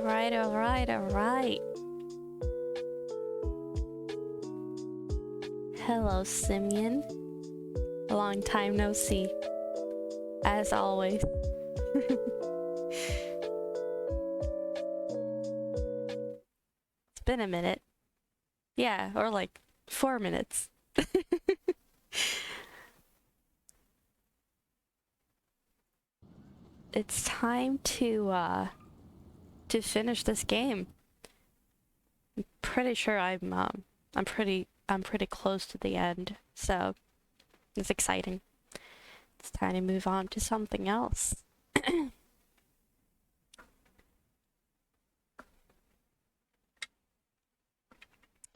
Alright, alright, alright. Hello, Simeon. Long time no see. As always. It's been a minute. Yeah, or like 4 minutes. It's time to finish this game. I'm pretty sure I'm pretty close to the end, so it's exciting. It's time to move on to something else.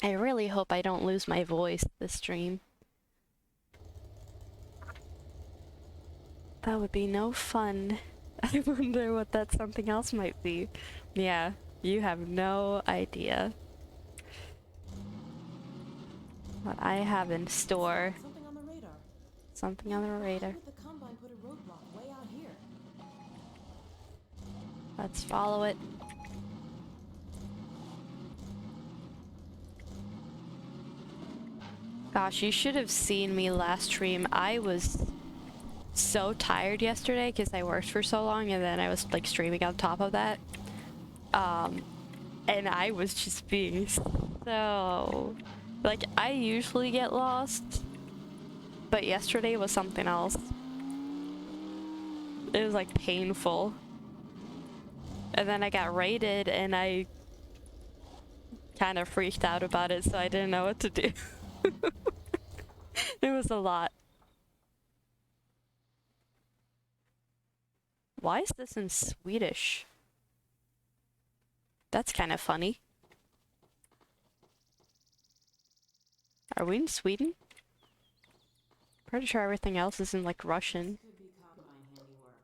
I really hope I don't lose my voice this stream. That would be no fun. I wonder what that something else might be. Yeah, you have no idea what I have in store. Something on the radar. Something on the radar. Why would the Combine put a roadblock way out here? Let's follow it. Gosh, you should have seen me last stream. I was so tired yesterday because I worked for so long and then I was like streaming on top of that. And I was just being so... Like, I usually get lost, but yesterday was something else. It was like painful. And then I got raided and I kind of freaked out about it, so I didn't know what to do. It was a lot. Why is this in Swedish? That's kind of funny. Are we in Sweden? Pretty sure everything else is in like Russian. Could be Combine handiwork.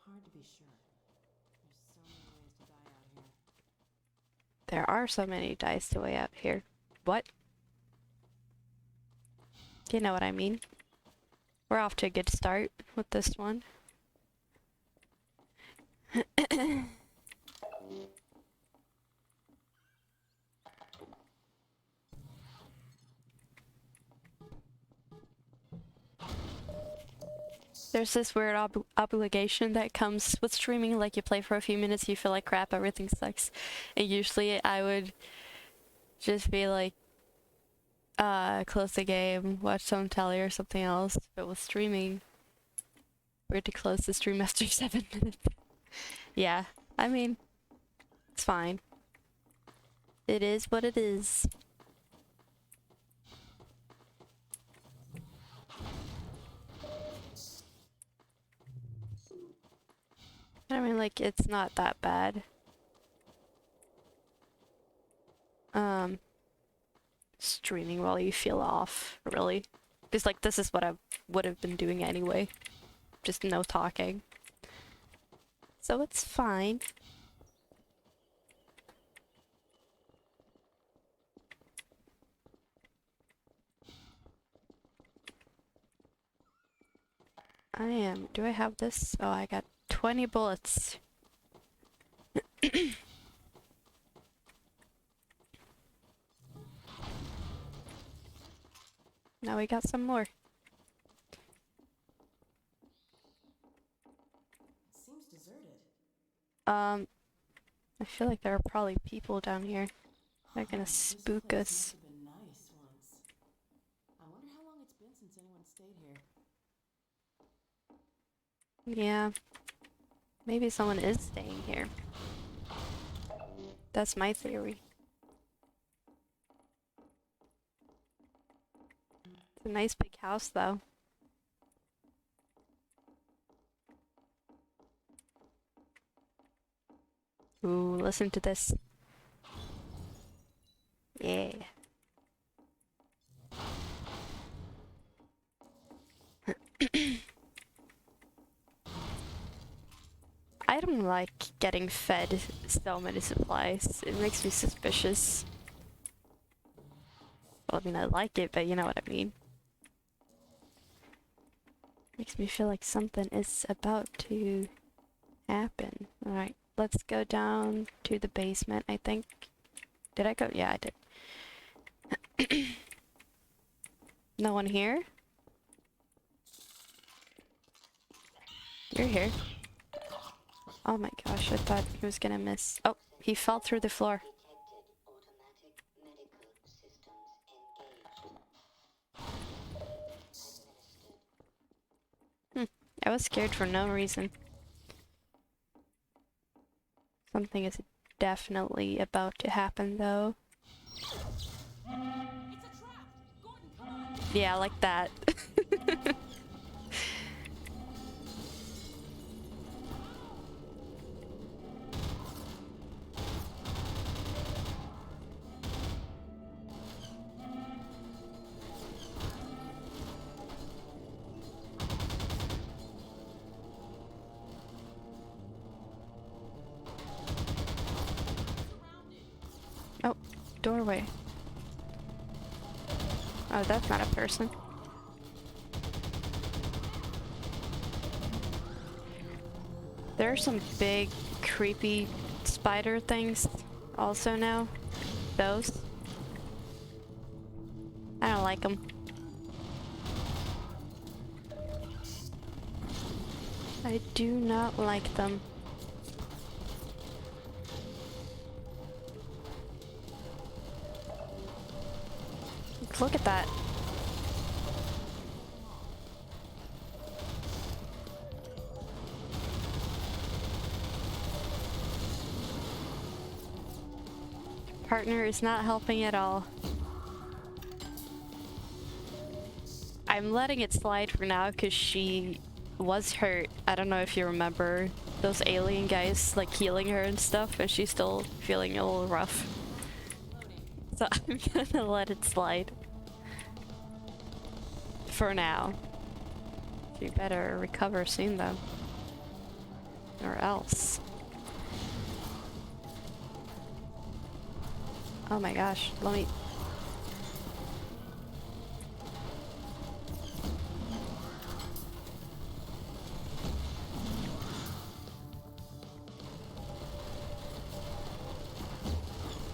Hard to be sure. There's so many ways to die out here. There are so many dice to way out here. What? You know what I mean. We're off to a good start with this one. There's this weird obligation that comes with streaming, like you play for a few minutes, you feel like crap, everything sucks. And usually I would just be like, close the game, watch some telly or something else. But with streaming, we're to close the stream after 7 minutes. Yeah, I mean, it's fine. It is what it is. I mean, like, it's not that bad. Streaming while you feel off, really. Because, like, this is what I would have been doing anyway. Just no talking. So it's fine. Do I have this? Oh, I got 20 bullets. Now we got some more. It seems deserted. I feel like there are probably people down here. They're gonna spook us. Must have been nice once. I wonder how long it's been since anyone stayed here. Yeah. Maybe someone is staying here. That's my theory. It's a nice big house, though. Ooh, listen to this. Yeah. I don't like getting fed so many supplies. It makes me suspicious. Well, I mean, I like it, but you know what I mean. Makes me feel like something is about to happen. Alright, let's go down to the basement, I think. Did I go? Yeah, I did. No one here? You're here. Oh my gosh, I thought he was gonna miss. Oh, he fell through the floor. I was scared for no reason. Something is definitely about to happen though. Yeah, like that. Oh, doorway. Oh, that's not a person. There are some big, creepy spider things also now. Those. I don't like them. I do not like them. Look at that. Partner is not helping at all. I'm letting it slide for now because she was hurt. I don't know if you remember those alien guys like healing her and stuff, and she's still feeling a little rough. So I'm gonna let it slide. For now. She better recover soon though. Or else. Oh my gosh, let me...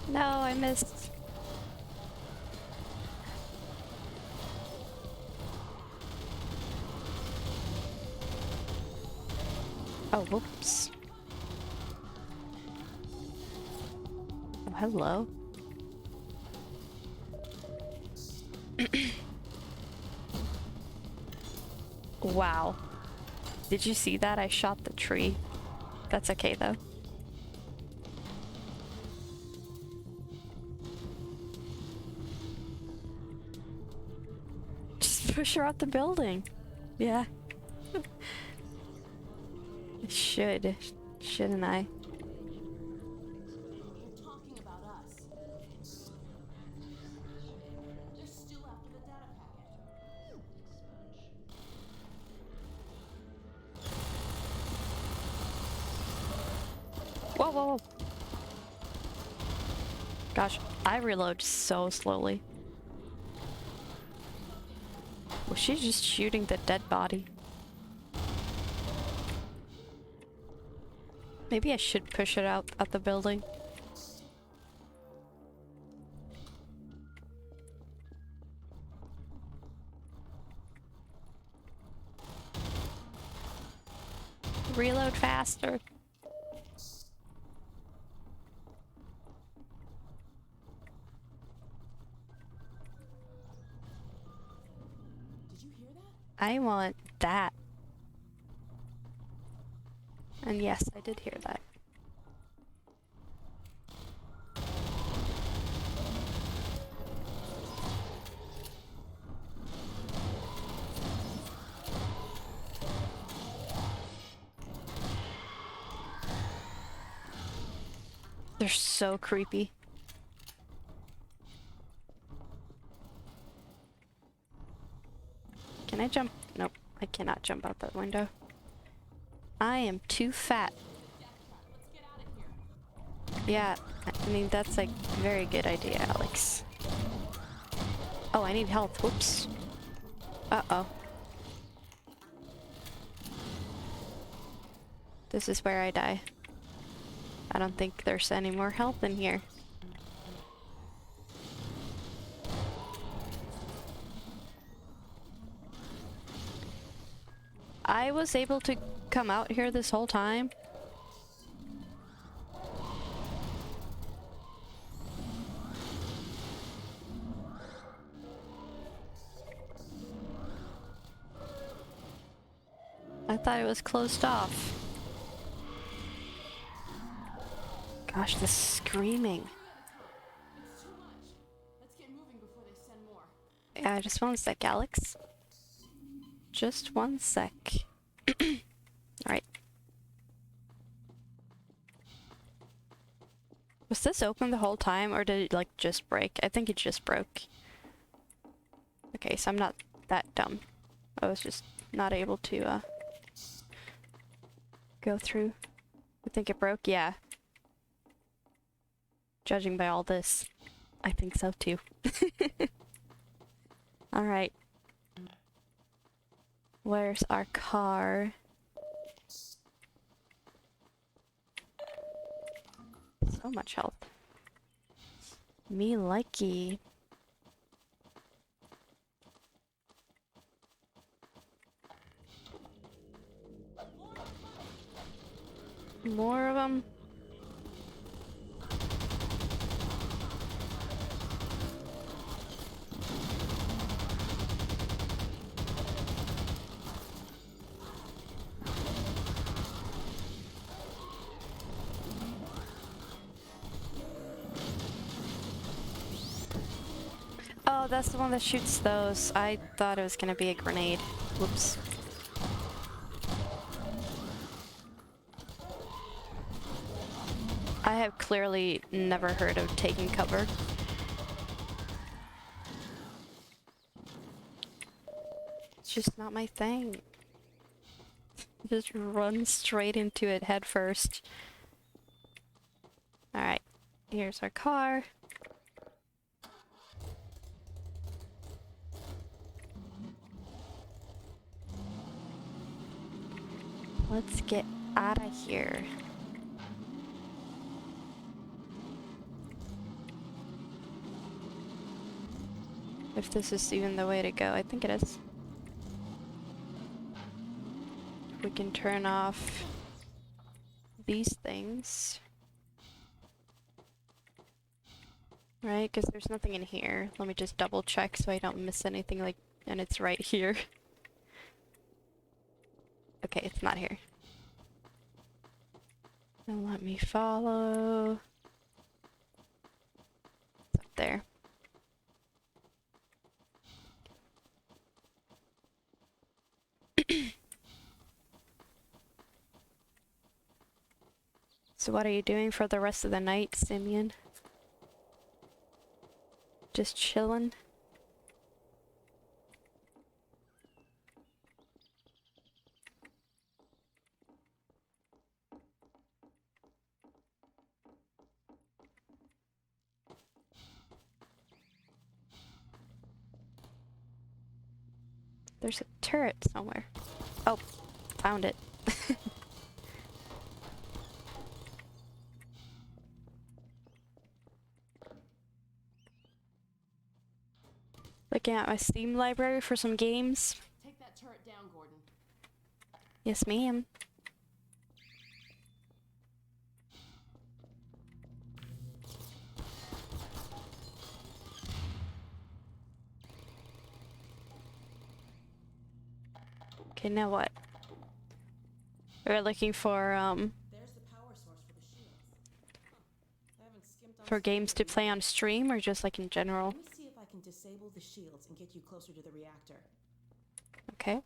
No, I missed. Oh, whoops. Oh, hello. Wow. Did you see that? I shot the tree. That's okay though. Just push her out the building. Yeah. Should. Shouldn't I? They're talking about us. They're still after the data packet. Whoa, whoa, whoa. Gosh, I reload so slowly. Was she just shooting the dead body? Maybe I should push it out the building. Reload faster. Did you hear that? I want that. And yes, I did hear that. They're so creepy. Can I jump? Nope, I cannot jump out that window. I am too fat. Let's get out of here. Yeah, I mean, that's a very good idea, Alex. Oh, I need health. Whoops. Uh-oh. This is where I die. I don't think there's any more health in here. I was able to come out here this whole time. I thought it was closed off. Gosh, the screaming. It's too much. Let's get moving before they send more. Yeah, just one sec, Alex. Just one sec. Alright. Was this open the whole time, or did it, like, just break? I think it just broke. Okay, so I'm not that dumb. I was just not able to, go through. I think it broke? Yeah. Judging by all this, I think so too. Alright. Where's our car? So much health. Me likey. More of them. Oh, that's the one that shoots those. I thought it was gonna be a grenade. Whoops. I have clearly never heard of taking cover. It's just not my thing. Just run straight into it head first. Alright, here's our car. Let's get out of here. If this is even the way to go, I think it is. We can turn off these things. Right, because there's nothing in here. Let me just double check so I don't miss anything, like, and it's right here. Okay, it's not here. Now let me follow. It's up there. So what are you doing for the rest of the night, Simeon? Just chillin'? There's a turret somewhere. Oh, found it. Looking at my Steam library for some games. Take that turret down, Gordon. Yes, ma'am. Okay, now what? We're looking for, There's the power source for the shields. I haven't skimped on for games to security play yet. on stream, or just like in general? Let me see if I can disable the shields and get you closer to the reactor. Okay.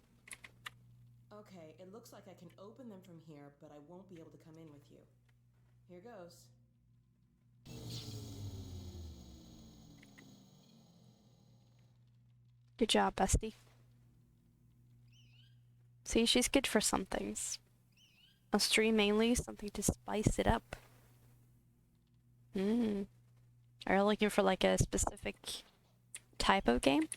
Okay, it looks like I can open them from here, but I won't be able to come in with you. Here goes. Good job, bestie. See, she's good for some things. On stream mainly, something to spice it up. Are you looking for like a specific type of game?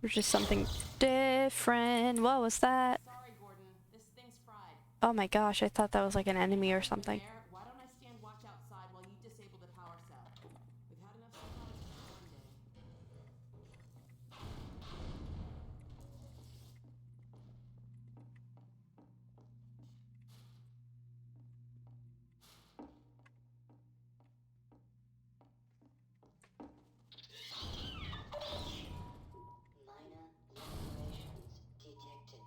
Or just something different? What was that? Sorry, Gordon. This thing's fried. Oh my gosh, I thought that was like an enemy or something. There, why don't I stand watch outside while you disable the power cell? We've had enough surprises for one day. Minor lacerations detected.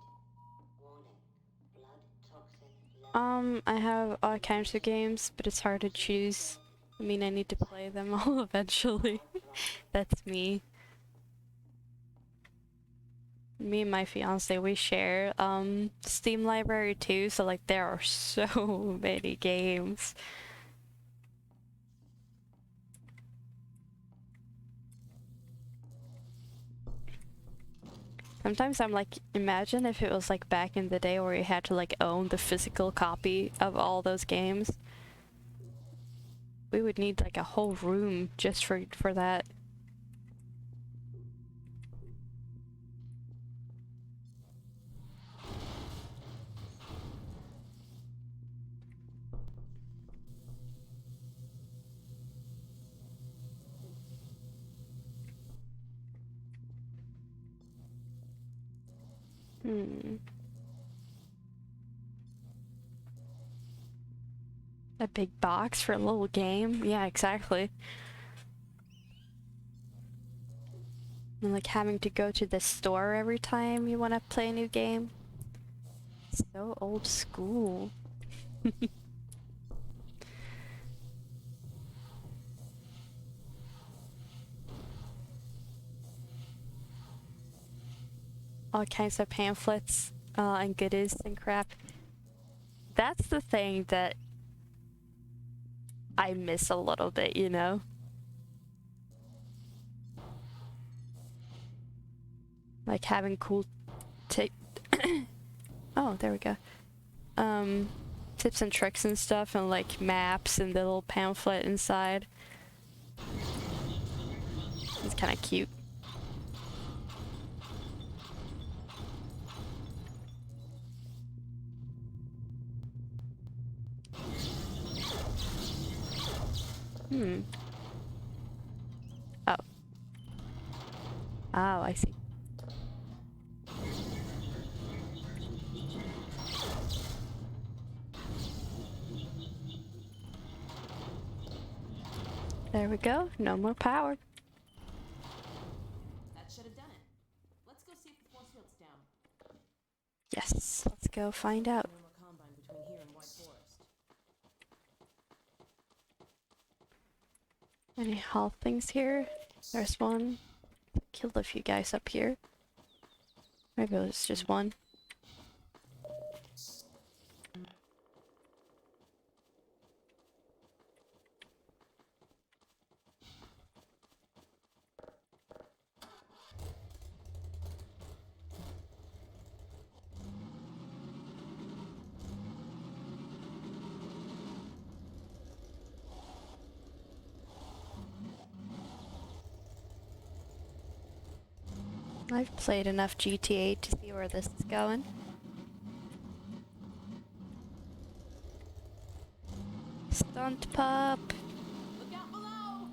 Warning. Blood toxin level. I have all kinds of games, but it's hard to choose. I mean, I need to play them all eventually. That's me. Me and my fiance, we share Steam library too, so like there are so many games. Sometimes I'm like, imagine if it was like back in the day where you had to like own the physical copy of all those games. We would need like a whole room just for that. Hmm. A big box for a little game? Yeah, exactly. And like having to go to the store every time you want to play a new game. So old school. All kinds of pamphlets and goodies and crap. That's the thing that I miss a little bit, you know? Like having cool tip. Oh, there we go. Tips and tricks and stuff, and like maps and the little pamphlet inside. It's kind of cute. Hmm. Oh. Oh, I see. There we go. No more power. That should have done it. Let's go see if the force field's down. Yes. Let's go find out. No more combine between here and White Forest. Any health things here? There's one. Killed a few guys up here. Maybe it was just one. I've played enough GTA to see where this is going. Stunt pup. Look out below!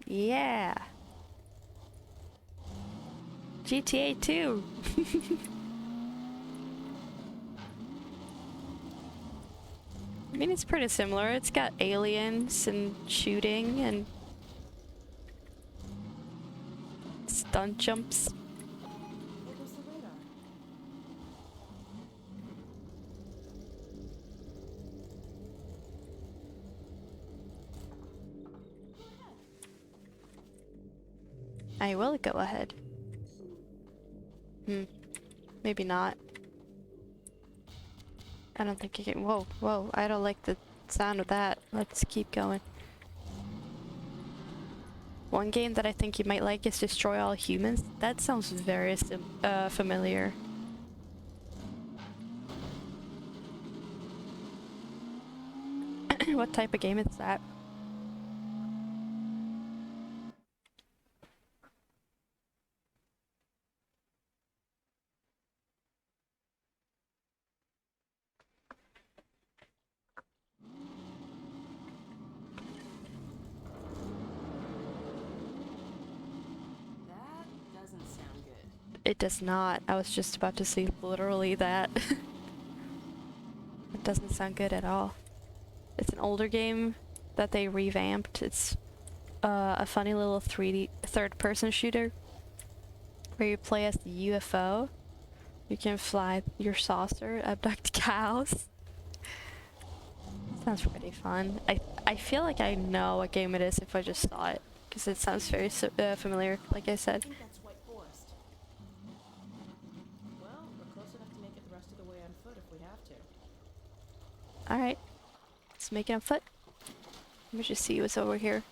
Yeah. GTA 2. I mean, it's pretty similar. It's got aliens and shooting and stunt jumps. There goes the radar. I will go ahead. Maybe not. I don't think you can. Whoa, whoa. I don't like the sound of that. Let's keep going. One game that I think you might like is Destroy All Humans. That sounds very familiar. What type of game is that? It does not. I was just about to say literally that. It doesn't sound good at all. It's an older game that they revamped. It's a funny little 3D third-person shooter where you play as the UFO. You can fly your saucer, abduct cows. Sounds pretty fun. I feel like I know what game it is if I just saw it, because it sounds very familiar, like I I said. think that's White Forest. Well, we're close enough to make it the rest of the way on foot if we have to. Alright, let's make it on foot. Let me just see what's over here.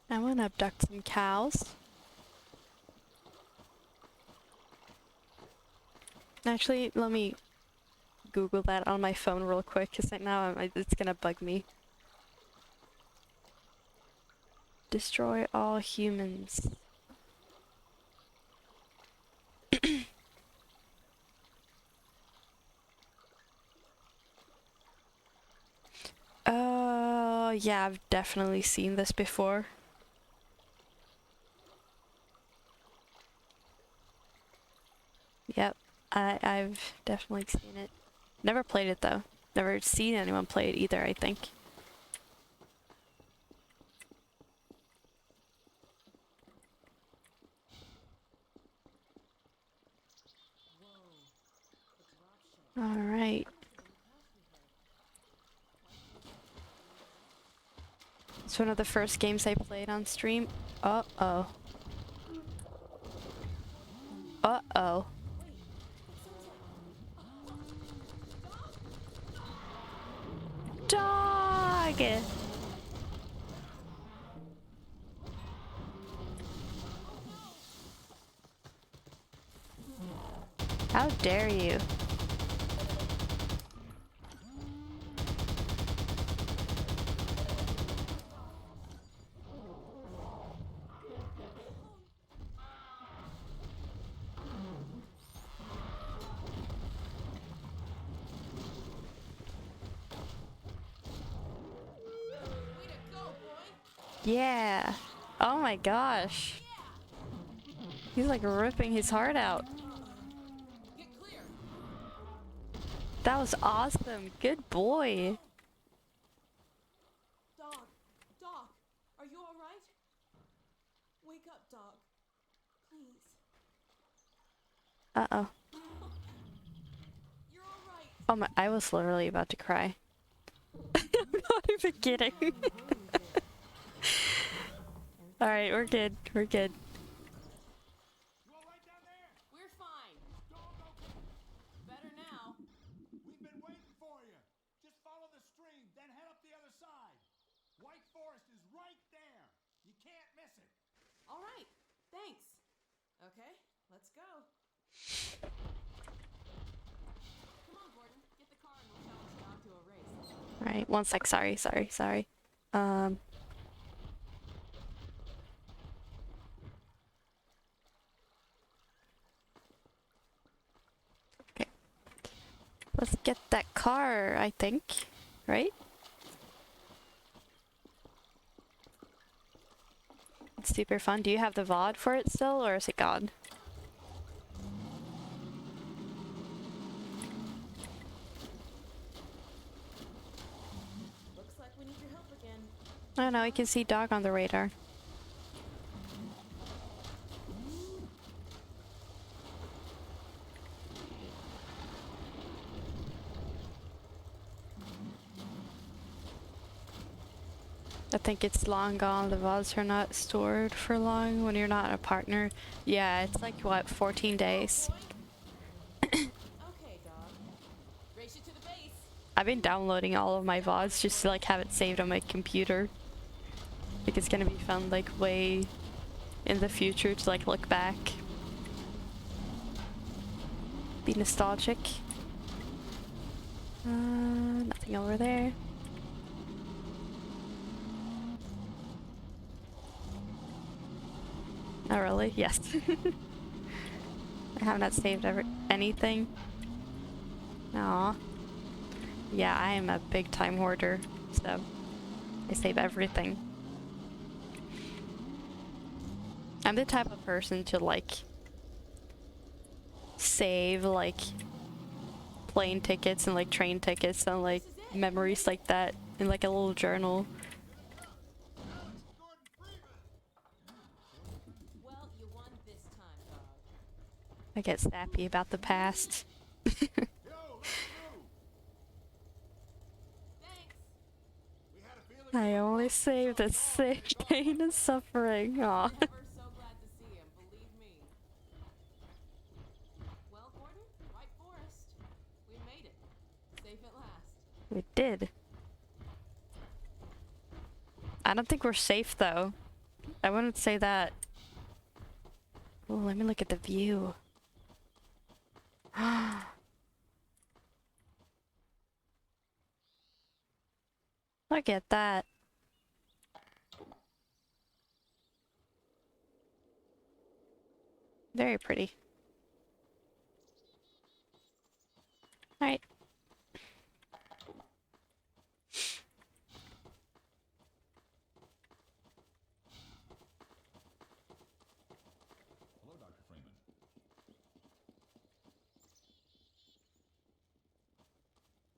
I want to abduct some cows. Actually, let me Google that on my phone real quick, because right now it's gonna bug me. Destroy all humans. Yeah, I've definitely seen this before. Yep, I've definitely seen it. Never played it though. Never seen anyone play it either, I think. Alright. It's one of the first games I played on stream. Uh-oh. Uh-oh. Dog! How dare you? Yeah. Oh my gosh. He's like ripping his heart out. Get clear. That was awesome. Good boy. Dog, Doc, are you all right? Wake up, Doc. Please. Uh-oh. You're all right. Oh my, I was literally about to cry. I'm not even kidding. Alright, we're good. We're good. You all right down there? We're fine. Dog, okay. Better now. We've been waiting for you. Just follow the stream, then head up the other side. White Forest is right there. You can't miss it. All right. Thanks. Okay, let's go. Come on, Gordon. Get the car and we'll challenge Doc to a race. Alright, one sec. Sorry. Okay. Let's get that car, I think. Right? It's super fun. Do you have the VOD for it still, or is it gone? Looks like we need your help again. Oh no, we can see dog on the radar. I think it's long gone. The VODs are not stored for long when you're not a partner. Yeah, it's like, what, 14 days? Okay, Dog. Race you to the base. I've been downloading all of my VODs just to like have it saved on my computer. Like it's gonna be fun like way in the future to like look back. Be nostalgic. Nothing over there. Oh really? Yes. I have not saved anything. Aw. Yeah, I am a big time hoarder, so I save everything. I'm the type of person to like save like plane tickets and like train tickets and like memories like that in like a little journal. Well, you won this time, dog. I get sappy about the past. Yo, let's move. Thanks. We had a feeling. I only save the sick, pain, and suffering. Aw. Never so glad to see him, believe me. Well, Gordon, White Forest. We made it. Safe at last. We did. I don't think we're safe though. I wouldn't say that. Oh, let me look at the view. Look at that. Very pretty. Alright. Hello, Dr. Freeman.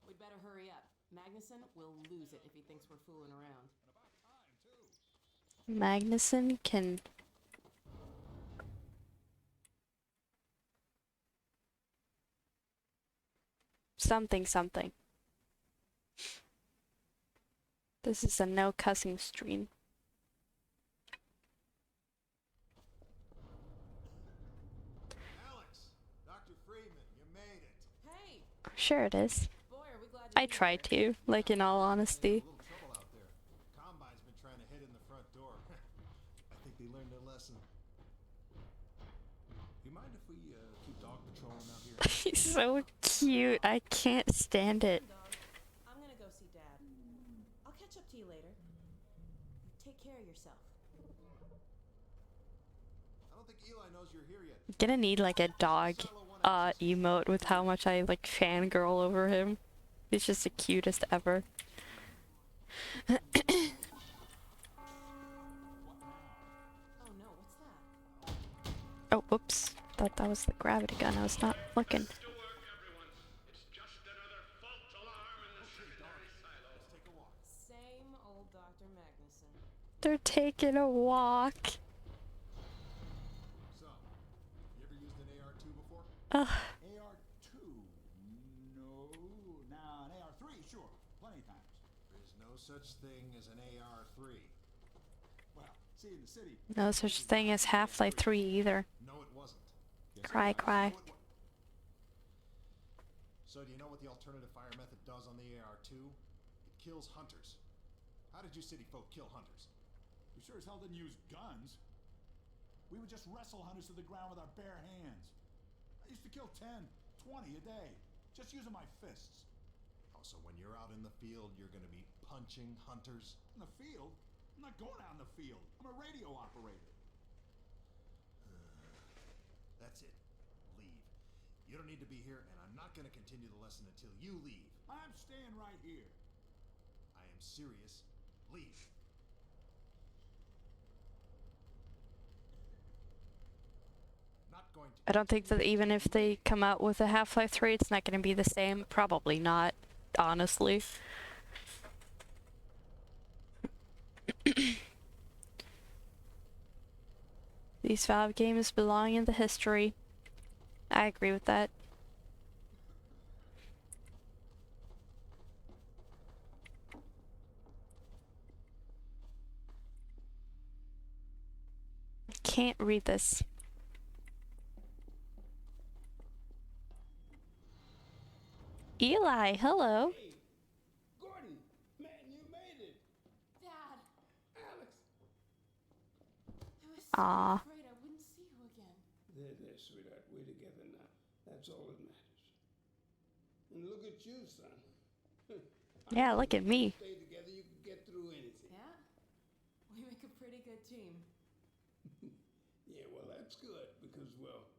We'd better hurry up. Magnuson will lose it if he thinks we're fooling around. Magnuson can... something. This is a no cussing stream. Alex, Dr. Freeman, you made it. Hey! Sure it is. Boy, are we glad to I be try here. to, like in all A honesty. little trouble out there. Combine's been trying to hit in the front door. I think they learned their lesson. You mind if we keep dog patrolling out here? He's so cute. I can't stand it. Dog, I'm gonna go see Dad. I'll catch up to you later. Take care of yourself. I don't think Eli knows you're here yet. Gonna need like a dog emote with how much I like fangirl over him. He's just the cutest ever. Oh no, what's that? Oh, whoops. Thought that was the gravity gun. I was not looking. To work, everyone. It's just another false alarm in the secondary silo. Take a walk. Same old Dr. Magnuson. They're taking a walk. So, you ever used an AR-2 before? Ugh. AR-2? No. Nah, an AR-3, sure. Plenty of times. There's no such thing as an AR-3. Well, see, in the city... No such thing as Half-Life 3 either. No, it wasn't. Cry, cry. So do you know what the alternative fire method does on the AR-2? It kills hunters. How did you city folk kill hunters? We sure as hell didn't use guns. We would just wrestle hunters to the ground with our bare hands. I used to kill 10, 20 a day, just using my fists. Oh, so when you're out in the field, you're going to be punching hunters? In the field? I'm not going out in the field. I'm a radio operator. That's it. Leave. You don't need to be here, and I'm not going to continue the lesson until you leave. I'm staying right here. I am serious. Leave. Not going to. I don't think that even if they come out with a Half-Life 3, it's not going to be the same. Probably not, honestly. These Valve games belong in the history. I agree with that. Can't read this. Eli, hello. Hey, Gordon, man, you made it. Dad! Alex. I was so Aw. afraid I wouldn't see you again. There, sweetheart. We're together now. That's all that matters. And look at you, son. Yeah, look at me. Stay together, you can get through anything. Yeah? We make a pretty good team. Yeah, well, that's good because, well,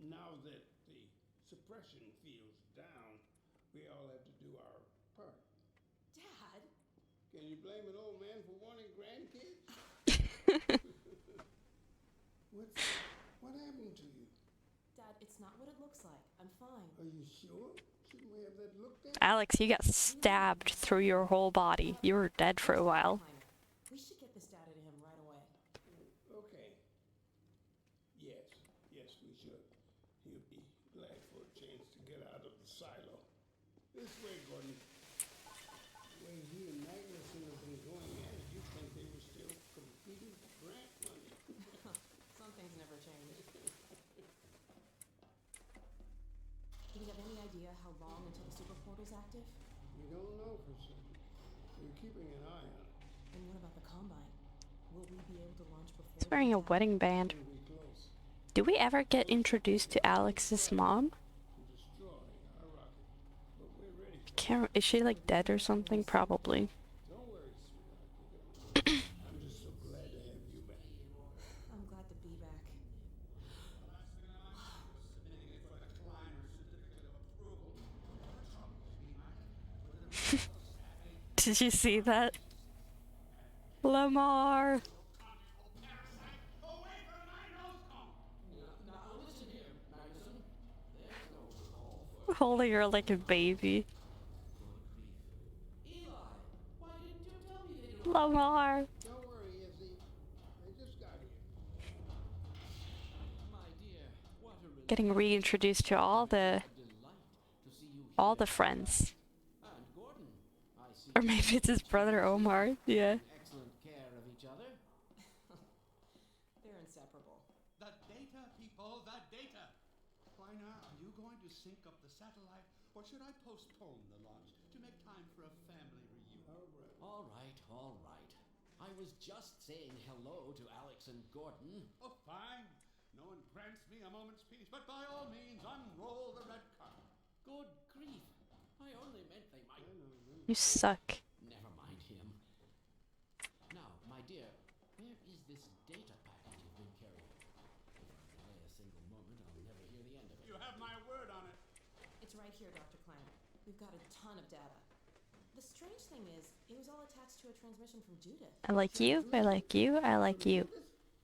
now that the suppression field's down, we all have to do our part. Dad? Can you blame an old man for wanting grandkids? What happened to you? Dad, it's not what it looks like. I'm fine. Are you sure? Shouldn't we have that looked at? Alex, you got stabbed through your whole body. You were dead for a while. We should get this data to him right away. Okay. Yes, we should. He'll be glad for a chance to get out of the silo. This way, Gordon. The way he and Magnuson have been going at it, you'd think they were still competing for grant money. Some things never change. Do we have any idea how long until the super portal's active? We don't know for certain. We're keeping an eye on it. And what about the Combine? Will we be able to launch before? He's wearing a wedding band. We'll be close Do we ever get introduced to Alex's mom? to destroying our rocket. But we're ready for it. Can't, is she like dead or something? Probably. Don't worry, sweetheart. I'm just so glad to have you back. I'm glad to be back. Did you see that? Lamar! Holding her like a baby. Lamar! Don't worry, Izzy. I just got here. Getting reintroduced to all the friends. Or maybe it's his brother Omar. Yeah. Excellent care of each other. They're inseparable. The data, people, the data. Why now? Are you going to sync up the satellite, or should I postpone the launch to make time for a family reunion? All right. I was just saying hello to Alex and Gordon. Oh, fine. No one grants me a moment's peace, but by all means, unroll the red carpet. Good grief. I only meant they might. You suck. Never mind him. Now, my dear, where is this data packet you've been carrying? If I delay a single moment, I'll never hear the end of it. You have my word on it. It's right here, Dr. Klein. We've got a ton of data. The strange thing is, it was all attached to a transmission from Judith. I like you, I like you, I like you.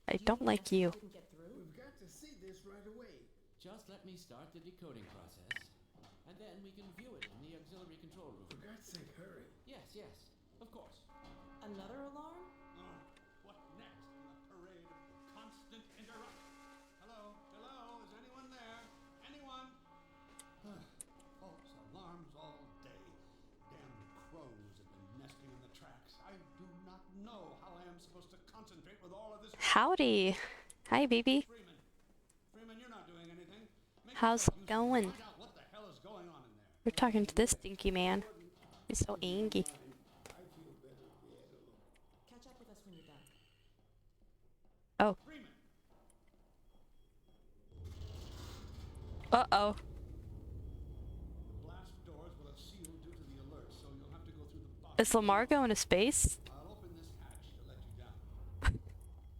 I don't like you. Didn't get through? We've got to see this right away. Just let me start the decoding process, and then we can view it in the auxiliary control room. For God's sake, hurry. Yes, of course. Another alarm? Oh, what next in the parade of constant interruptions? Hello? Is anyone there? Anyone? False alarms all day. Damn crows have been nesting in the tracks. I do not know how I am supposed to concentrate with all of this. Howdy. Hi, baby. Freeman, you're not doing anything. Make How's yourself it going? Find out what the hell is going on in there. We're talking to this stinky man. He's so angry. I feel better if we had a look. Catch up with us when you're done. Oh. Freeman! Uh-oh. The blast doors will have sealed due to the alert, so you'll have to go through the bottom. Is Lamar going to space? I'll open this hatch to let you down.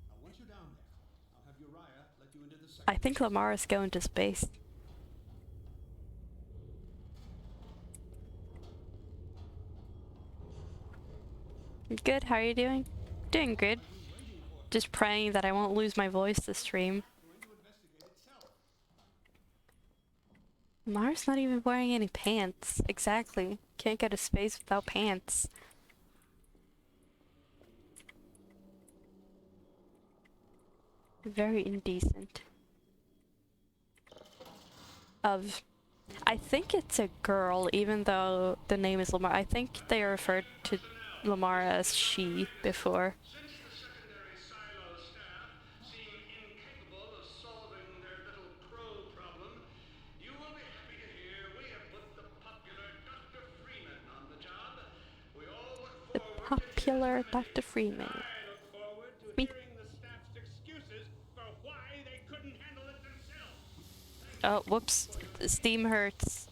Now, once you're down there, I'll have Uriah let you into the second. I think Lamar is going to space. Good, how are you doing? Doing good. Just praying that I won't lose my voice this stream. Lamar's not even wearing any pants. Exactly. Can't go to space without pants. Very indecent. I think it's a girl, even though the name is Lamar. I think they referred to Lamar as she before. Since the secondary silo staff seem incapable of solving their little crow problem, you will be happy to hear we have put the popular Dr. Freeman on the job. We all look The forward popular to his Dr. Freeman. I look forward to Me. hearing the staff's excuses for why they couldn't handle it themselves. Oh, whoops. The steam hurts.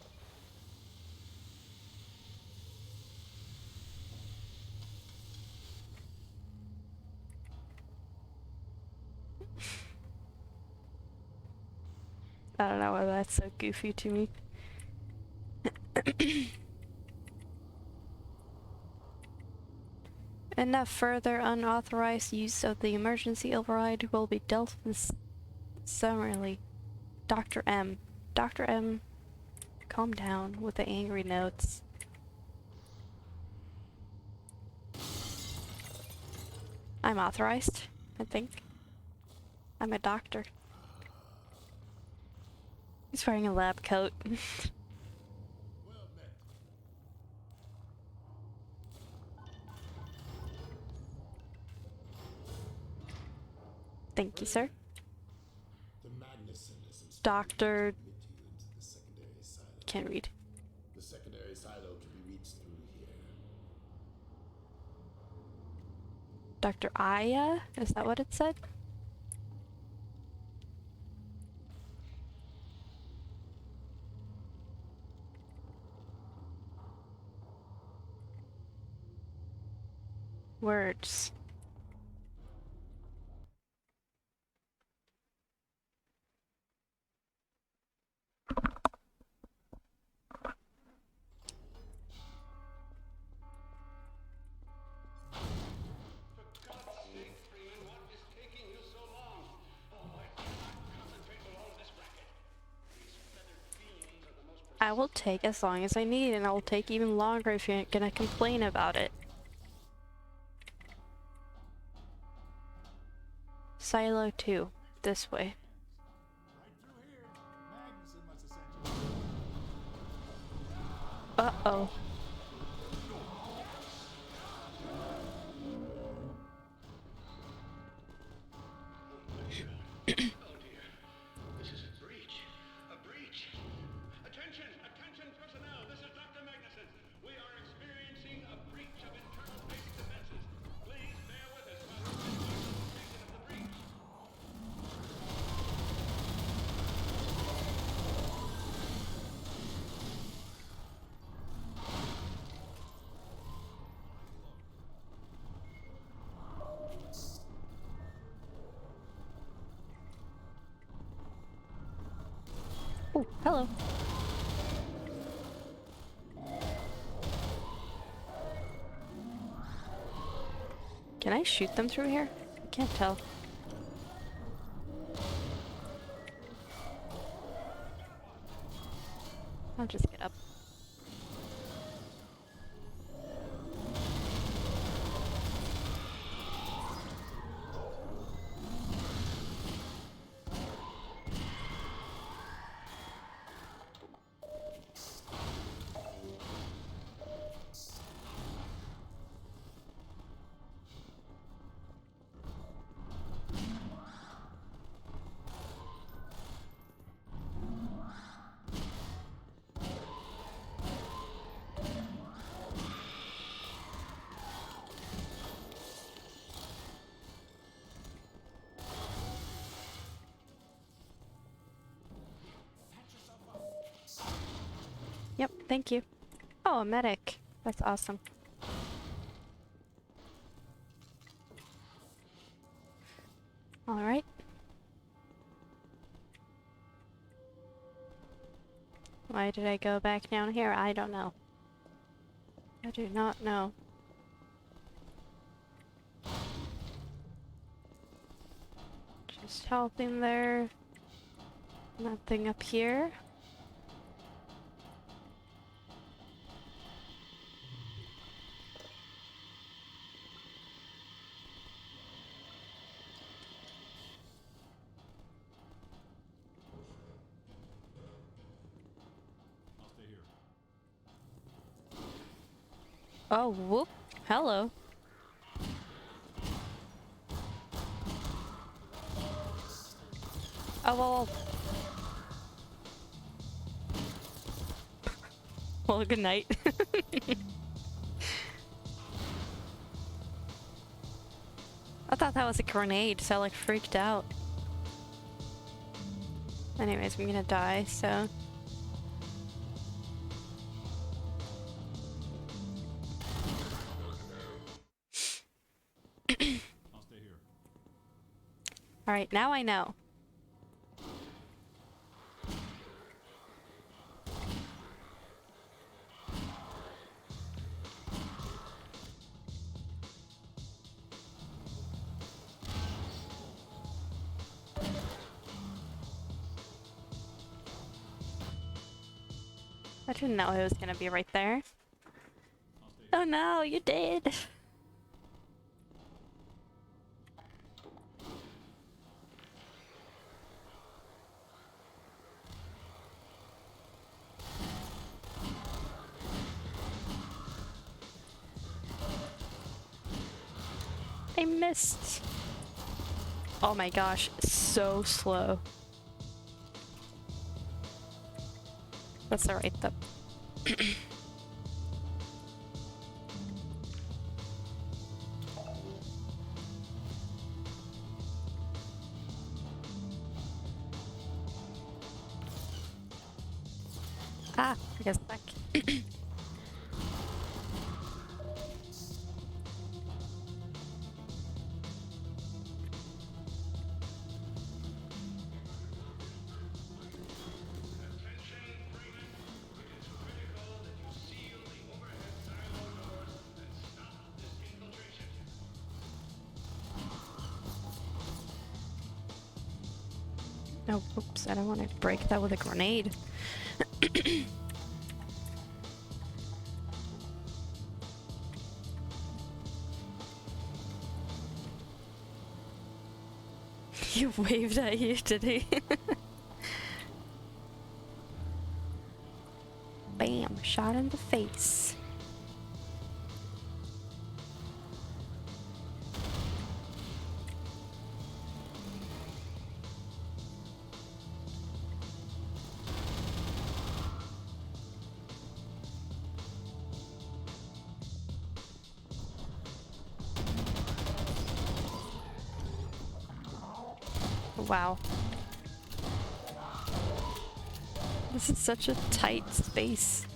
I don't know why that's so goofy to me. Enough further unauthorized use of the emergency override will be dealt with Summarily, Dr. M. Dr. M, calm down with the angry notes. I'm authorized, I think. I'm a doctor. He's wearing a lab coat. Thank you, sir. The madness in this inspection Doctor... admit you into the secondary silo. Can't read. The secondary silo can be reached through here. Dr. Aya? Is that what it said? Words. For God's sake, Freeman, what is taking you so long? Oh, I cannot concentrate with all of this racket. These feathered fiends are the most I will take as long as I need, and I will take even longer if you're gonna complain about it. Silo 2. This way. Right through here. Magnuson must have sent you. Uh-oh. Oh dear. This is a breach. A breach. Attention! Attention, personnel! This is Dr. Magnuson. We are experiencing a breach of internal base defenses. Please bear with us while we check the location of the breach. Oh, hello. Can I shoot them through here? I can't tell. I'll just get up. Yep, thank you. Oh, a medic. That's awesome. Alright. Why did I go back down here? I don't know. I do not know. Just helping there. Nothing up here. I'll stay here. Oh, whoop. Hello. Oh, well. Well, good night. I thought that was a grenade, so I like freaked out. Anyways, I'm gonna die, so. I'll stay here. Alright, now I know. I didn't know it was gonna be right there. Oh no, you did. I missed. Oh my gosh, so slow. That's alright though. Ah, I guess back. No, oops, I don't want to break that with a grenade. He waved at you, did he? Bam, shot in the face. Wow. This is such a tight space.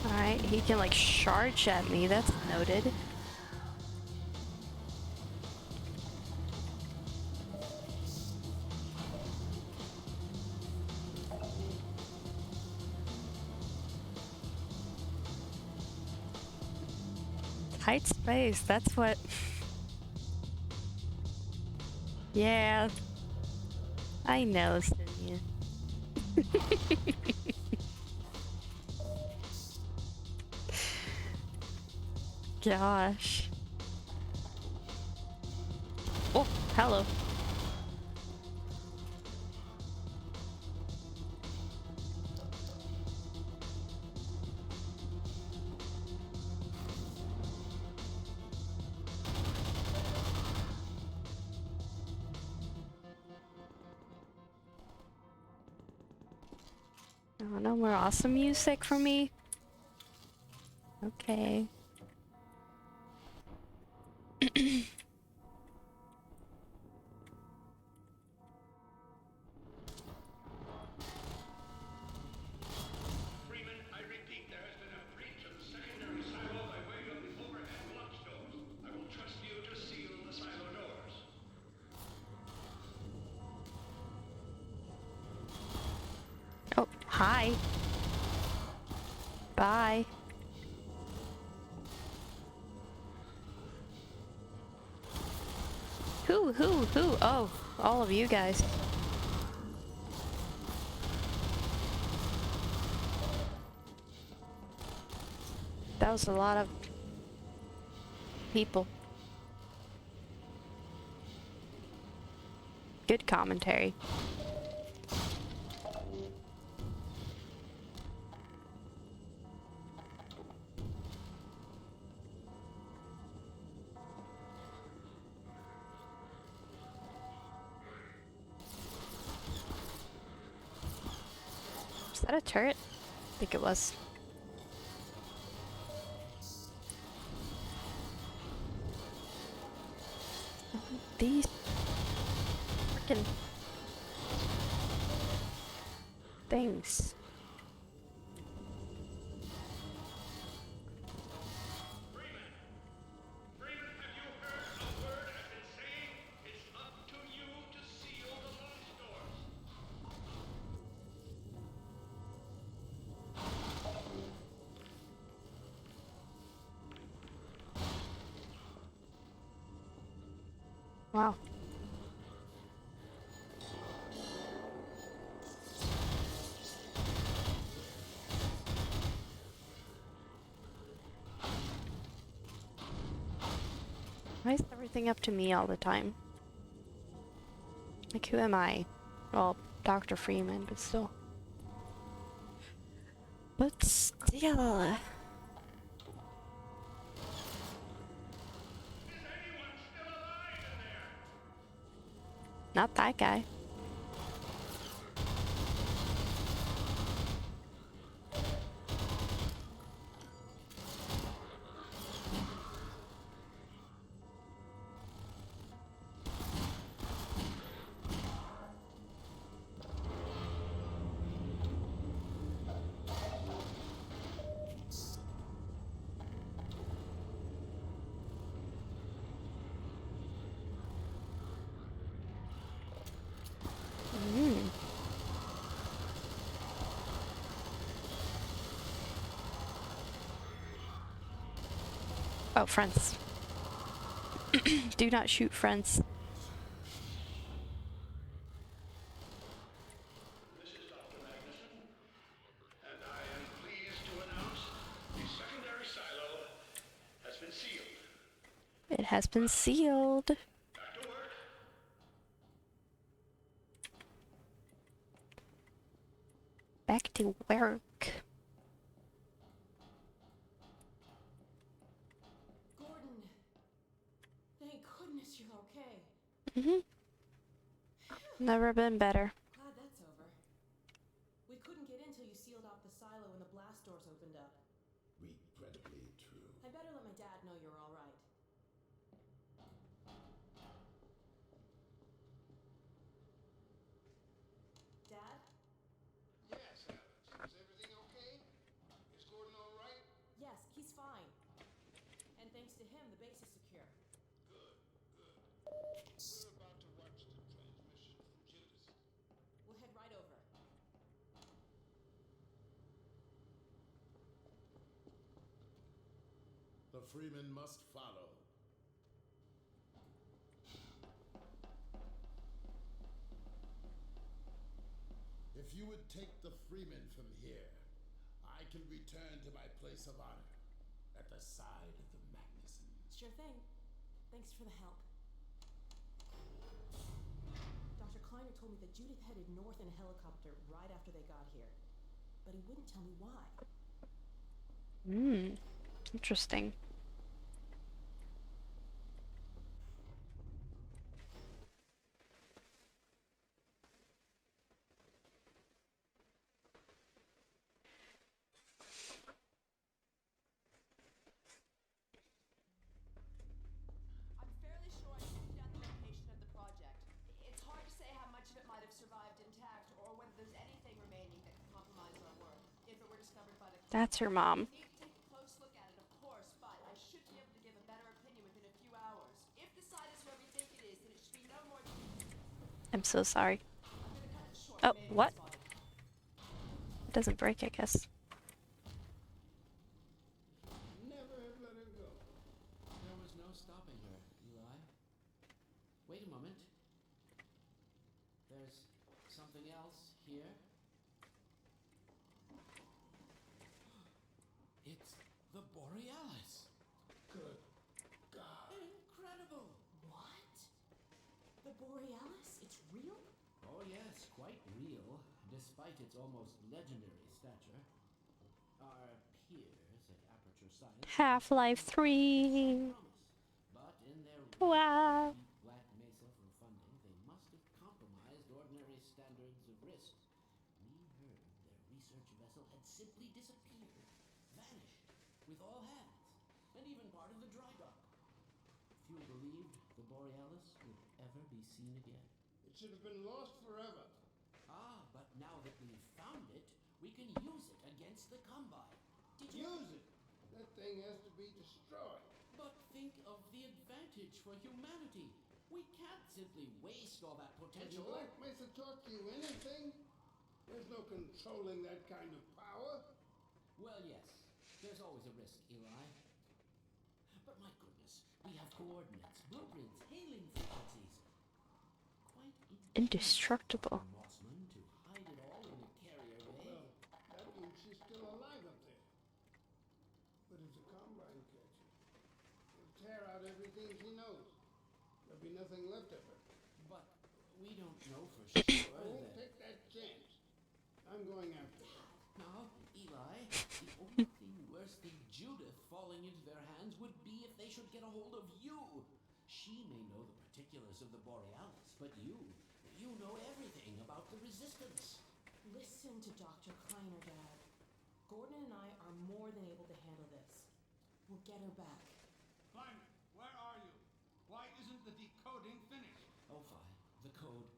Alright, he can like charge at me, that's noted. Tight space, that's what... Yeah. I know, Sinia. Gosh. Oh, hello. Oh, no more awesome music for me? Okay. Freeman, I repeat, there has been a breach of the secondary silo by way of the overhead Deluxe doors. I will trust you to seal the silo doors. Oh, hi. Bye. Who? Oh, all of you guys. That was a lot of people. Good commentary. Is that a turret? I think it was. These freaking things. Freeman, have you heard a word I've been saying? It's up to you to seal the launch doors. Wow. Why is everything up to me all the time? Like, who am I? Well, Dr. Freeman, but still. But still. Is anyone still alive in there? Not that guy. Mm. Oh, friends. Do not shoot friends. This is Dr. Magnuson, and I am pleased to announce the secondary silo has been sealed. It has been sealed. Back to work. Back to work. Gordon! Thank goodness you're okay. Never been better. Glad that's over. We couldn't get in till you sealed off the silo and the blast doors opened up. Regrettably true. I better let my dad know you're all right. Dad? Yes, Alex. Is everything okay? Is Gordon all right? Yes, he's fine. And thanks to him, the base is secure. Good, good. We're about to watch the transmission from Judas. We'll head right over. The Freeman must follow. If you would take the Freeman from here, I can return to my place of honor at the side of the Magnusons. Sure thing. Thanks for the help. Dr. Kleiner told me that Judith headed north in a helicopter right after they got here. But he wouldn't tell me why. Interesting. I'm fairly sure I picked down the location of the project. It's hard to say how much of it might have survived intact or whether there's anything remaining that could compromise our work if it were discovered by the That's your mom. We need to take a close look at it, of course, but I should be able to give a better opinion within a few hours. If the site is where we think it is, then it should be no more than... I'm so sorry. I'm gonna cut it short. Oh, Maybe what? it's fine. It doesn't break, I guess. Never have let her go. There was no stopping her, Eli. Wait a moment. There's something else here. It's the Borealis. Good God. Incredible! What? The Borealis? It's real? Oh yes, quite real, despite its almost legendary stature. Our peers at Aperture Science Half-Life 3. promise, but in their Wow. deep Black Mesa for funding, they must have compromised ordinary standards of risk. We heard their research vessel had simply disappeared, vanished, with all hands, and even part of the dry dock. Few believed the Borealis would ever be seen again. It should have been lost forever. Ah, but now that we've found it, we can use it against the Combine. Did you... Use it. That thing has to be destroyed. But think of the advantage for humanity. We can't simply waste all that Has potential. the Black Mesa taught you anything? There's no controlling that kind of power. Well, yes. There's always a risk, Eli. But my goodness, we have coordinates, blueprints, hailing frequencies. Indestructible. Mossman to hide it all in the carrier bay. Well, that means she's still alive up there. But if the Combine catches, it'll tear out everything she knows. There'll be nothing left of her. But we don't know for sure I won't that... take that chance. I'm going after her. Now, Eli, the only thing worse than Judith falling into their hands would be if they should get a hold of you. She may know the particulars of the Borealis, but you know everything about the Resistance. Listen to Dr. Kleiner, Dad. Gordon and I are more than able to handle this. We'll get her back. Kleiner, where are you? Why isn't the decoding finished? Oh, fine. The code.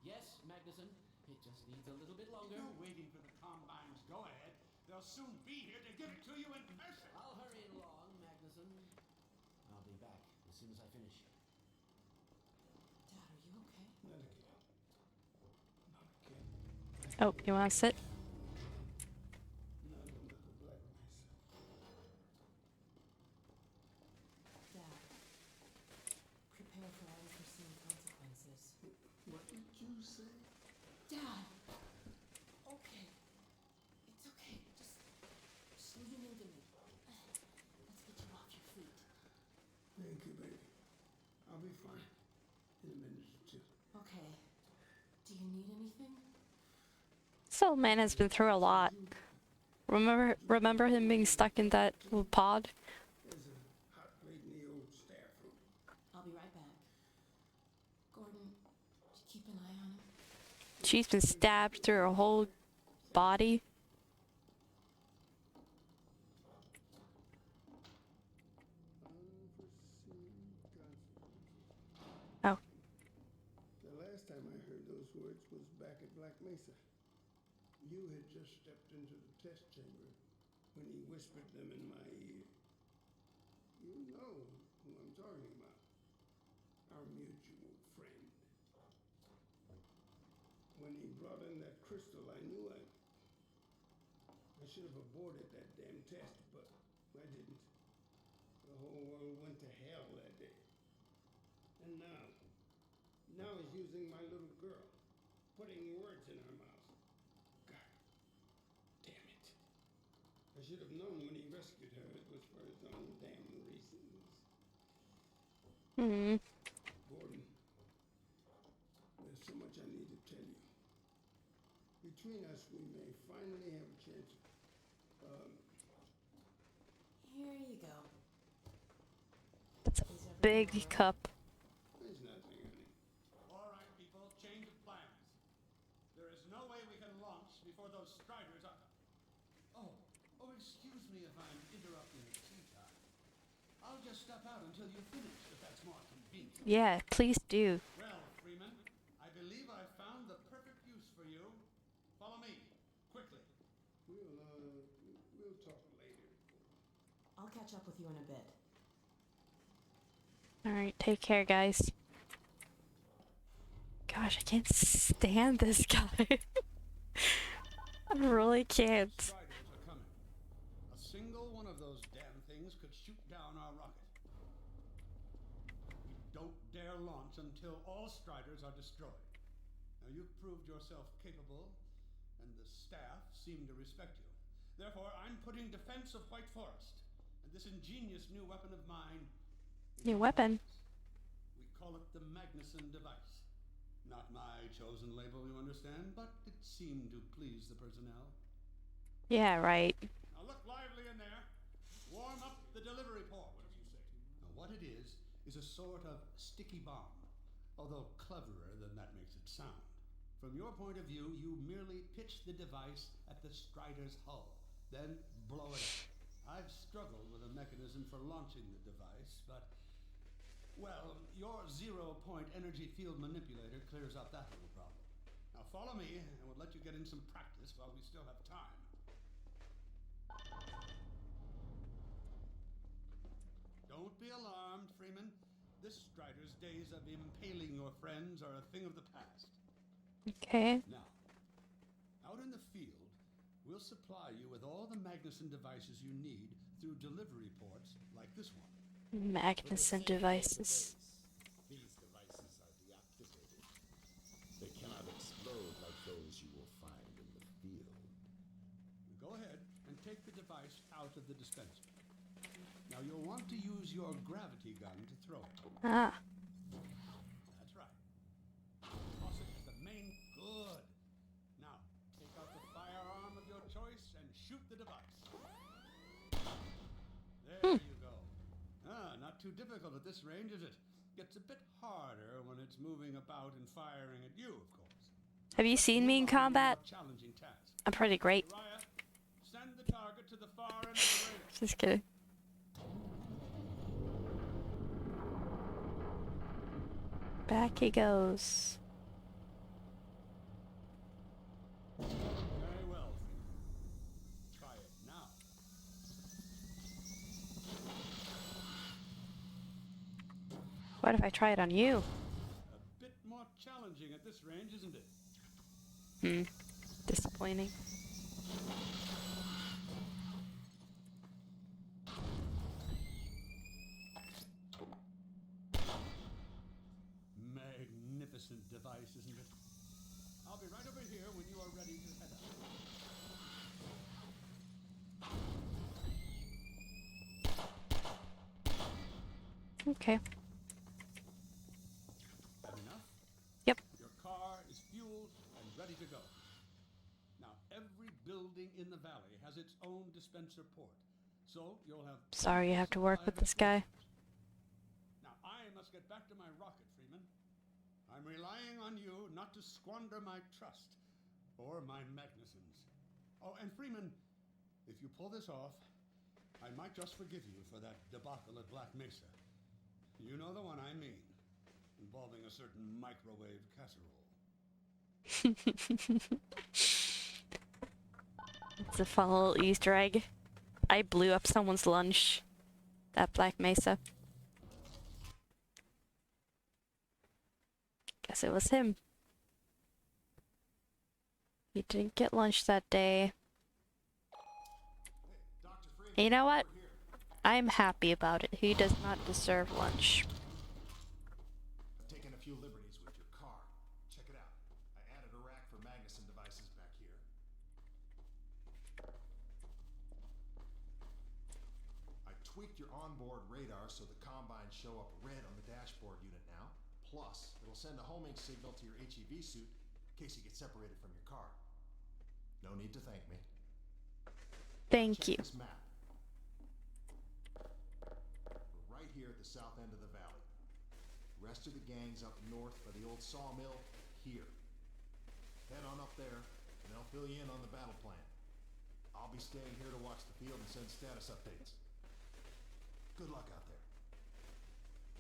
Yes, Magnuson. It just needs a little bit If longer. you're waiting for the Combine's go-ahead, they'll soon be here to give it to you in person. I'll hurry along, Magnuson. I'll be back as soon as I finish. Dad, are you okay? Not again. Not again. Oh, you want to sit? Not another Black Mesa. Dad, prepare for unforeseen consequences. What did you say? Dad! Okay. It's okay. Just lean into me. Let's get you off your feet. Thank you, baby. I'll be fine in a minute or two. Okay. Do you need anything? This old man has been through a lot. Remember him being stuck in that little pod? There's a hot plate in the old staff room. I'll be right back. Gordon, keep an eye on him. She's been stabbed through her whole body. Unforeseen consequences. Oh. The last time I heard those words was back at Black Mesa. You had just stepped into the test chamber when he whispered them in my ear. You know who I'm talking about. Our mutual friend. When he brought in that crystal, I knew I should have aborted that damn test, but I didn't. The whole world went to hell that day. And now he's using my little girl, putting words in her mouth. God damn it. I should have known when he rescued her it was for his own damn reasons. Hmm. Gordon, there's so much I need to tell you. Between us, we may finally have a chance of, Here you go. That's a Is everything big all right? cup. there's nothing, honey. All right, people, change of plans. There is no way we can launch before those Striders are... Oh, excuse me if I'm interrupting tea time. I'll just step out until you finish, if that's more convenient. Yeah, please do. Well, Freeman, I believe I've found the perfect use for you. Follow me, quickly. We'll talk later. I'll catch up with you in a bit. Alright, take care, guys. Gosh, I can't stand this guy. I really can't. Striders are coming. A single one of those damn things could shoot down our rocket. We don't dare launch until all Striders are destroyed. Now, you've proved yourself capable, and the staff seem to respect you. Therefore, I'm putting defense of White Forest and this ingenious new weapon of mine. in New your weapon? hands. We call it the Magnuson device. Not my chosen label, you understand, but it seemed to please the personnel. Yeah, right. Now look lively in there. Warm up the delivery port. Now what it is a sort of sticky bomb, although cleverer than that makes it sound. From your point of view, you merely pitch the device at the Strider's hull, then blow it up. I've struggled with a mechanism for launching the device, but, well, your zero-point energy field manipulator clears up that little problem. Now follow me, and we'll let you get in some practice while we still have time. Don't be alarmed, Freeman. This Strider's days of impaling your friends are a thing of the past. Okay. Now, out in the field, we'll supply you with all the Magnuson devices you need through delivery ports like this one. Magnuson devices. These devices are deactivated. take the device out of the dispenser. Now you'll want to use your gravity gun to throw it. Ah. That's right. Toss it at the main. Good. Now, take out the firearm of your choice and shoot the device. There you go. Not too difficult at this range, is it? Gets a bit harder when it's moving about and firing at you, of course. Have you seen me in combat? Challenging task. I'm pretty great. Uriah, send the target to the far end of the radar. Just kidding. Back he goes. Very well. Try it now. What if I try it on you? A bit more challenging at this range, isn't it? Disappointing. Magnificent device, isn't it? I'll be right over here when you are ready to head out. Okay. That enough? Yep. Your car is fueled and ready to go. Now, every building in the valley has its own dispenser port. So you'll have... Sorry you have to work with this guy. Now, I must get back to my rocket, Freeman. I'm relying on you not to squander my trust or my magnificence. Oh, and Freeman, if you pull this off, I might just forgive you for that debacle at Black Mesa. You know the one I mean, involving a certain microwave casserole. It's a fun little Easter egg. I blew up someone's lunch at Black Mesa. Guess it was him. He didn't get lunch that day. You know what? I'm happy about it. He does not deserve lunch. I've taken a few liberties with your car. Check it out. I added a rack for Magnuson devices back here. I tweaked your onboard radar so the combines show up red on the dashboard unit now. Plus, it'll send a homing signal to your HEV suit in case you get separated from your car. No need to thank me. Thank Check you. this map. We're right here at the south end of the valley. The rest of the gang's up north by the old sawmill here. Head on up there, and I'll fill you in on the battle plan. I'll be staying here to watch the field and send status updates. Good luck out there.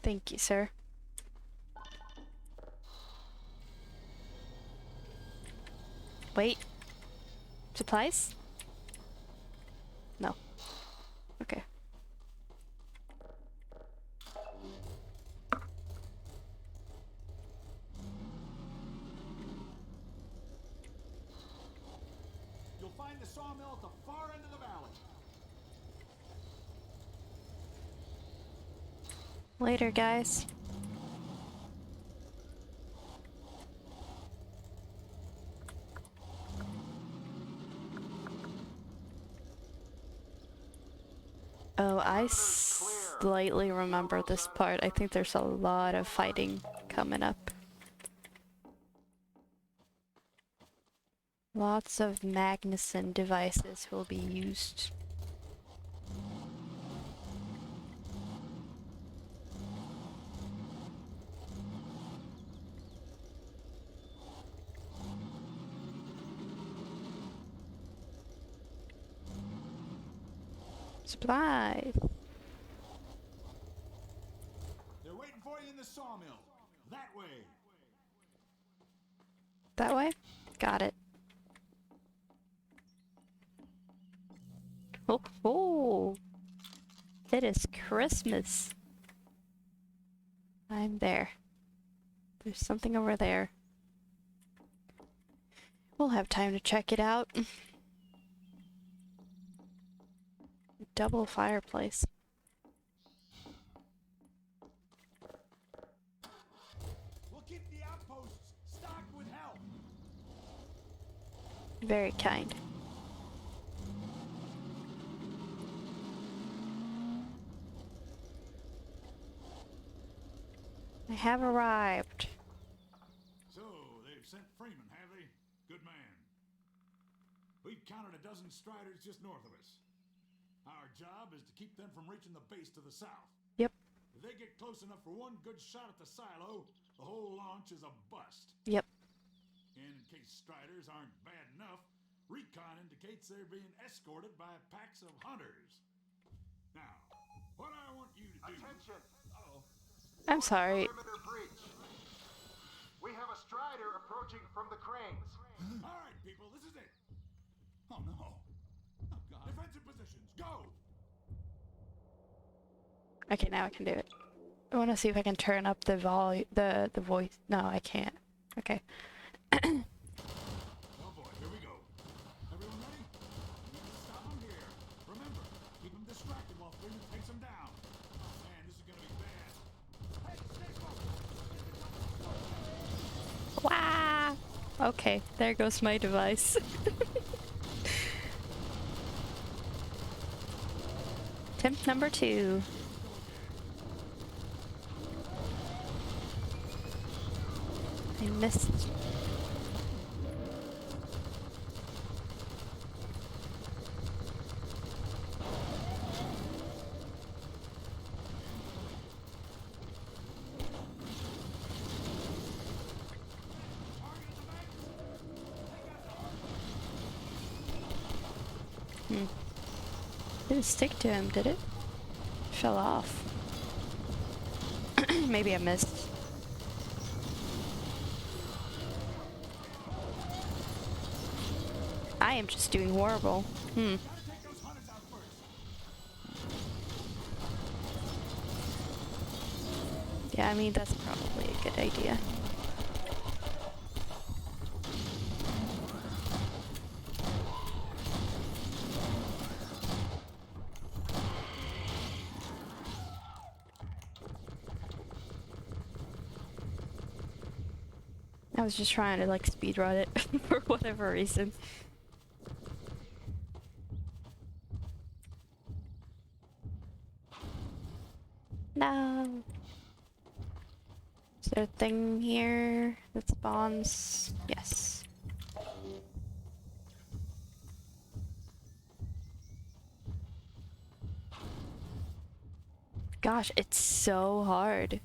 Thank you, sir. Wait. Supplies? No. Okay. You'll find the sawmill at the far end of the valley. Later, guys. Oh, I slightly remember this part. I think there's a lot of fighting coming up. Lots of Magnuson devices will be used. Supplies. They're waiting for you in the sawmill. That way. That way? Got it. Oh, oh. It is Christmas. I'm there. There's something over there. We'll have time to check it out. Double fireplace. We'll keep the outposts stocked with help. Very kind. have arrived. So, they've sent Freeman, have they? Good man. We've counted a dozen Striders just north of us. Our job is to keep them from reaching the base to the south. Yep. If they get close enough for one good shot at the silo, the whole launch is a bust. Yep. And in case Striders aren't bad enough, recon indicates they're being escorted by packs of hunters. Now, what I want you to do... Attention! Uh-oh. I'm sorry. Perimeter breach. We have a Strider approaching from the cranes. All right, people, this is it. Oh, no. Oh, God. Defensive positions, go! Okay, now I can do it. I want to see if I can turn up the the voice. No, I can't. Okay. Oh, boy, here we go. Everyone ready? We need to stop them here. Remember, keep them distracted while Freeman takes them down. Oh, man, this is going to be bad. Hey, stay focused. Wow. Okay, there goes my device. Attempt number 2. I missed. Didn't stick to him, did it? Fell off. Maybe I missed. I am just doing horrible. Yeah, I mean, that's probably a good idea. I was just trying to, like, speedrun it for whatever reason. No. Is there a thing here that spawns? Yes. Gosh, it's so hard.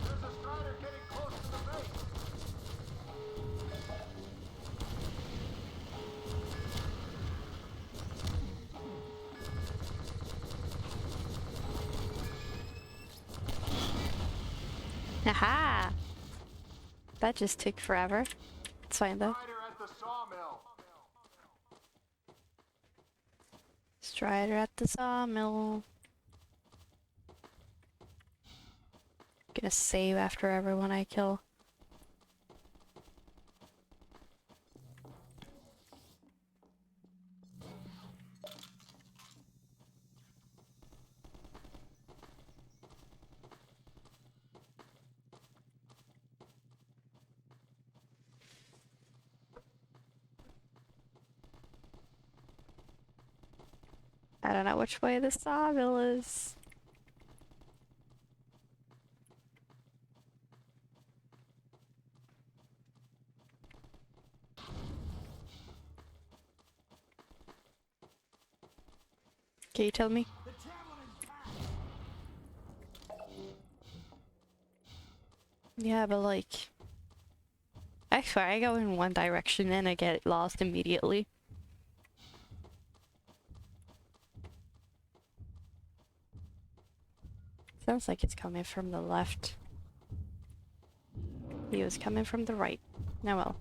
There's a Strider getting close to the base. Aha! That just took forever. It's fine though. Strider at the sawmill. Strider at the sawmill. Gonna save after everyone I kill. I don't know which way the sawmill is. Can you tell me? Yeah, but like... I swear, I go in one direction and I get lost immediately. Sounds like it's coming from the left. He was coming from the right. Now well.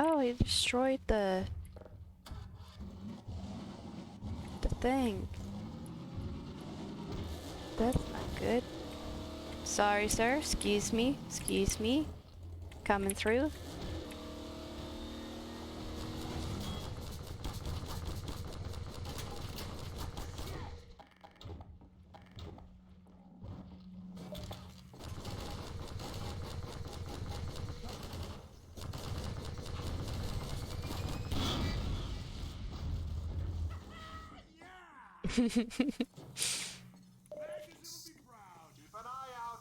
Oh, he destroyed the thing. That's not good. Sorry, sir. Excuse me. Excuse me. Coming through. Magazine will be proud. Keep an eye out.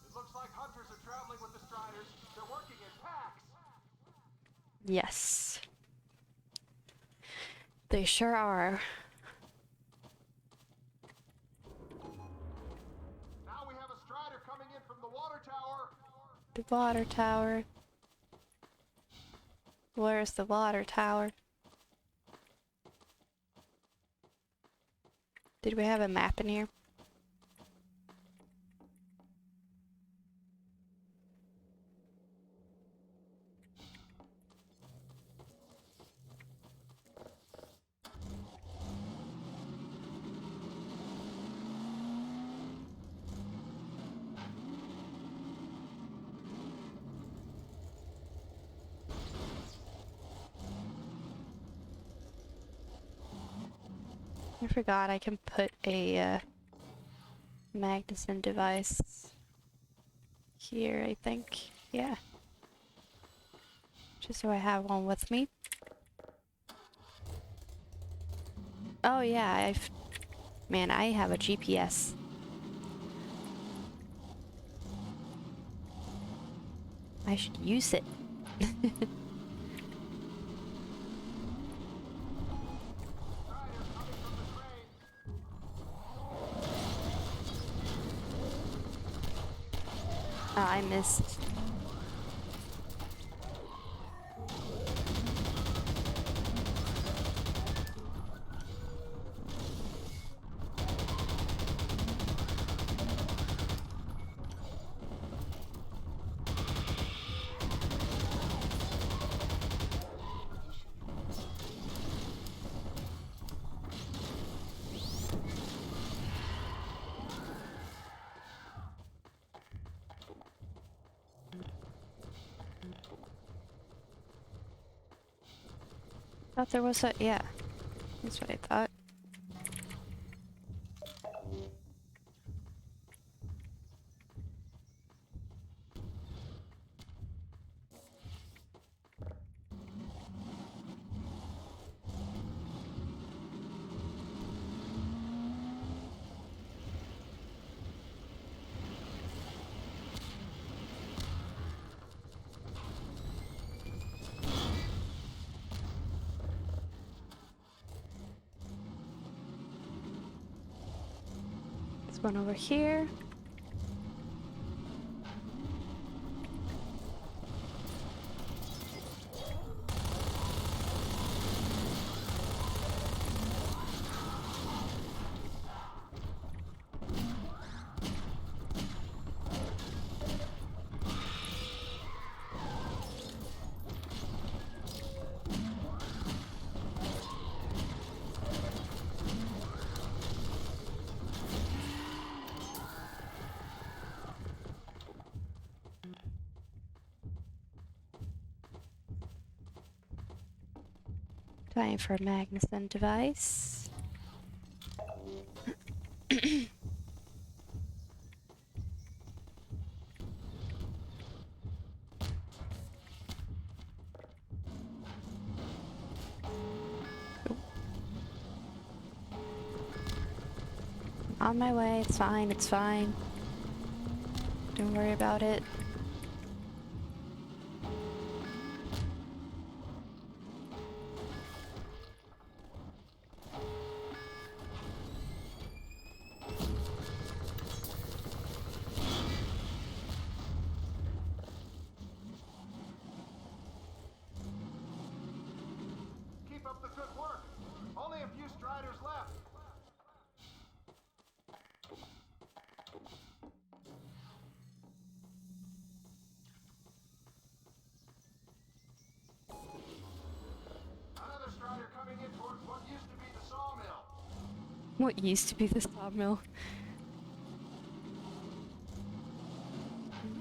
It looks like hunters are traveling with the Striders. They're working in packs. Yes. They sure are. Now we have a Strider coming in from the water tower. The water tower. Where's the water tower? Did we have a map in here? I forgot I can put a Magnuson device here, I think. Yeah. Just so I have one with me. Oh yeah, man, I have a GPS. I should use it. I missed. Thought there was a, yeah, that's what I thought. One over here. Time for a Magnuson device. On my way, it's fine, it's fine. Don't worry about it. Keep up the good work. Only a few Striders left. What used to be the sawmill.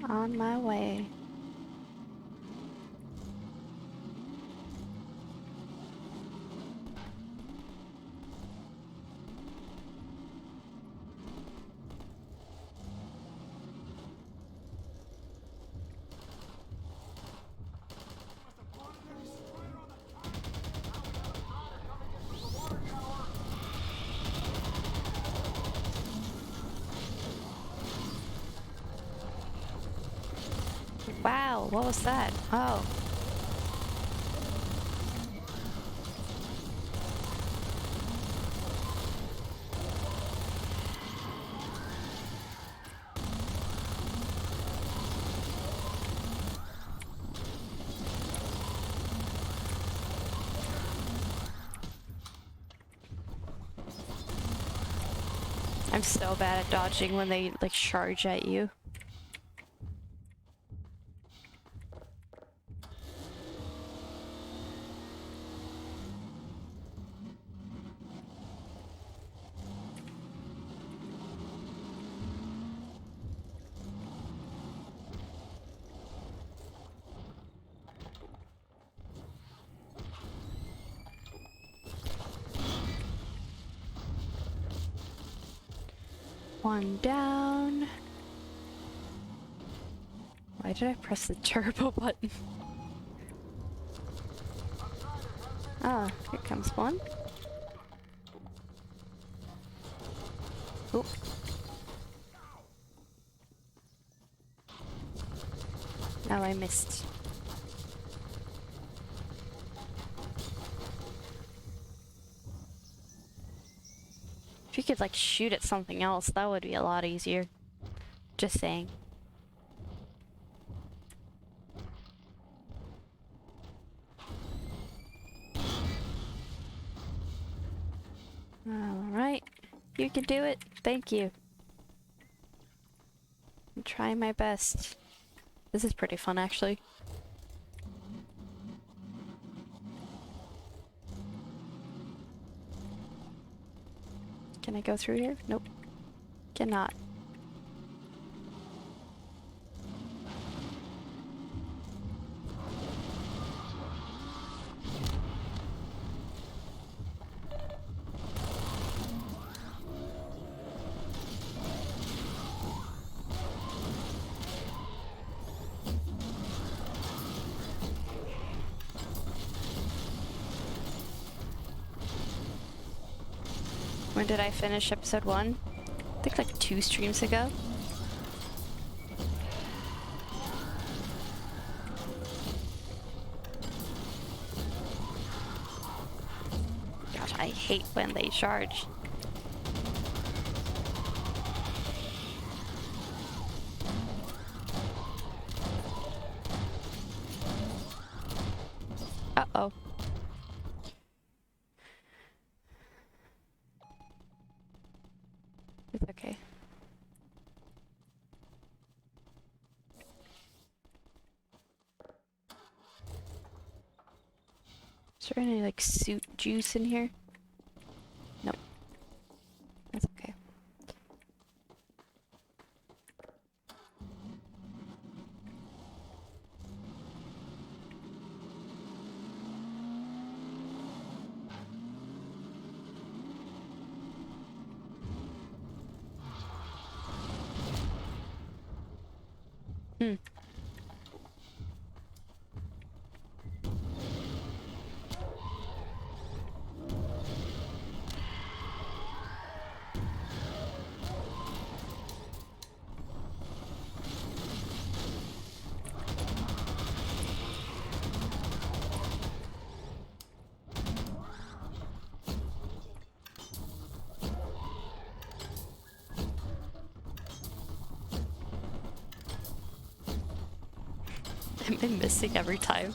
On my way. Wow, what was that? Oh. I'm so bad at dodging when they like charge at you. One down. Why did I press the turbo button? Ah, here comes one. Oop. Now I missed. If you could like shoot at something else, that would be a lot easier. Just saying. Alright, you can do it. Thank you. I'm trying my best. This is pretty fun, actually. Can I go through here? Nope. Cannot. When did I finish episode 1? I think like 2 streams ago. Gosh, I hate when they charge. Uh-oh. It's okay. Is there any like suit juice in here? Nope. That's okay. Hmm. Am I missing every time?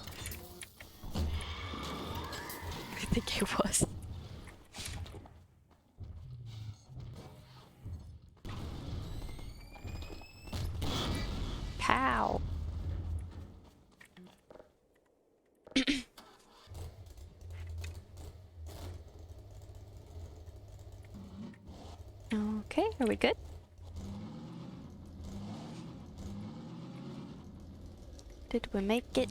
I think it was. Pow! Are we good? Did we make it?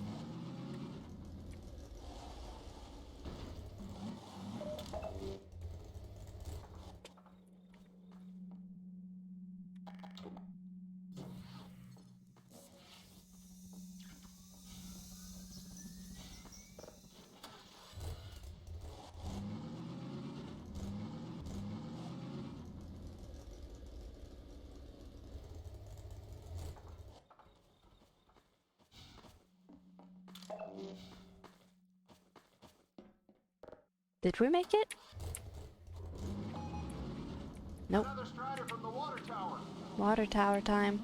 Did we make it? Nope. Another strider from the water tower. Water tower time.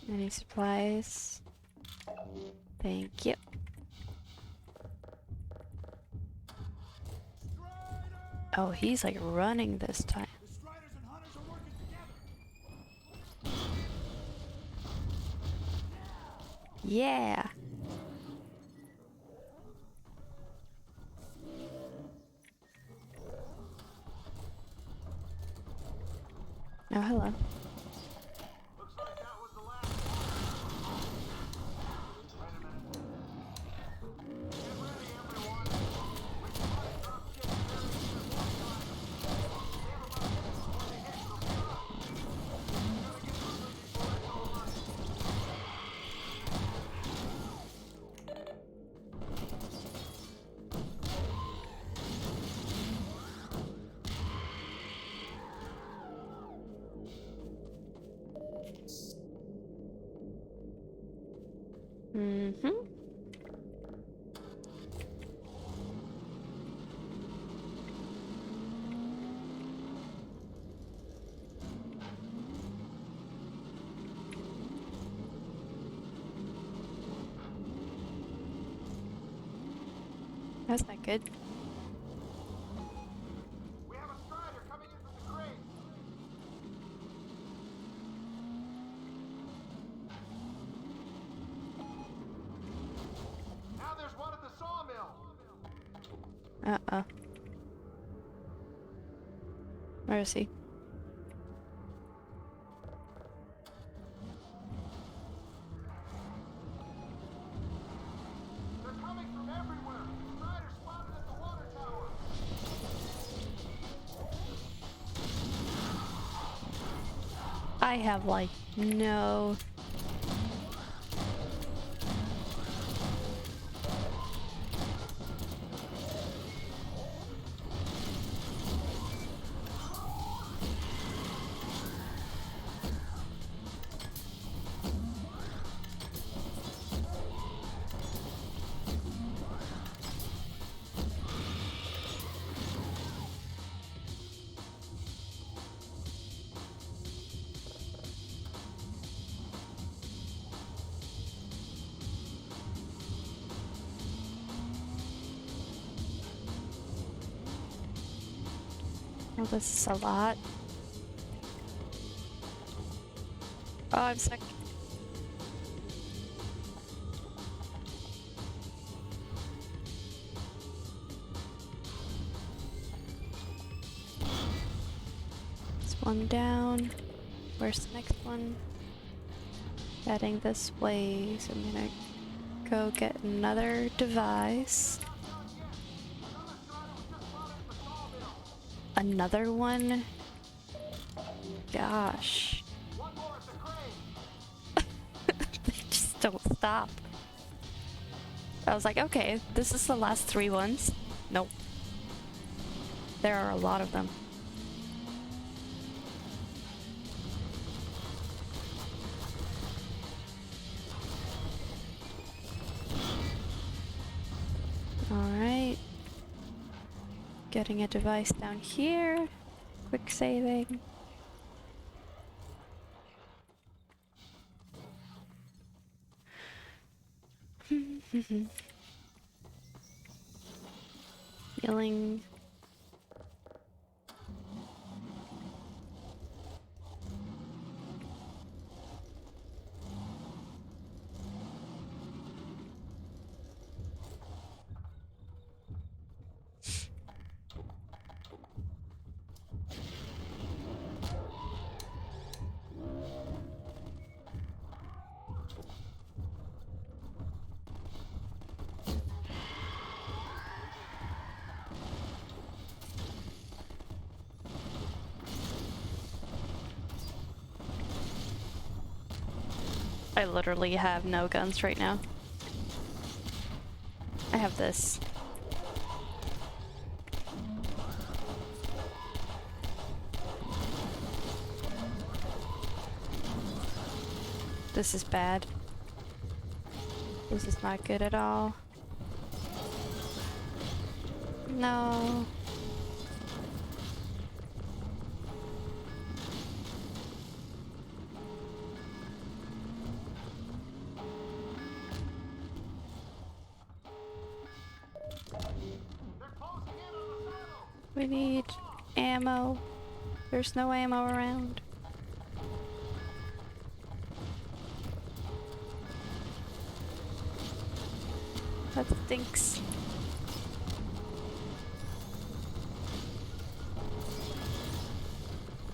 Any supplies? Thank you. Oh, he's like running this time. The Striders and Hunters are working together. Yeah. Oh, hello. Looks like that was the last. Wait a minute. Get ready, everyone. We can probably drop ships very soon at one time. We have about a minute before they hit, so get up. We gotta get moving before it's over. Mm-hmm. That's not good. We have a strider coming in from the crate. Now there's one at the sawmill. Uh-oh. Where is he? They're coming from everywhere. Strider spotted at the water tower. I have like no... Oh, this is a lot. Oh, I'm stuck. It's one down. Where's the next one? Heading this way, so I'm gonna go get another device. Another one? Gosh. One more at the crane. They just don't stop. I was like, okay, this is the last 3 ones. Nope. There are a lot of them. Alright. Getting a device down here. Quick saving. Healing. I literally have no guns right now. I have this. This is bad. This is not good at all. No. We need ammo. There's no ammo around. That stinks.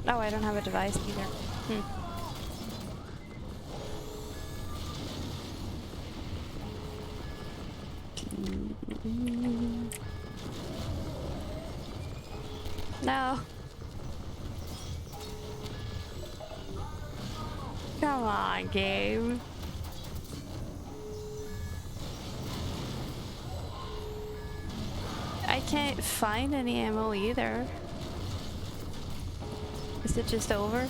Oh, I don't have a device either. No. Come on, game. I can't find any ammo either. Is it just over?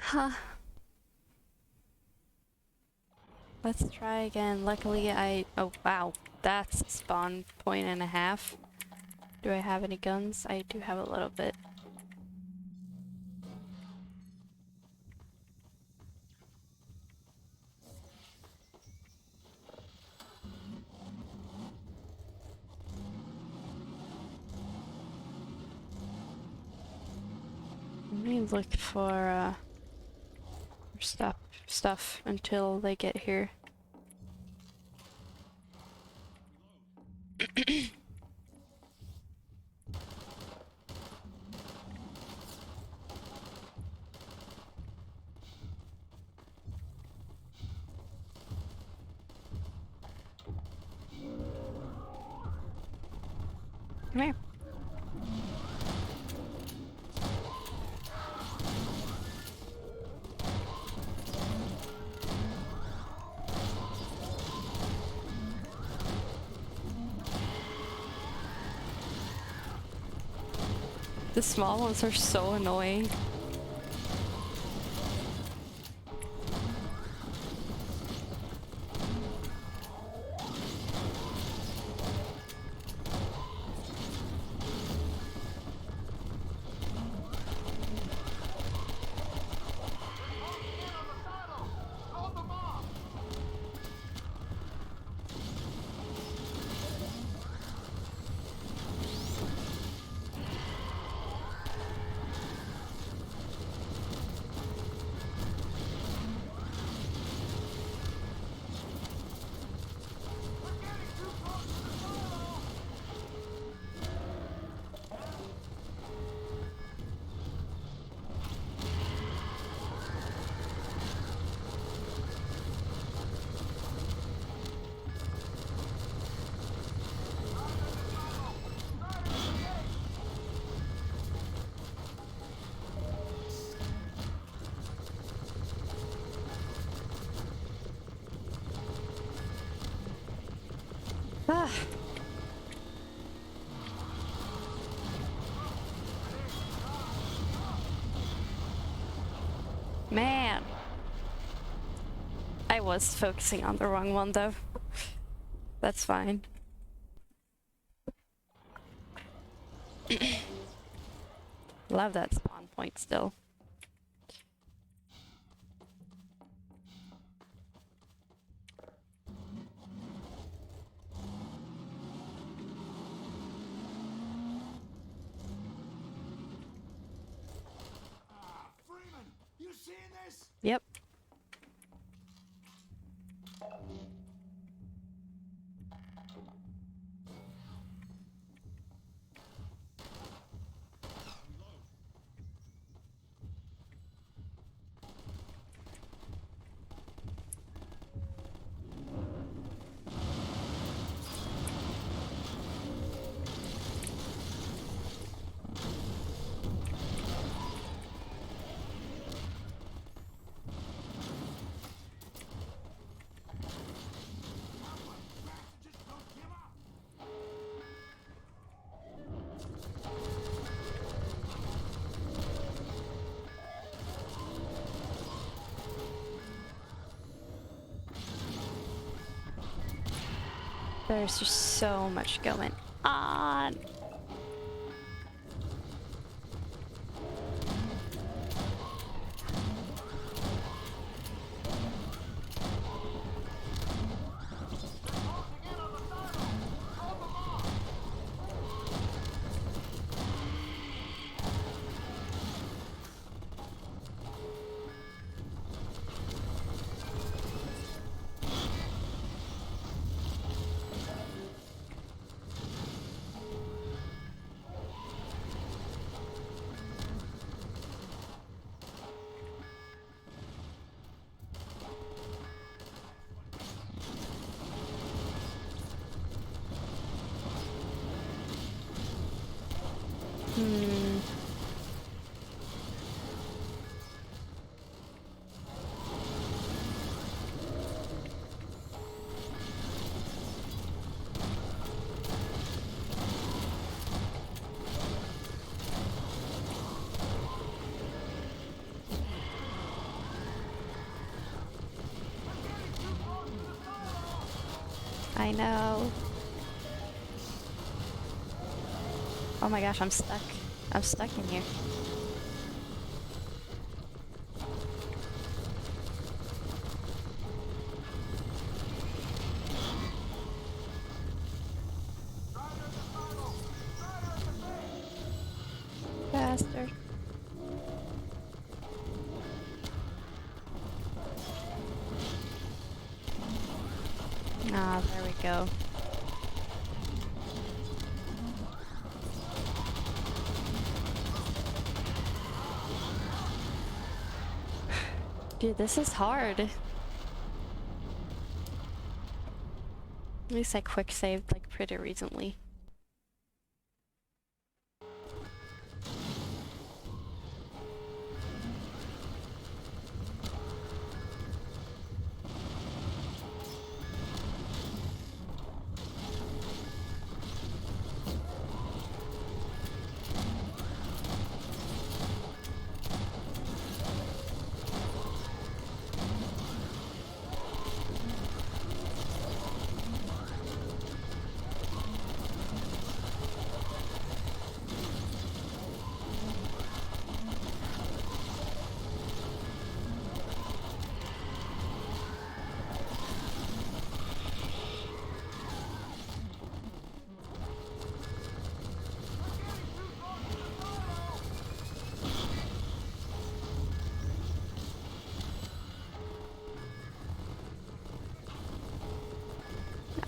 Huh. Let's try again. Luckily oh wow, that's a spawn point and a half. Do I have any guns? I do have a little bit. Let me look for stuff until they get here. Come here. The small ones are so annoying. Ah. Man. I was focusing on the wrong one though. That's fine. Love that spawn point still. Freeman, you seeing this? Yep. There's just so much going on. I know. Oh my gosh, I'm stuck. I'm stuck in here. Bastard. Ah, there we go. Dude, this is hard. At least I quick saved like pretty recently.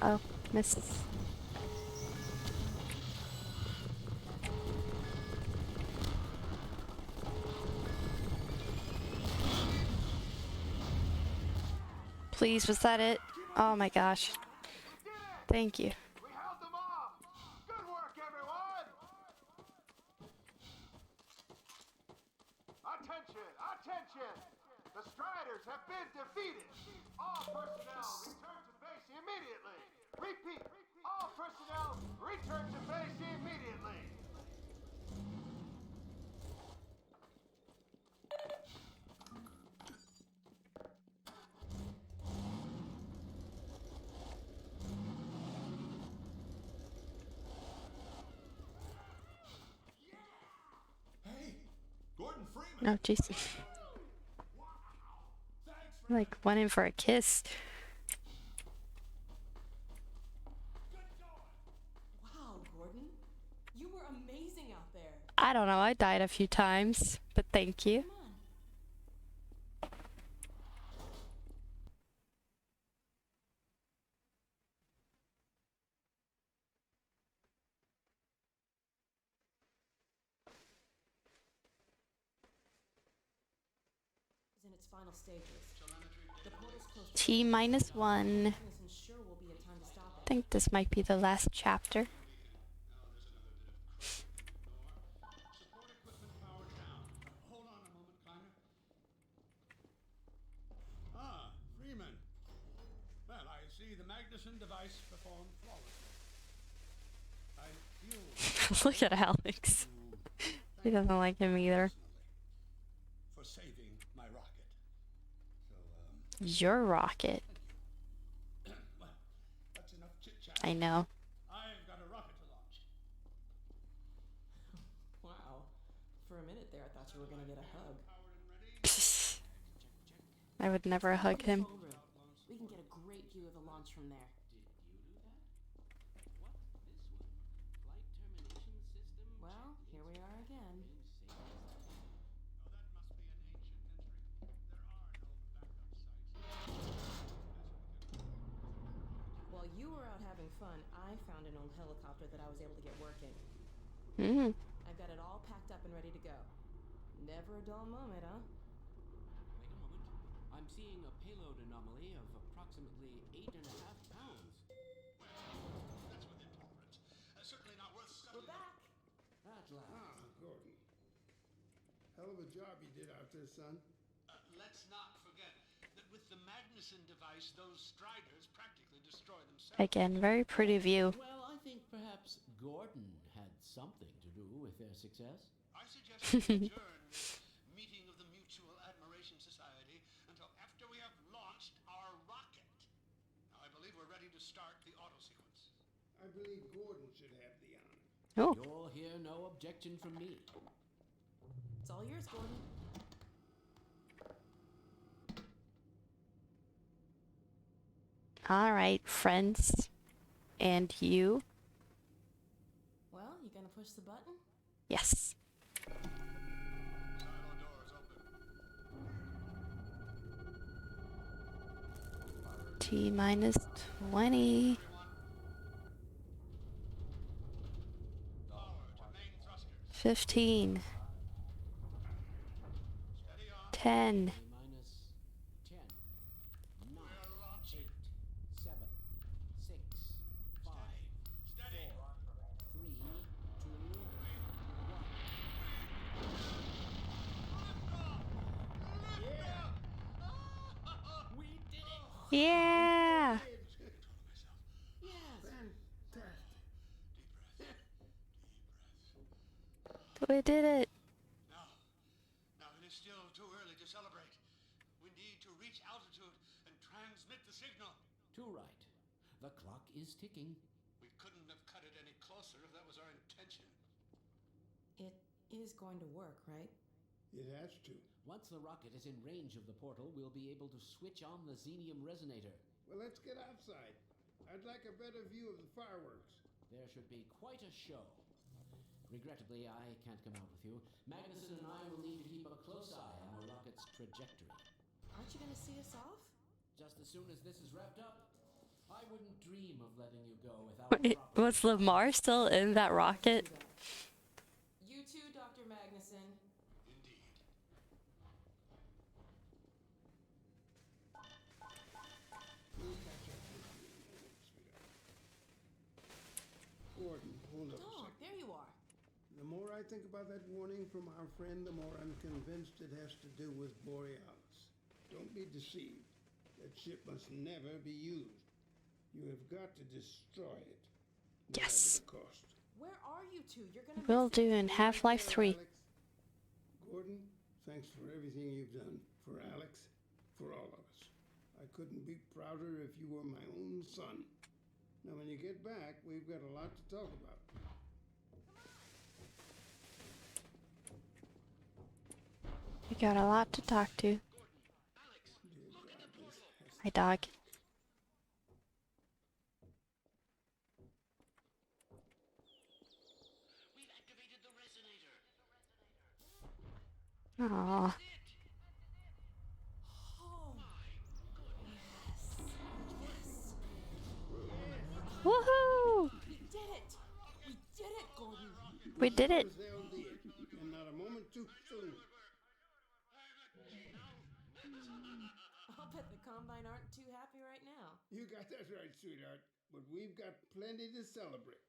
Oh, missed. Please, was that it? Oh my gosh. Thank you. We held them off! Good work, everyone! Attention! Attention! The Striders have been defeated! All personnel return to base immediately! Repeat! All personnel return to base immediately! Hey, Gordon Freeman. Oh, jeez. Like, went in for a kiss. Wow, Gordon. You were amazing out there. I don't know, I died a few times, but thank you. Come on. Is in its final stages. The portal's close to T-1. isn't sure will be a time to stop I it. think this might be the last chapter. Support equipment powered down. Hold on a moment, Connor. Ah, Freeman. Well, I see the Magnuson device performed flawlessly. I feel Look at Alex. He doesn't like him either. for saving my rocket. So, Your rocket. well, that's enough chit chat. I know. I've got a rocket to launch. Wow. For a minute there, I thought you were gonna get a hug. Powered and ready. I would never hug him. Control room. We can get a great view of the launch from there. Did you do that? What's this one? Flight termination system? Well, here we are again. Range safe as that. Oh, that must be an ancient entry. There are no backup sites. While you were out having fun, I found an old helicopter that I was able to get working. Mm. I've got it all packed up and ready to go. Never a dull moment, huh? Wait a moment. I'm seeing a payload anomaly of approximately 8.5 pounds. That's within tolerance. Certainly not worth We're studying. back! At last. Ah, Gordon. Hell of a job you did out there, son. Let's not forget that with the Magnuson device, those Striders practically destroy themselves. Again, very pretty view. Well, I think perhaps Gordon had something to do with their success. I suggest we adjourn this meeting of the Mutual Admiration Society until after we have launched our rocket. Now, I believe we're ready to start the auto sequence. I believe Gordon should have the honor. Oh, You'll hear no objection from me. It's all yours, Gordon. all right, friends. And you? Well, you gonna push the button? Yes. Silo doors open. T minus 20. Forward to main thrusters. 15. Steady on. 10. A minus 10, 9, We're launching. 8, 7, 6, 5, Steady. 3, 2, 1. We did it! Yeah! Yes! Fantastic. Deep breath. We did it. Now it is still too early to celebrate. We need to reach altitude and transmit the signal. Too right. The clock is ticking. We couldn't have cut it any closer if that was our intention. It is going to work, right? It has to. Once the rocket is in range of the portal, we'll be able to switch on the xenium resonator. Well, let's get outside. I'd like a better view of the fireworks. There should be quite a show. Regrettably, I can't come out with you. Magnuson and I will need to keep a close eye on the rocket's trajectory. Aren't you gonna see us off? Just as soon as this is wrapped up, I wouldn't dream of letting you go without Wait, proper- was Lamar still in that rocket? You too, Dr. Magnuson. Indeed. Gordon, hold up a Dog, second. there you are. The more I think about that warning from our friend, the more I'm convinced it has to do with Borealis. Don't be deceived. That ship must never be used. You have got to destroy it. Yes. Whatever the cost. Where are you two? You're gonna Will miss do it. in Half-Life 3. Alex. Gordon, thanks for everything you've done. For Alex, for all of us. I couldn't be prouder if you were my own son. Now, when you get back, we've got a lot to talk about. We got a lot to talk to. Alex, look at the portal. Hi, dog. We've activated the resonator. Aww. That's it. Oh, Woohoo! we did it! We did it, Gordon! We did it. Was LD, and not a moment too soon. I'll bet the Combine aren't too happy right now. You got that right, sweetheart. But we've got plenty to celebrate.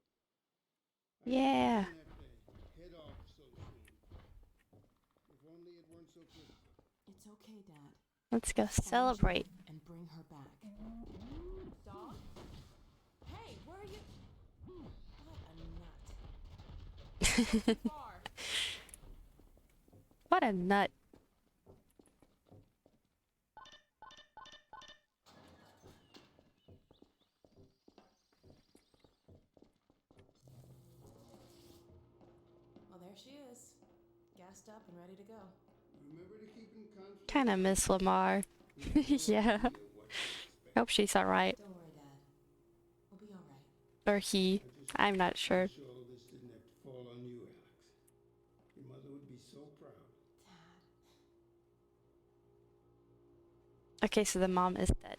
Yeah. I didn't have to head off so soon. If only it weren't so quick. It's okay, Dad. Let's go Find your celebrate. wife and bring her back. Dog? Hey, where are you? What a nut. Too far. What a nut. she is, gassed up and ready to go. Remember to keep in constant Kind of miss Lamar. Yeah. idea what to expect. Hope she's alright. Don't worry, Dad. We'll be all right. Or he. I'm not sure. Wish all this didn't have to fall on you, Alex. Your mother would be so proud. Dad. Okay, so the mom is dead.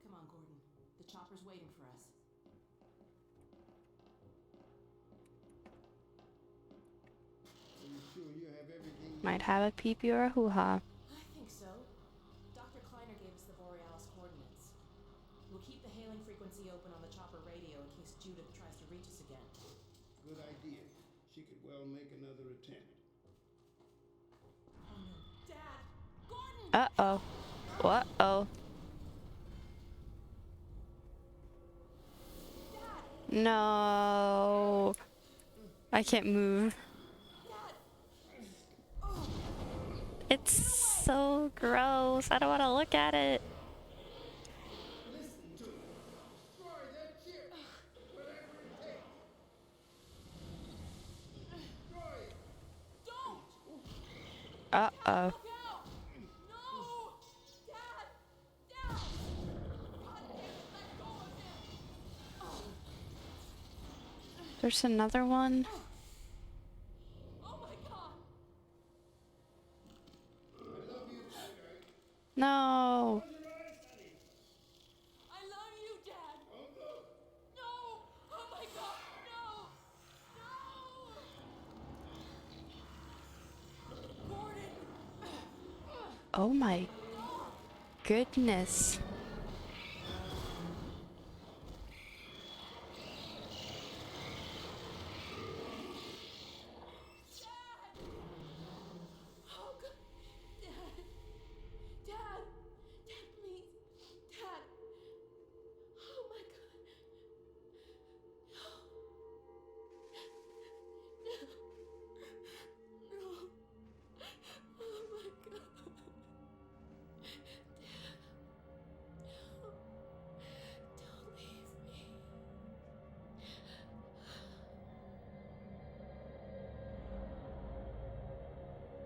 Come on, Gordon. The chopper's waiting for us. Are you sure you have everything you Might have a peepee or a hoo-ha. I think so. Dr. Kleiner gave us the Borealis coordinates. We'll keep the hailing frequency open on the chopper radio in case Judith tries to reach us again. Good idea. She could well make another attempt. Oh no. Dad! Gordon! Uh-oh. Uh-oh. No. I can't move. It's so gross. I don't want to look at it. Listen to me. Destroy that ship. Whatever it takes. Destroy it. Don't! Uh-oh. Look out! No! Dad! Dad! God damn it, let go of him! There's another one. Oh my god! I love you, sweetheart. No. Close your eyes, honey. I love you, Dad! Don't look. No! Oh my god, no! No! Gordon! Oh my goodness. Dad! Oh god! Dad! Dad! Dad, please! Dad! Oh my god! No! No! No! Oh my god! Dad! No!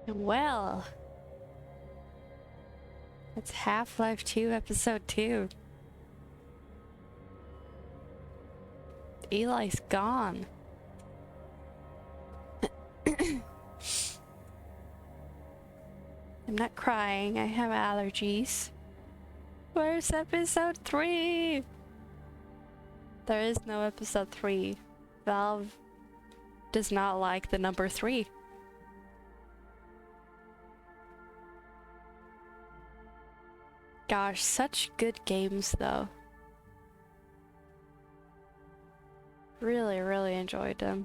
Don't leave me! Well, it's Half-Life 2 Episode 2. Eli's gone. I'm not crying, I have allergies. Where's Episode 3? There is no Episode 3. Valve does not like the number 3. Gosh, such good games though. Really, really enjoyed them.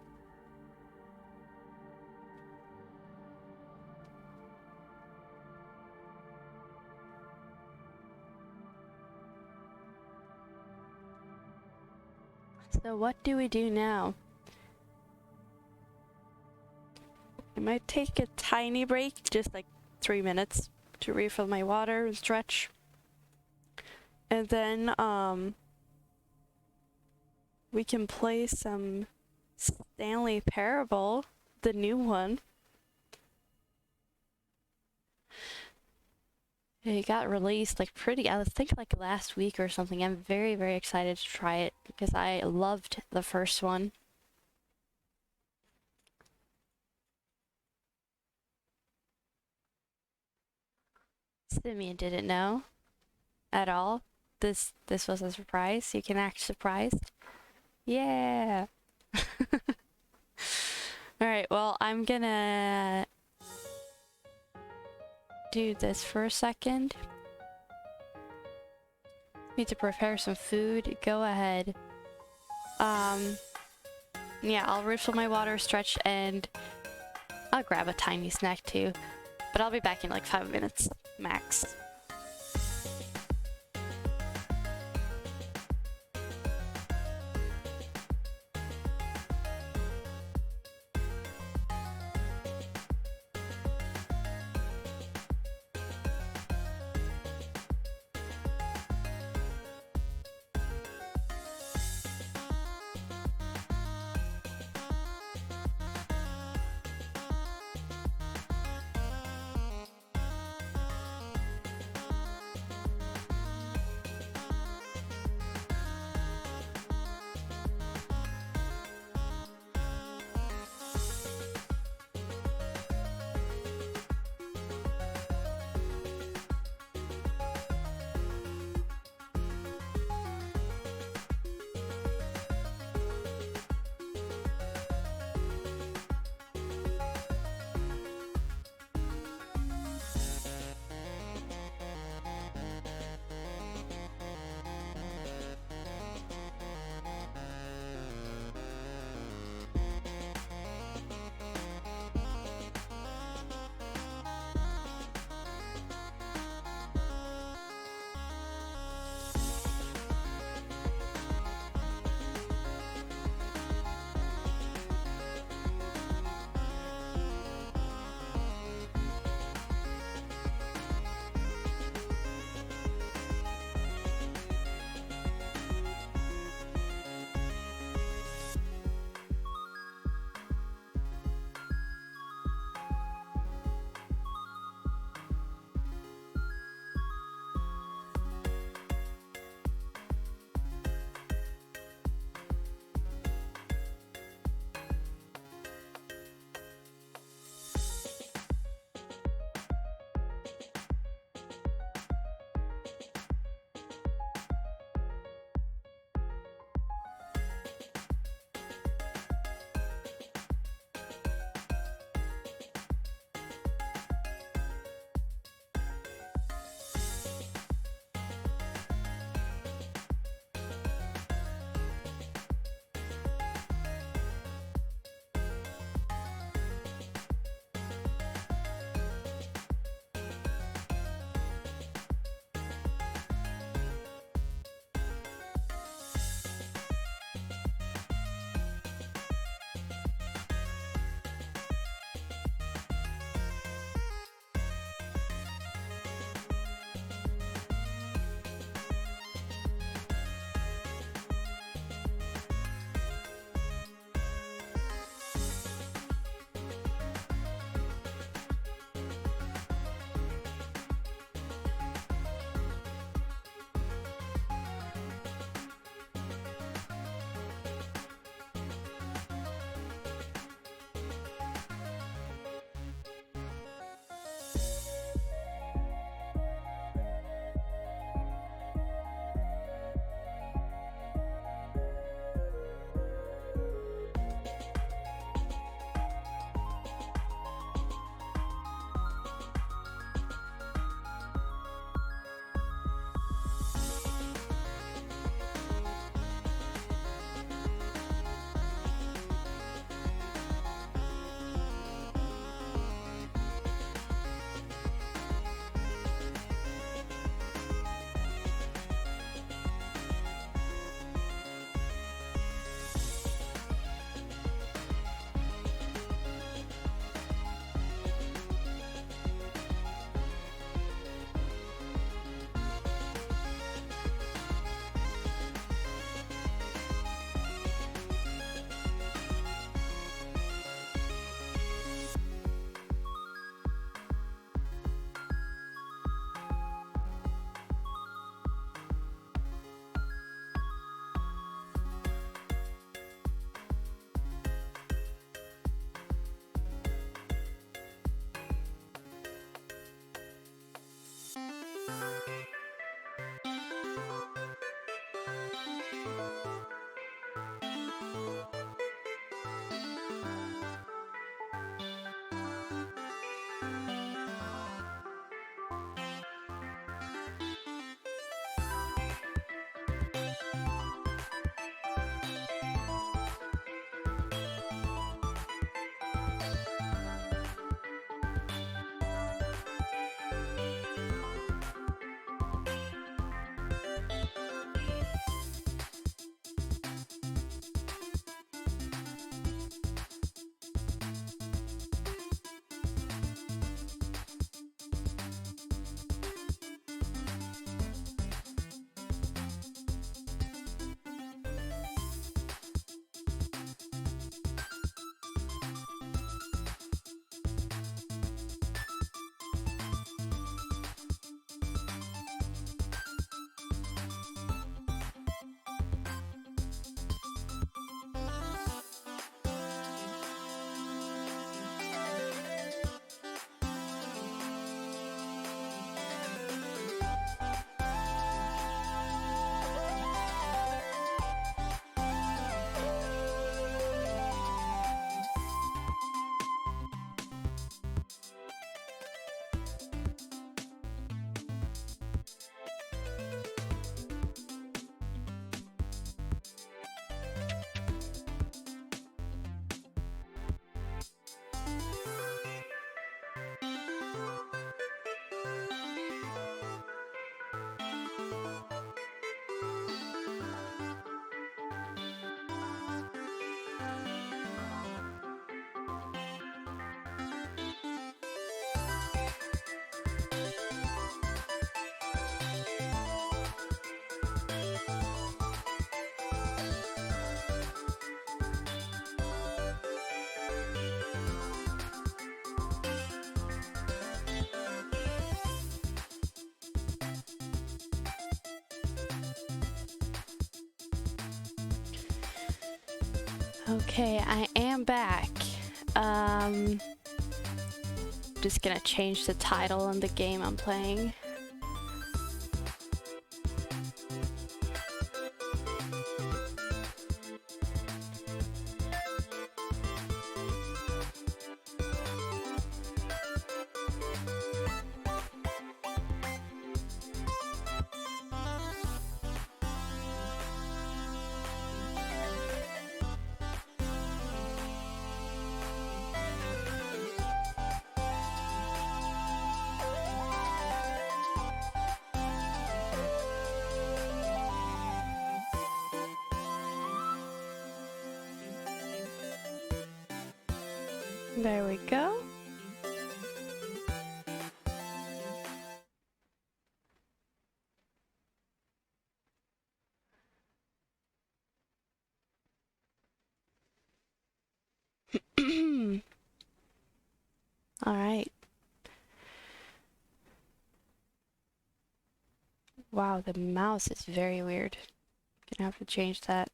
So what do we do now? I might take a tiny break, just like 3 minutes, to refill my water and stretch. And then, we can play some Stanley Parable, the new one. It got released like I think like last week or something. I'm very, very excited to try it because I loved the first one. Simeon didn't know at all. This was a surprise. You can act surprised. Yeah. Alright, well, I'm gonna do this for a second. Need to prepare some food. Go ahead. Yeah, I'll refill my water, stretch, and I'll grab a tiny snack too. But I'll be back in like 5 minutes, max. Okay, I am back. Just gonna change the title on the game I'm playing. There we go. All right. Wow, the mouse is very weird. Gonna have to change that.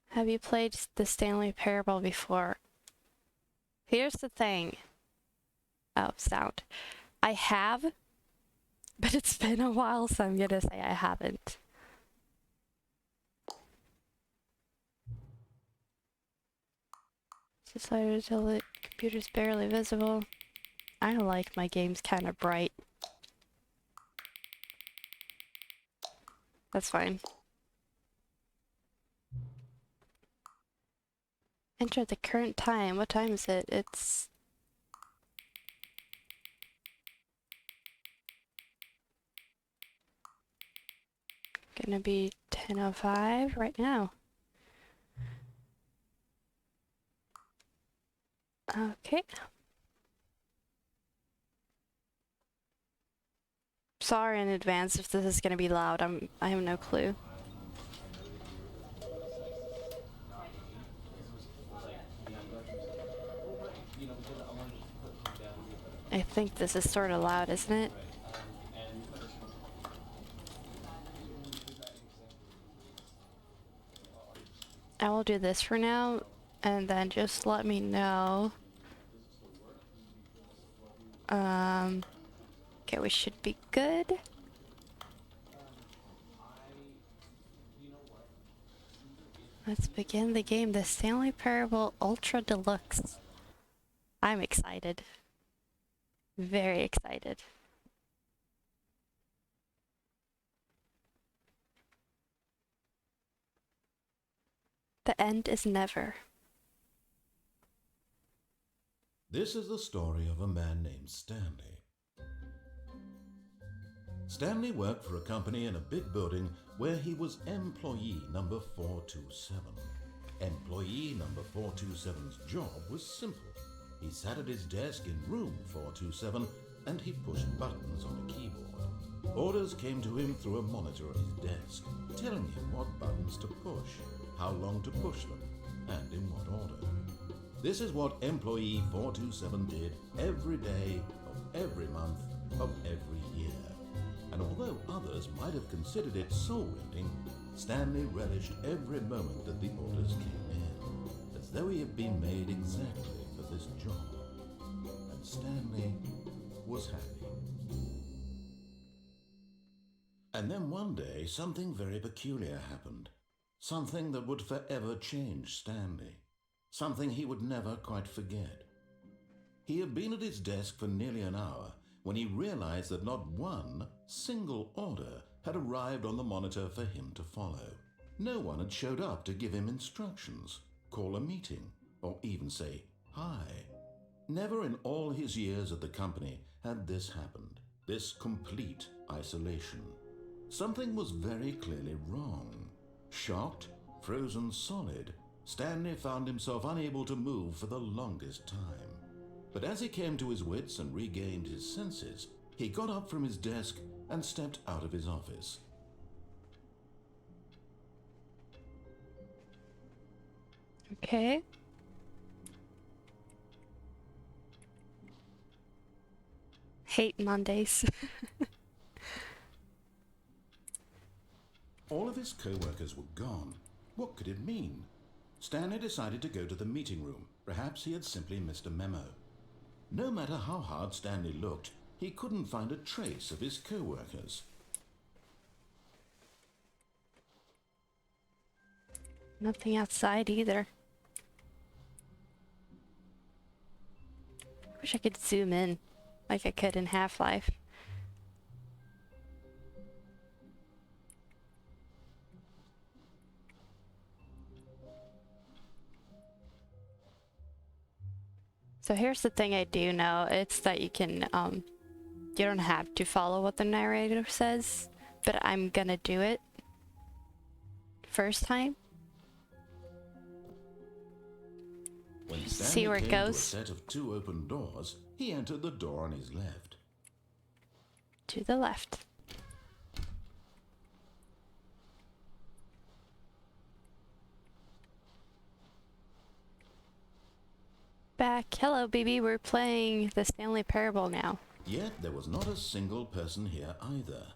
Have you played the Stanley Parable before? Here's the thing. Oh, sound. I have, but it's been a while, so I'm gonna say I haven't. Decided until the computer's barely visible. I like my games kind of bright. That's fine. Enter the current time. What time is it? It's... gonna be 10:05 right now. Okay. Sorry in advance if this is gonna be loud. I have no clue. I think this is sort of loud, isn't it? I will do this for now, and then just let me know. Okay, we should be good. Let's begin the game, the Stanley Parable Ultra Deluxe. I'm excited. Very excited. The end is never. This is the story of a man named Stanley. Stanley worked for a company in a big building where he was employee number 427. Employee number 427's job was simple. He sat at his desk in room 427 and he pushed buttons on a keyboard. Orders came to him through a monitor on his desk, telling him what buttons to push, how long to push them, and in what order. This is what employee 427 did every day of every month of every year. And although others might have considered it soul-rending, Stanley relished every moment that the orders came in, as though he had been made exactly for this job. And Stanley was happy. And then one day, something very peculiar happened. Something that would forever change Stanley. Something he would never quite forget. He had been at his desk for nearly an hour when he realized that not one single order had arrived on the monitor for him to follow. No one had showed up to give him instructions, call a meeting, or even say hi. Never in all his years at the company had this happened, this complete isolation. Something was very clearly wrong. Shocked, frozen solid, Stanley found himself unable to move for the longest time. But as he came to his wits and regained his senses, he got up from his desk and stepped out of his office. Okay. Hate Mondays. All of his co-workers were gone. What could it mean? Stanley decided to go to the meeting room. Perhaps he had simply missed a memo. No matter how hard Stanley looked, he couldn't find a trace of his co-workers. Nothing outside either. Wish I could zoom in like I could in Half-Life. So here's the thing I do know. It's that you can, you don't have to follow what the narrator says, but I'm gonna do it first time. When See Stanley where it came goes. to a set of 2 open doors, he entered the door on his left. To the left. Back. Hello, baby. We're playing the Stanley Parable now. Yet there was not a single person here either.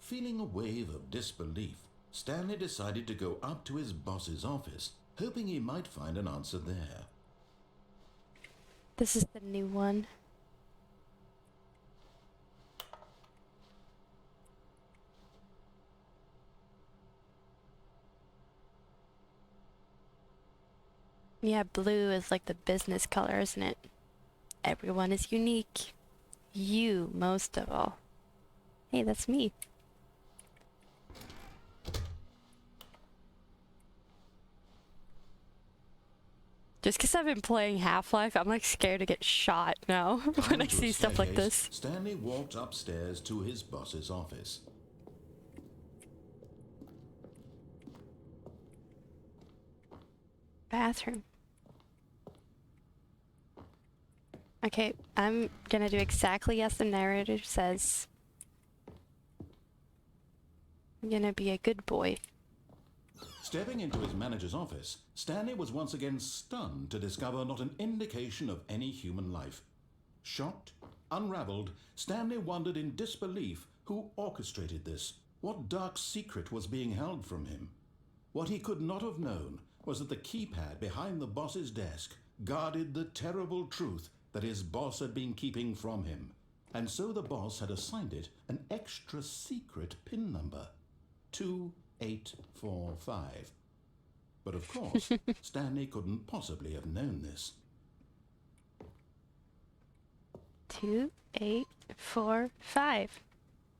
Feeling a wave of disbelief, Stanley decided to go up to his boss's office, hoping he might find an answer there. This is the new one. Yeah, blue is like the business color, isn't it? Everyone is unique. You, most of all. Hey, that's me. Just because I've been playing Half-Life, I'm like scared to get shot now when I Onto a see stuff like staircase, this. Stanley walked upstairs to his boss's office. Bathroom. Okay, I'm gonna do exactly as the narrator says. I'm gonna be a good boy. Stepping into his manager's office, Stanley was once again stunned to discover not an indication of any human life. Shocked, unraveled, Stanley wondered in disbelief who orchestrated this. What dark secret was being held from him? What he could not have known was that the keypad behind the boss's desk guarded the terrible truth that his boss had been keeping from him. And so the boss had assigned it an extra secret PIN number. 2845. But of course, Stanley couldn't possibly have known this. 2845.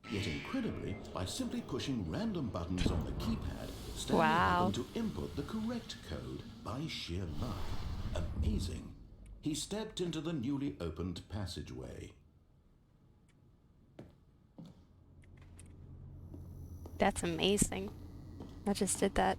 Yet incredibly, by simply pushing random buttons on the keypad, Stanley Wow. happened to input the correct code by sheer luck. Amazing. He stepped into the newly opened passageway. That's amazing. I just did that.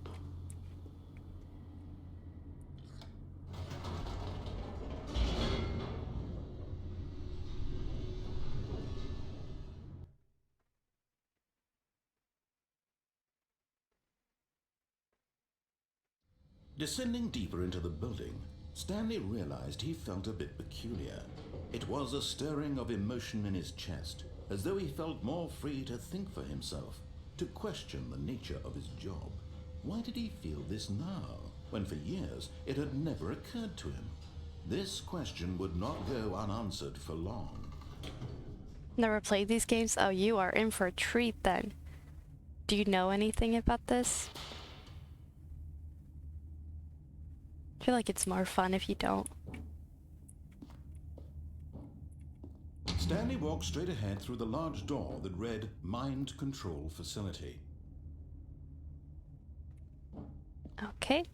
Descending deeper into the building, Stanley realized he felt a bit peculiar. It was a stirring of emotion in his chest, as though he felt more free to think for himself, to question the nature of his job. Why did he feel this now, when for years it had never occurred to him? This question would not go unanswered for long. Never played these games? Oh, you are in for a treat then. Do you know anything about this? I feel like it's more fun if you don't. Stanley walked straight ahead through the large door that read Mind Control Facility. Okay.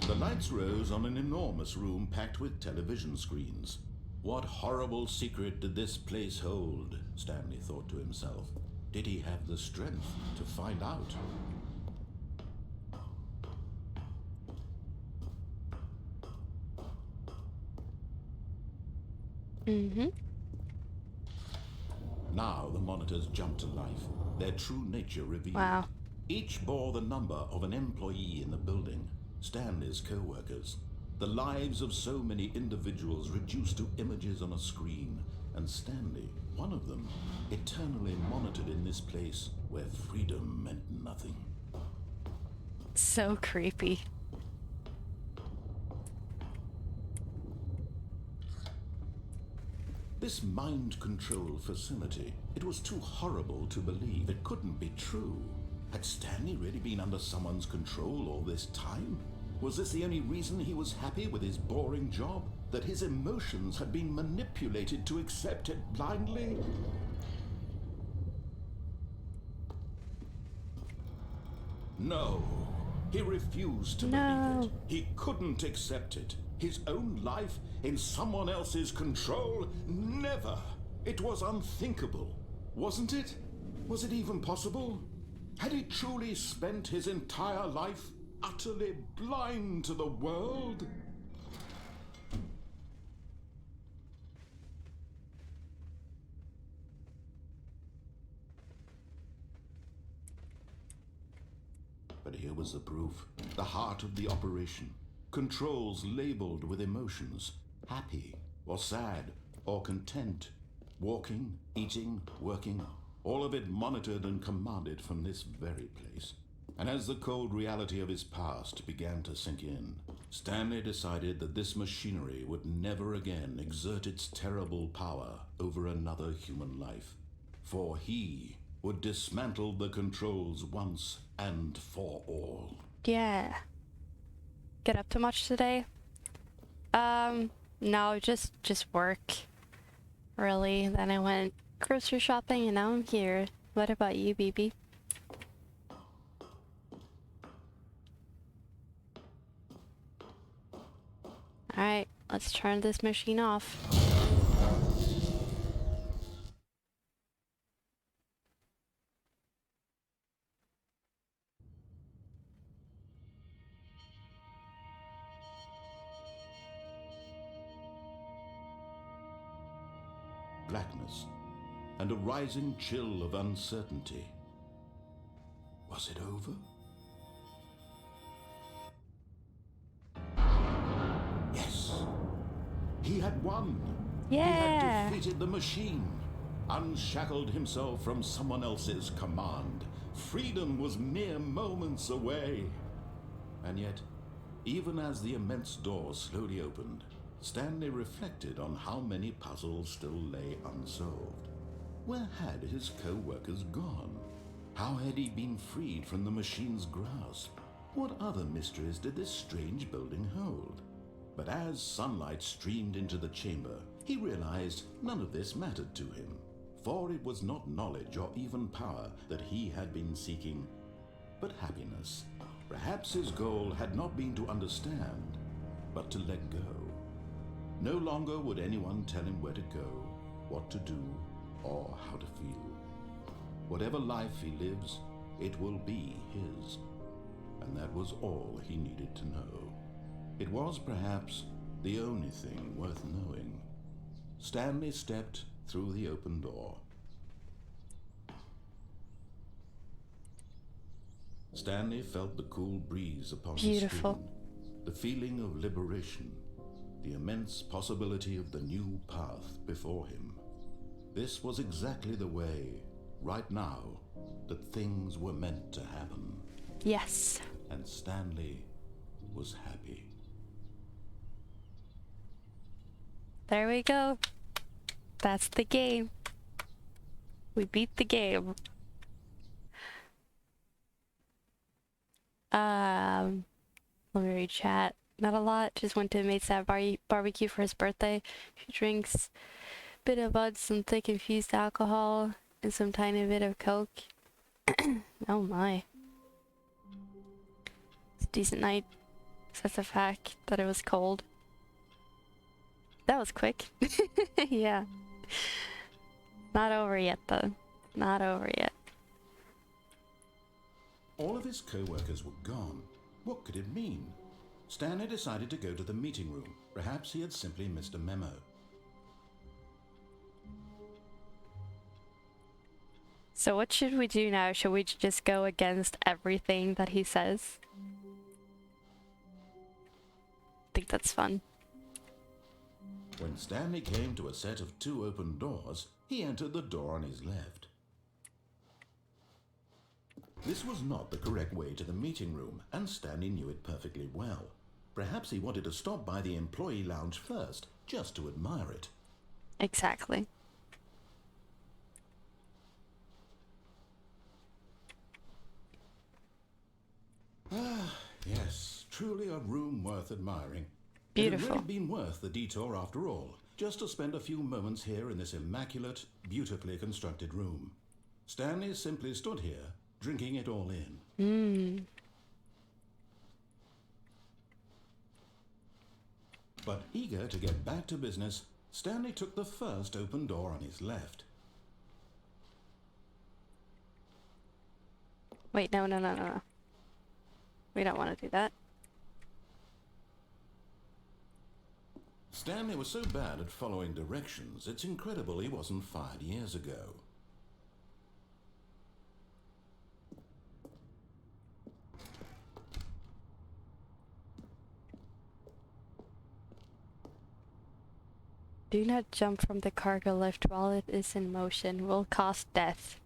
The lights rose on an enormous room packed with television screens. What horrible secret did this place hold? Stanley thought to himself. Did he have the strength to find out? Mm-hmm. Now the monitors jumped to life, their true nature revealed. Wow. Each bore the number of an employee in the building, Stanley's co-workers. The lives of so many individuals reduced to images on a screen, and Stanley, one of them, eternally monitored in this place where freedom meant nothing. So creepy. This mind control facility, it was too horrible to believe. It couldn't be true. Had Stanley really been under someone's control all this time? Was this the only reason he was happy with his boring job? That his emotions had been manipulated to accept it blindly? No. He refused to believe it. He couldn't accept it. His own life in someone else's control? Never. It was unthinkable. Wasn't it? Was it even possible? Had he truly spent his entire life utterly blind to the world? But here was the proof. The heart of the operation. Controls labeled with emotions. Happy, or sad, or content. Walking, eating, working. All of it monitored and commanded from this very place. And as the cold reality of his past began to sink in, Stanley decided that this machinery would never again exert its terrible power over another human life. For he would dismantle the controls once and for all. Yeah. Get up to much today? No, just work. Really. Then I went grocery shopping and now I'm here. What about you, BB? Alright, let's turn this machine off. Blackness and a rising chill of uncertainty. Was it over? Yes. He had won. Yeah. He had defeated the machine, unshackled himself from someone else's command. Freedom was mere moments away. And yet, even as the immense door slowly opened, Stanley reflected on how many puzzles still lay unsolved. Where had his co-workers gone? How had he been freed from the machine's grasp? What other mysteries did this strange building hold? But as sunlight streamed into the chamber, he realized none of this mattered to him, for it was not knowledge or even power that he had been seeking, but happiness. Perhaps his goal had not been to understand, but to let go. No longer would anyone tell him where to go, what to do, or how to feel. Whatever life he lives, it will be his. And that was all he needed to know. It was perhaps the only thing worth knowing. Stanley stepped through the open door. Stanley felt the cool breeze upon his skin, the feeling of liberation, the immense possibility of the new path before him. This was exactly the way, right now, that things were meant to happen. Yes. And Stanley was happy. There we go. That's the game. We beat the game. Let me read chat. Not a lot. Just went to a mate's at barbecue for his birthday. He drinks a bit of bud, some thick infused alcohol, and some tiny bit of Coke. Oh my. It's a decent night. Except the fact that it was cold. That was quick. Yeah. Not over yet, though. Not over yet. All of his co-workers were gone. What could it mean? Stanley decided to go to the meeting room. Perhaps he had simply missed a memo. So what should we do now? Should we just go against everything that he says? I think that's fun. When Stanley came to a set of 2 open doors, he entered the door on his left. This was not the correct way to the meeting room, and Stanley knew it perfectly well. Perhaps he wanted to stop by the employee lounge first, just to admire it. Exactly. Ah, yes, truly a room worth admiring. Beautiful. It had really been worth the detour after all, just to spend a few moments here in this immaculate, beautifully constructed room. Stanley simply stood here, drinking it all in. But eager to get back to business, Stanley took the first open door on his left. Wait, no. We don't want to do that. Stanley was so bad at following directions, it's incredible he wasn't fired years ago. Do not jump from the cargo lift while it is in motion. Will cause death.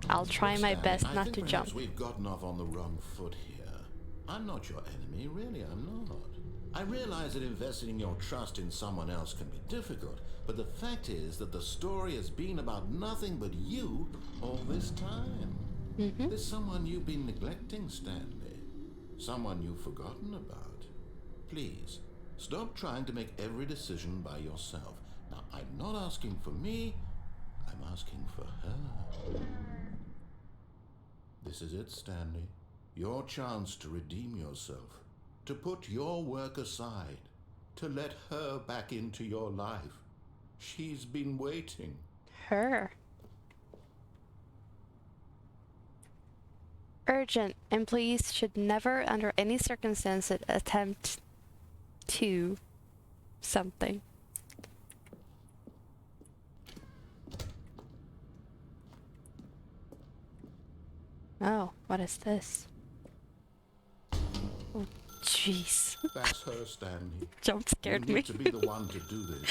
I'll try my best I not think to perhaps jump. we've gotten off on the wrong foot here. I'm not your enemy, really I'm not. I realize that investing your trust in someone else can be difficult, but the fact is that the story has been about nothing but you all this time. There's someone you've been neglecting, Stanley. Someone you've forgotten about. Please, stop trying to make every decision by yourself. Now, I'm not asking for me, I'm asking for her. This is it, Stanley. Your chance to redeem yourself, to put your work aside, to let her back into your life. She's been waiting. Her. Urgent. Employees should never, under any circumstances, attempt to something. Oh, what is this? Oh, jeez. That's her, Stanley. Jump scared You me. need to be the one to do this,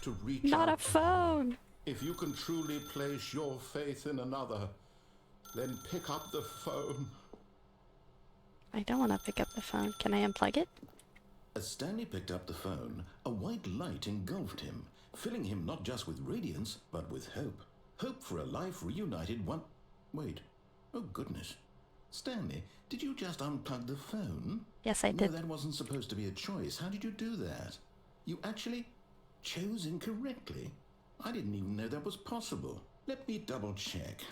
to reach Not a out. phone. If you can truly place your faith in another, then pick up the phone. I don't want to pick up the phone. Can I unplug it? As Stanley picked up the phone, a white light engulfed him, filling him not just with radiance, but with hope. Hope for a life reunited one... Wait. Oh, goodness. Stanley, did you just unplug the phone? Yes, I No, did. that wasn't supposed to be a choice. How did you do that? You actually chose incorrectly. I didn't even know that was possible. Let me double check.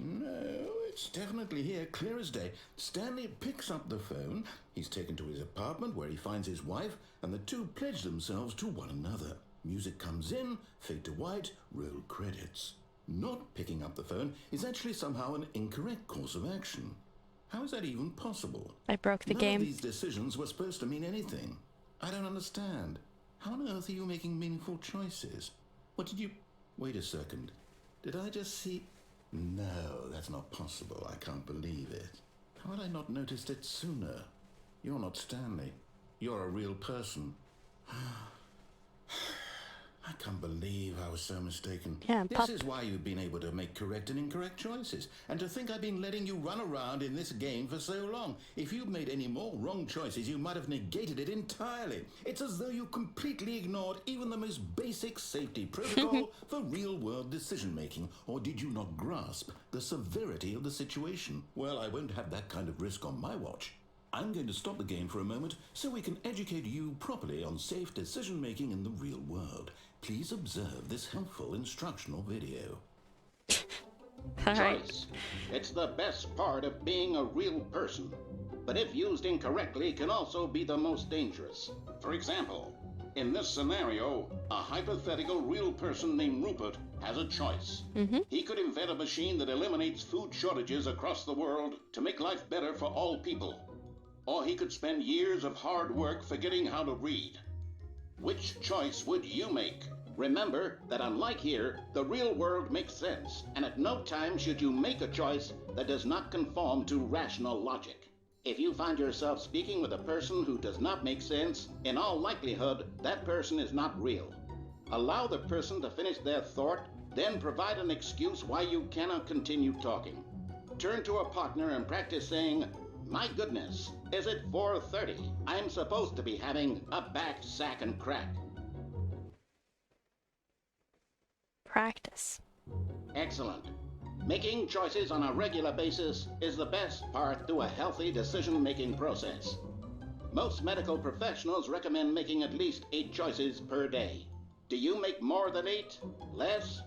No, it's definitely here, clear as day. Stanley picks up the phone. He's taken to his apartment where he finds his wife, and the two pledge themselves to one another. Music comes in, fade to white, roll credits. Not picking up the phone is actually somehow an incorrect course of action. How is that even possible? I broke the None game. of these decisions were supposed to mean anything. I don't understand. How on earth are you making meaningful choices? What did you... Wait a second. Did I just see... No, that's not possible. I can't believe it. How had I not noticed it sooner? You're not Stanley. You're a real person. I can't believe I was so mistaken. Yeah, this Pop. is why you've been able to make correct and incorrect choices. And to think I've been letting you run around in this game for so long. If you'd made any more wrong choices, you might have negated it entirely. It's as though you completely ignored even the most basic safety protocol for real-world decision-making. Or did you not grasp the severity of the situation? Well, I won't have that kind of risk on my watch. I'm going to stop the game for a moment so we can educate you properly on safe decision-making in the real world. Please observe this helpful instructional video. Alright. Choice. It's the best part of being a real person. But if used incorrectly, can also be the most dangerous. For example, in this scenario, a hypothetical real person named Rupert has a choice. He could invent a machine that eliminates food shortages across the world to make life better for all people. Or he could spend years of hard work forgetting how to read. Which choice would you make? Remember that unlike here, the real world makes sense, and at no time should you make a choice that does not conform to rational logic. If you find yourself speaking with a person who does not make sense, in all likelihood, that person is not real. Allow the person to finish their thought, then provide an excuse why you cannot continue talking. Turn to a partner and practice saying, "My goodness, is it 4:30? I'm supposed to be having a back, sack, and crack." Practice. Excellent. Making choices on a regular basis is the best part to a healthy decision-making process. Most medical professionals recommend making at least 8 choices per day. Do you make more than 8? Less?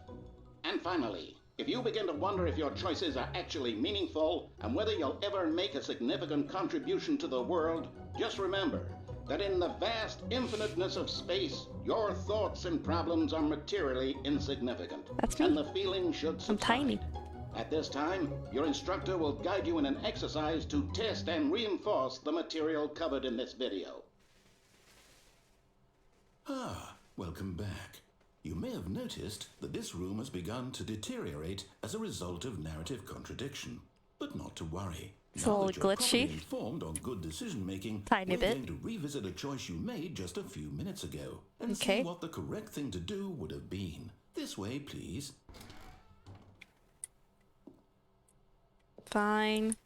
And finally, if you begin to wonder if your choices are actually meaningful and whether you'll ever make a significant contribution to the world, just remember that in the vast infiniteness of space, your thoughts and problems are materially insignificant. That's me. And the feeling should subside. I'm tiny. At this time, your instructor will guide you in an exercise to test and reinforce the material covered in this video. Ah, welcome back. You may have noticed that this room has begun to deteriorate as a result of narrative contradiction. But not to worry. It's a Now little that you're properly glitchy. informed on good decision-making, Tiny we're bit. going to revisit a choice you made just a few minutes ago and Okay. see what the correct thing to do would have been. This way, please. Fine.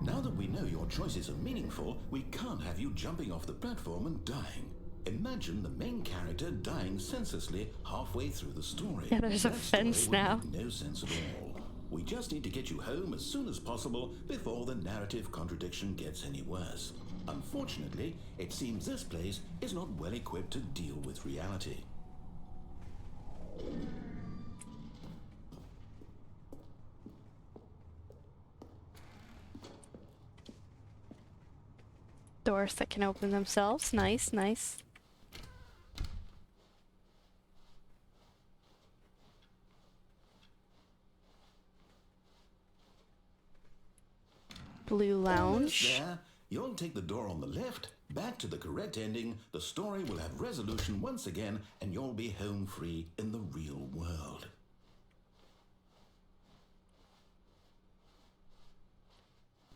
Now that we know your choices are meaningful, we can't have you jumping off the platform and dying. Imagine the main character dying senselessly halfway through the story. Yeah, there's a That story fence would now. make no sense at all. We just need to get you home as soon as possible before the narrative contradiction gets any worse. Unfortunately, it seems this place is not well equipped to deal with reality. Doors that can open themselves. Nice, nice. Blue Almost lounge. there. You'll take the door on the left, back to the correct ending, the story will have resolution once again, and you'll be home free in the real world.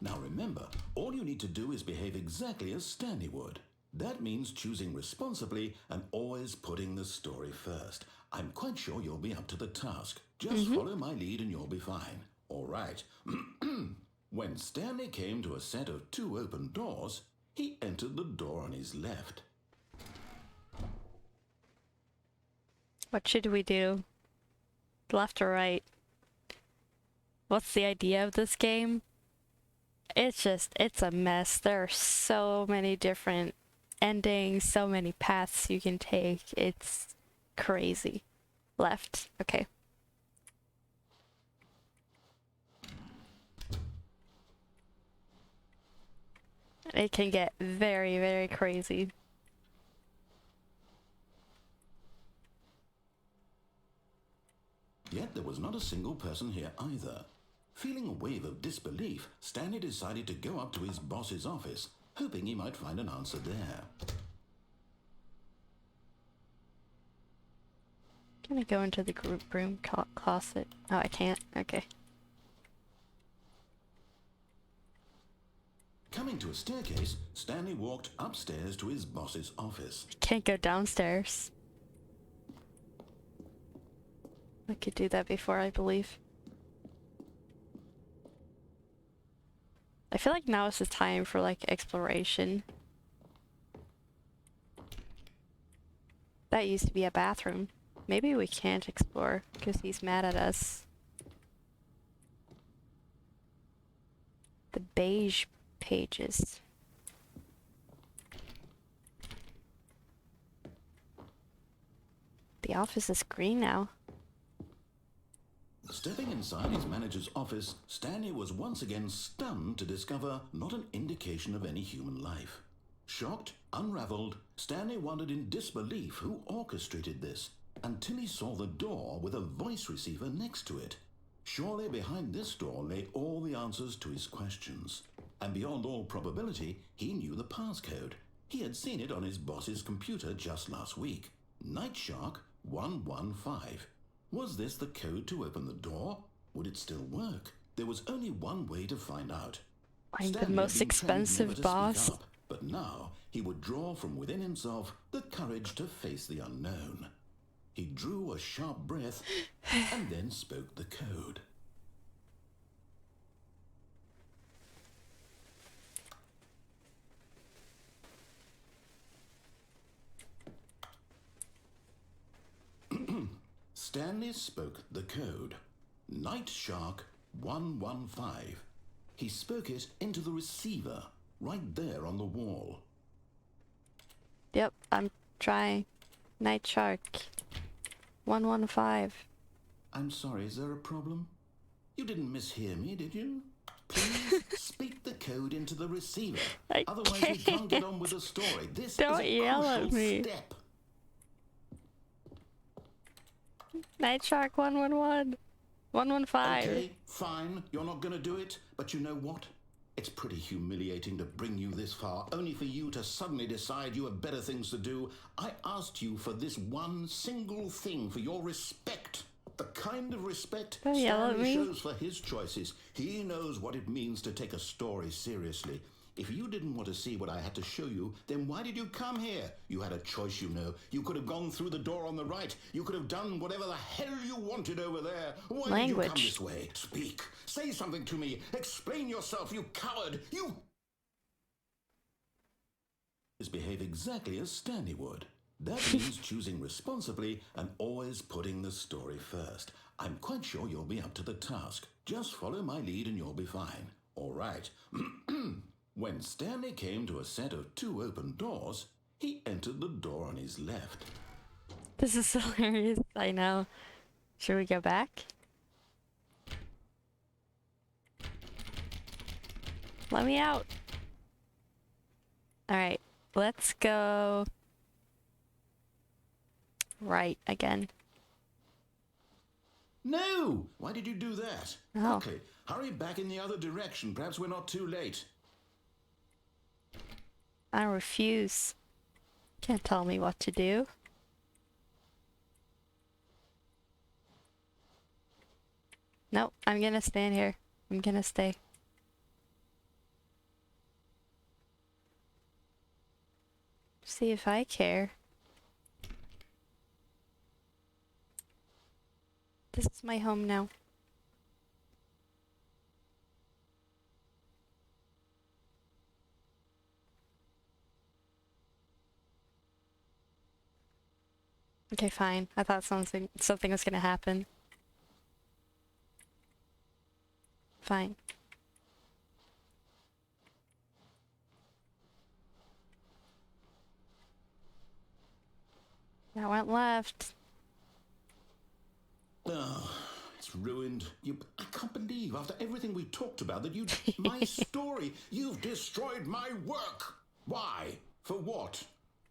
Now remember, all you need to do is behave exactly as Stanley would. That means choosing responsibly and always putting the story first. I'm quite sure you'll be up to the task. Just follow my lead and you'll be fine. All right. When Stanley came to a set of 2 open doors, he entered the door on his left. What should we do? Left or right? What's the idea of this game? It's a mess. There are so many different endings, so many paths you can take. It's crazy. Left. Okay. It can get very, very crazy. Yet there was not a single person here either. Feeling a wave of disbelief, Stanley decided to go up to his boss's office, hoping he might find an answer there. Can I go into the group room closet? Oh, I can't. Okay. Coming to a staircase, Stanley walked upstairs to his boss's office. Can't go downstairs. I could do that before, I believe. I feel like now is the time for like exploration. That used to be a bathroom. Maybe we can't explore because he's mad at us. The beige pages. The office is green now. Stepping inside his manager's office, Stanley was once again stunned to discover not an indication of any human life. Shocked, unraveled, Stanley wondered in disbelief who orchestrated this. until he saw the door with a voice receiver next to it. Surely behind this door lay all the answers to his questions. And beyond all probability, he knew the passcode. He had seen it on his boss's computer just last week. Night Shark 115. Was this the code to open the door? Would it still work? There was only one way to find out. Like the Stanley had most been trained never expensive to speak boss. up, but now he would draw from within himself the courage to face the unknown. He drew a sharp breath and then spoke the code. Stanley spoke the code. Night Shark 115. He spoke it into the receiver, right there on the wall. Yep, I'm trying. Night Shark 115. I'm sorry, is there a problem? You didn't mishear me, did you? Please speak the code into the receiver. Otherwise we can't get on with the story. This Don't is a yell at crucial me. step. Night Shark 111. 115. Okay, fine. You're not going to do it. But you know what? It's pretty humiliating to bring you this far, only for you to suddenly decide you have better things to do. I asked you for this one single thing, for your respect. The kind of respect Don't yell at Stanley me. shows for his choices. He knows what it means to take a story seriously. If you didn't want to see what I had to show you, then why did you come here? You had a choice, you know. You could have gone through the door on the right. You could have done whatever the hell you wanted over there. Why did you come this way? Speak. Say something to me. Explain yourself, you coward. You... behave exactly as Stanley would. That means choosing responsibly and always putting the story first. I'm quite sure you'll be up to the task. Just follow my lead and you'll be fine. All right. When Stanley came to a set of 2 open doors, he entered the door on his left. This is hilarious. I know. Should we go back? Let me out. Alright, let's go right again. No! Why did you do that? Oh. Okay, hurry back in the other direction. Perhaps we're not too late. I refuse. Can't tell me what to do. Nope, I'm gonna stand here. I'm gonna stay. See if I care. This is my home now. Okay, fine. I thought something was gonna happen. Fine. I went left. Oh, it's ruined. I can't believe, after everything we talked about, that you... my story, you've destroyed my work. Why? For what?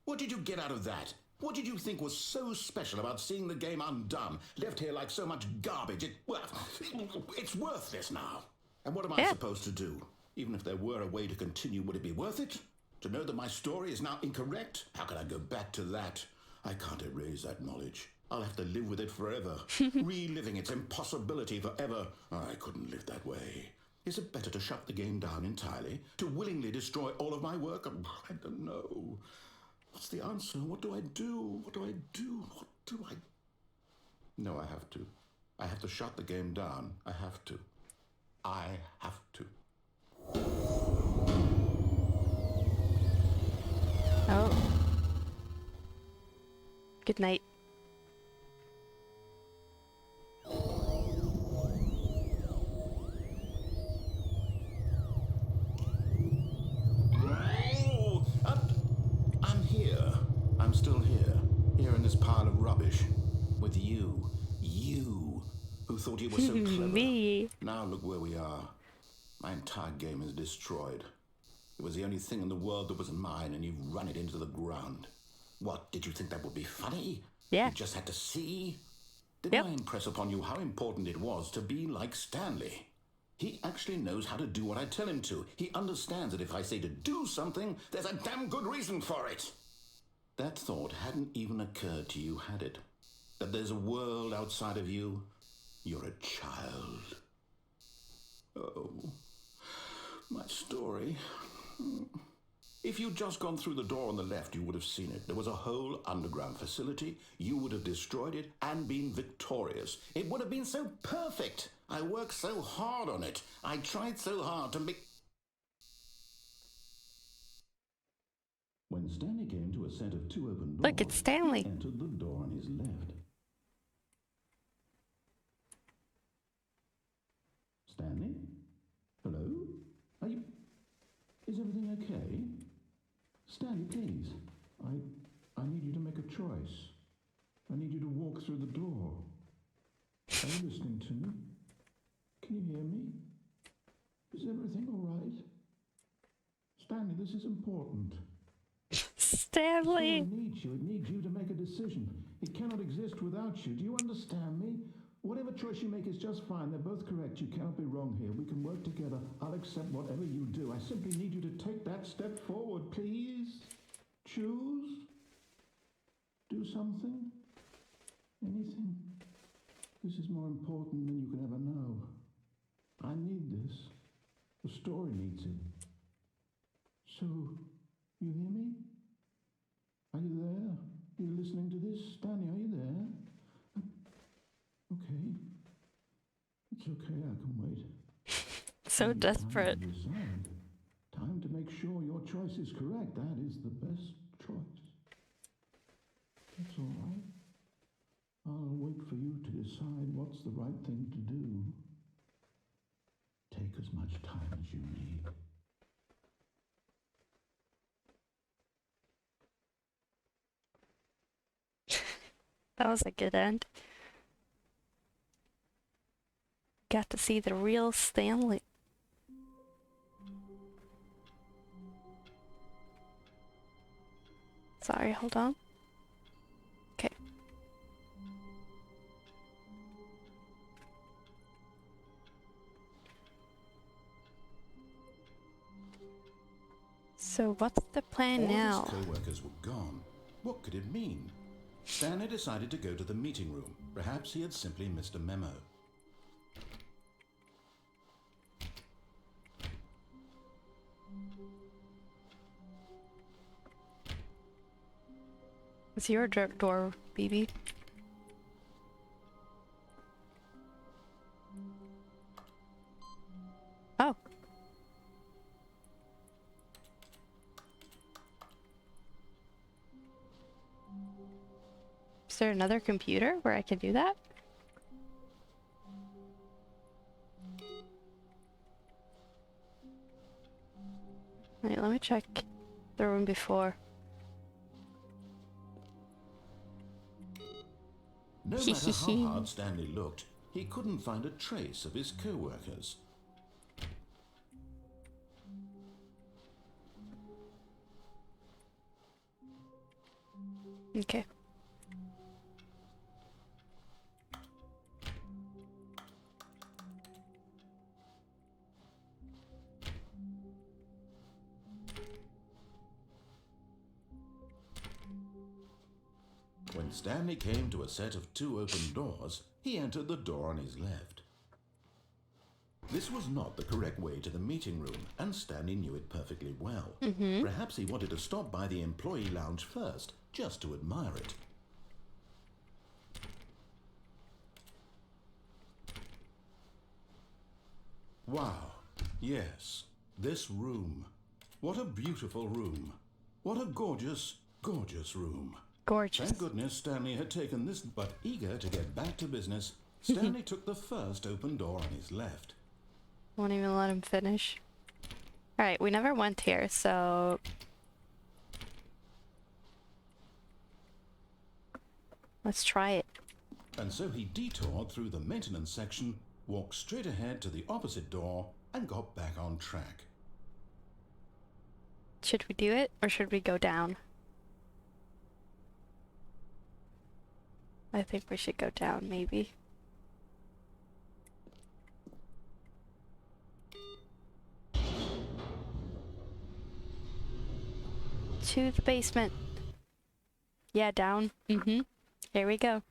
What did you get out of that? What did you think was so special about seeing the game undone, left here like so much garbage? It's worthless now. And what am I supposed to do? Even if there were a way to continue, would it be worth it? To know that my story is now incorrect? How can I go back to that? I can't erase that knowledge. I'll have to live with it forever, reliving its impossibility forever. I couldn't live that way. Is it better to shut the game down entirely? To willingly destroy all of my work? I don't know. What's the answer? What do I do? What do I do? What do I... No, I have to. I have to shut the game down. I have to. I have to. Oh. Good night. I'm here. I'm still here. Here in this pile of rubbish. With you. You. Who thought you were so clever. Me. Now look where we are. My entire game is destroyed. It was the only thing in the world that was mine, and you've run it into the ground. What, did you think that would be funny? Yeah. You just had to see? Did Yep. I impress upon you how important it was to be like Stanley? He actually knows how to do what I tell him to. He understands that if I say to do something, there's a damn good reason for it. That thought hadn't even occurred to you, had it? That there's a world outside of you? You're a child. Oh, my story. If you'd just gone through the door on the left, you would have seen it. There was a whole underground facility. You would have destroyed it and been victorious. It would have been so perfect. I worked so hard on it. I tried so hard to make... When Stanley came to a set of 2 open doors, Look, it's Stanley. he entered the door on his left. Stanley? Hello? Are you... Is everything okay? Stanley, please. I need you to make a choice. I need you to walk through the door. Are you listening to me? Can you hear me? Is everything all right? Stanley, this is important. Stanley. It needs you. It needs you to make a decision. It cannot exist without you. Do you understand me? Whatever choice you make is just fine. They're both correct. You cannot be wrong here. We can work together. I'll accept whatever you do. I simply need you to take that step forward, please. Choose. Do something. Anything. This is more important than you can ever know. I need this. The story needs it. So, you hear me? Are you there? Are you listening to this? Stanley, are you there? Okay. It's okay, I can wait. So desperate. Time to decide. Time to make sure your choice is correct. That is the best choice. That's all right. I'll wait for you to decide what's the right thing to do. Take as much time as you need. That was a good end. Got to see the real Stanley. Sorry, hold on. Okay. So what's the plan All now? of his co-workers were gone. What could it mean? Stanley decided to go to the meeting room. Perhaps he had simply missed a memo. It's your door, BB. Oh. Is there another computer where I can do that? Wait, let me check the room before. No matter how hard Stanley looked, he couldn't find a trace of his co-workers. Okay. When Stanley came to a set of 2 open doors, he entered the door on his left. This was not the correct way to the meeting room, and Stanley knew it perfectly well. Perhaps he wanted to stop by the employee lounge first, just to admire it. Wow, yes, this room. What a beautiful room. What a gorgeous, gorgeous room. Gorgeous. Thank goodness Stanley had taken this, but eager to get back to business, Stanley took the first open door on his left. Won't even let him finish. Alright, we never went here, so... let's try it. And so he detoured through the maintenance section, walked straight ahead to the opposite door, and got back on track. Should we do it, or should we go down? I think we should go down, maybe. To the basement. Yeah, down. Mm-hmm. Here we go.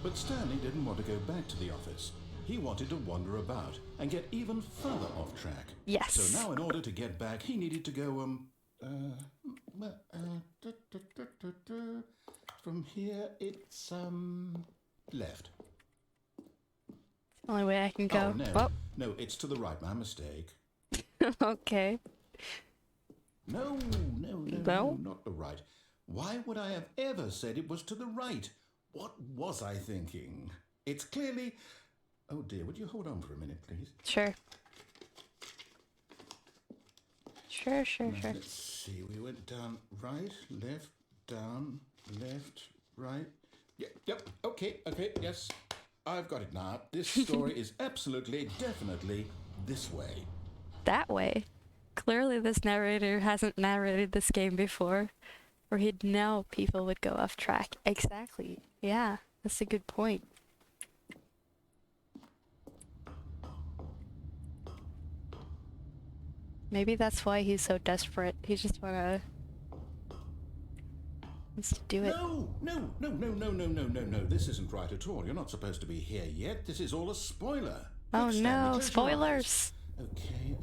But Stanley didn't want to go back to the office. He wanted to wander about and get even further off track. Yes. So now in order to get back, he needed to go, from here, it's, left. It's the only way I can go. Oh, no. No, it's to the right. My mistake. Okay. No, not the right. Why would I have ever said it was to the right? What was I thinking? It's clearly... Oh dear, would you hold on for a minute, please? Sure. Sure. Let's see, we went down, right, left, down, left, right. Yep, okay, yes. I've got it now. This story is absolutely, definitely this way. That way? Clearly this narrator hasn't narrated this game before, or he'd know people would go off track. Exactly. Yeah, that's a good point. Maybe that's why he's so desperate. He just wants to do it. No. This isn't right at all. You're not supposed to be here yet. This is all a spoiler. Oh Quick, Stanley, no, close your spoilers! eyes. Okay.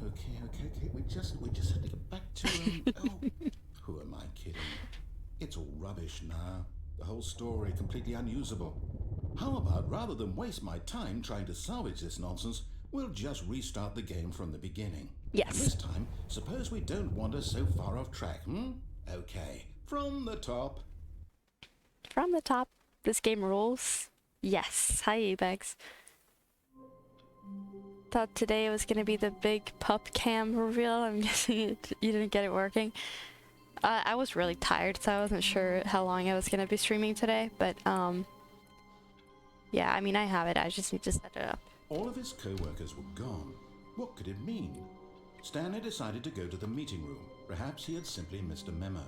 We just have to get back to who am I kidding? It's all rubbish now. The whole story completely unusable. How about rather than waste my time trying to salvage this nonsense, we'll just restart the game from the beginning. Yes. And this time, suppose we don't wander so far off track, Okay, from the top. From the top. This game rules. Yes. Hi, Ebex. Thought today was gonna be the big pup cam reveal. I'm guessing you didn't get it working. I was really tired, so I wasn't sure how long I was gonna be streaming today, but yeah, I mean, I have it. I just need to set it up. All of his co-workers were gone. What could it mean? Stanley decided to go to the meeting room. Perhaps he had simply missed a memo.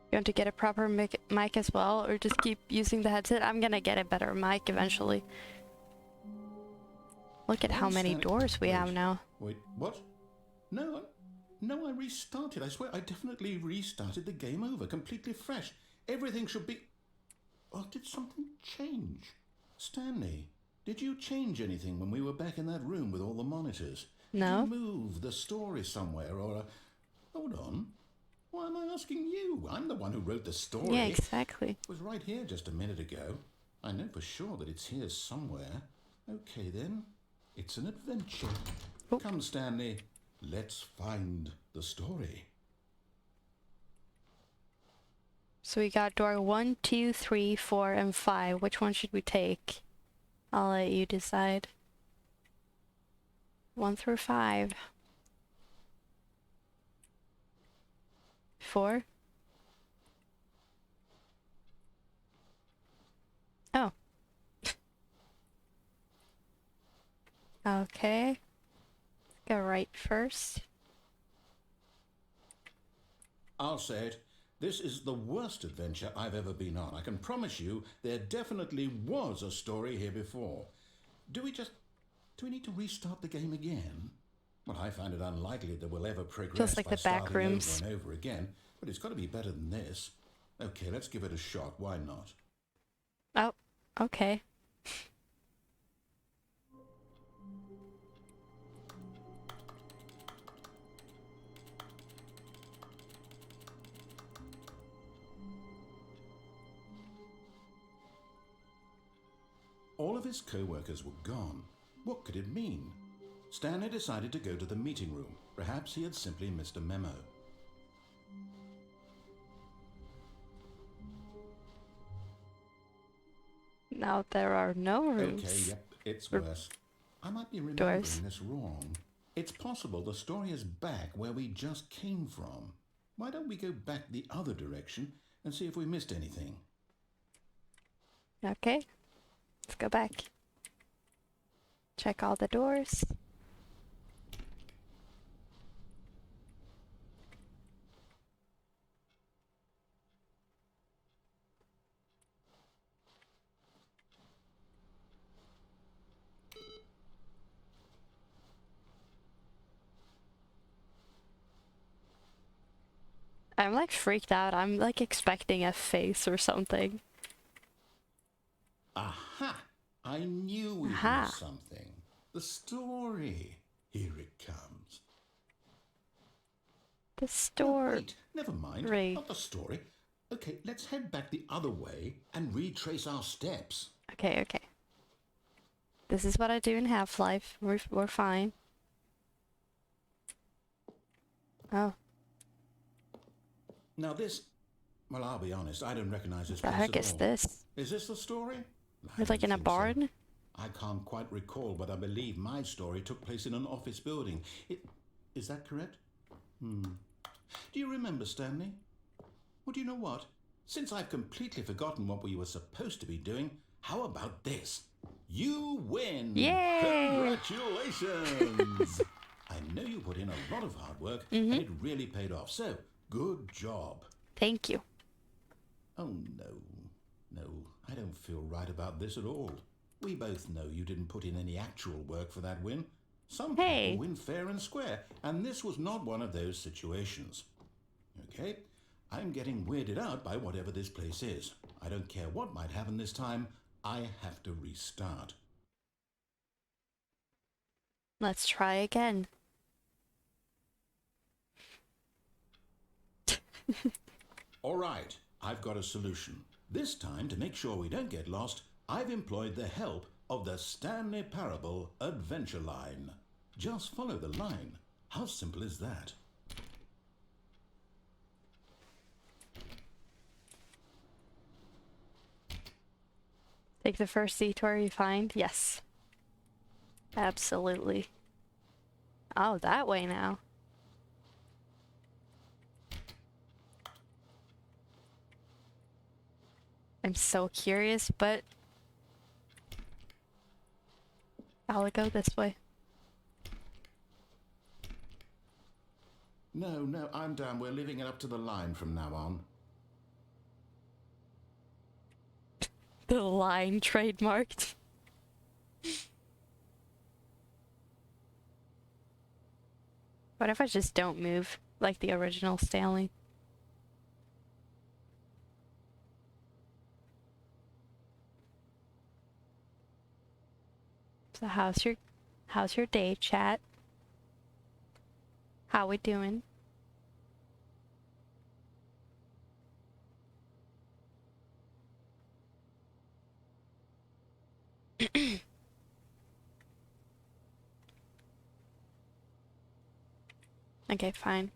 You want to get a proper mic as well, or just keep using the headset? I'm gonna get a better mic eventually. Look at how many doors we have now. Wait, what? No, I restarted. I swear I definitely restarted the game over, completely fresh. Everything should be... Or did something change? Stanley, did you change anything when we were back in that room with all the monitors? No. Did you move the story somewhere, or... Hold on. Why am I asking you? I'm the one who wrote the story. Yeah, exactly. It was right here just a minute ago. I know for sure that it's here somewhere. Okay, then. It's an adventure. Oh. Come, Stanley. Let's find the story. So we got door 1, 2, 3, 4, and 5. Which one should we take? I'll let you decide. 1 through 5. 4? Oh. Okay. Go right first. I'll say it. This is the worst adventure I've ever been on. I can promise you there definitely was a story here before. Do we need to restart the game again? Well, I find it unlikely that we'll ever progress Just like by the back starting rooms. over and over again, but it's got to be better than this. Okay, let's give it a shot. Why not? Oh, okay. All of his co-workers were gone. What could it mean? Stanley decided to go to the meeting room. Perhaps he had simply missed a memo. Now there are no rooms. Okay, yep, it's worse. I might be remembering this wrong. It's possible the story is back where we just came from. Why don't we go back the other direction and see if we missed anything? Okay. Let's go back. Check all the doors. I'm like freaked out. I'm like expecting a face or something. Aha! I knew we Aha. missed something. The story. Here it comes. The Oh, store. wait, never mind. Right. Not the story. Okay, let's head back the other way and retrace our steps. Okay, okay. This is what I do in Half-Life. We're fine. Oh, Now this... Well, I'll be honest, I don't recognize this the place heck at is all. this? Is this the story? I It's like don't in a think so. barn? I can't quite recall, but I believe my story took place in an office building. Is that correct? Do you remember, Stanley? Well, do you know what? Since I've completely forgotten what we were supposed to be doing, how about this? You win! Yay! Congratulations! I know you put in a lot of hard work, and it really paid off, so good job. Thank you. Oh, no, I don't feel right about this at all. We both know you didn't put in any actual work for that win. Some Hey. people win fair and square, and this was not one of those situations. Okay, I'm getting weirded out by whatever this place is. I don't care what might happen this time, I have to restart. Let's try again. All right, I've got a solution. This time, to make sure we don't get lost, I've employed the help of the Stanley Parable Adventure Line. Just follow the line. How simple is that? Take the first detour you find? Yes. Absolutely. Oh, that way now. I'm so curious, but I'll go this way. No, I'm down. We're leaving it up to the line from now on. The line trademarked. What if I just don't move like the original Stanley? So how's your day, chat? How we doing? Okay, fine.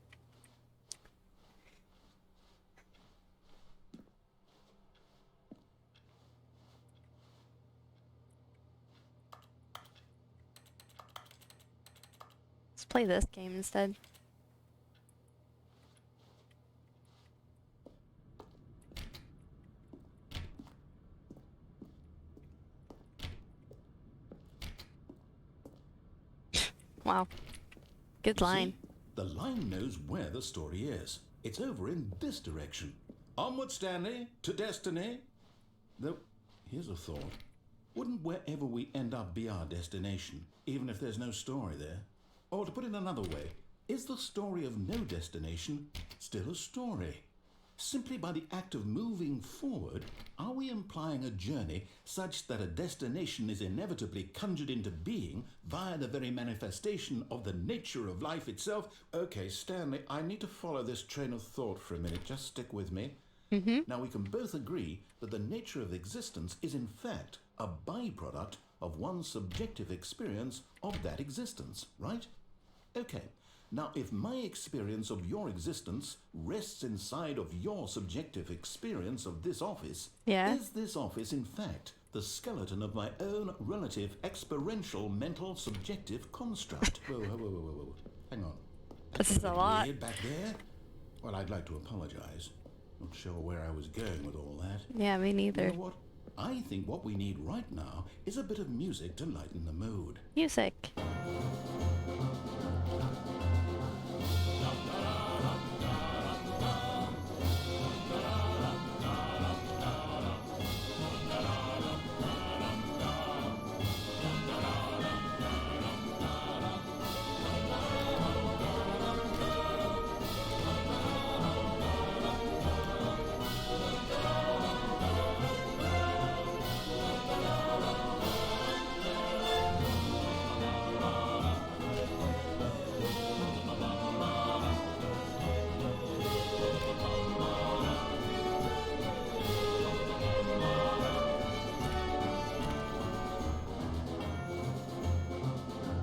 Let's play this game instead. Wow. Good You line. see, the line knows where the story is. It's over in this direction. Onward, Stanley, to destiny. Though, here's a thought. Wouldn't wherever we end up be our destination, even if there's no story there? Or to put it another way, is the story of no destination still a story? Simply by the act of moving forward, are we implying a journey such that a destination is inevitably conjured into being via the very manifestation of the nature of life itself? Okay, Stanley, I need to follow this train of thought for a minute. Just stick with me. Now, we can both agree that the nature of existence is in fact a byproduct of one's subjective experience of that existence, right? Okay. Now, if my experience of your existence rests inside of your subjective experience of this office, Yeah. is this office, in fact, the skeleton of my own relative experiential mental subjective construct. Whoa. Hang on. This is a lot. Weird back there? Well, I'd like to apologize. Not sure where I was going with all that. Yeah, me neither. You know what? I think what we need right now is a bit of music to lighten the mood. Music.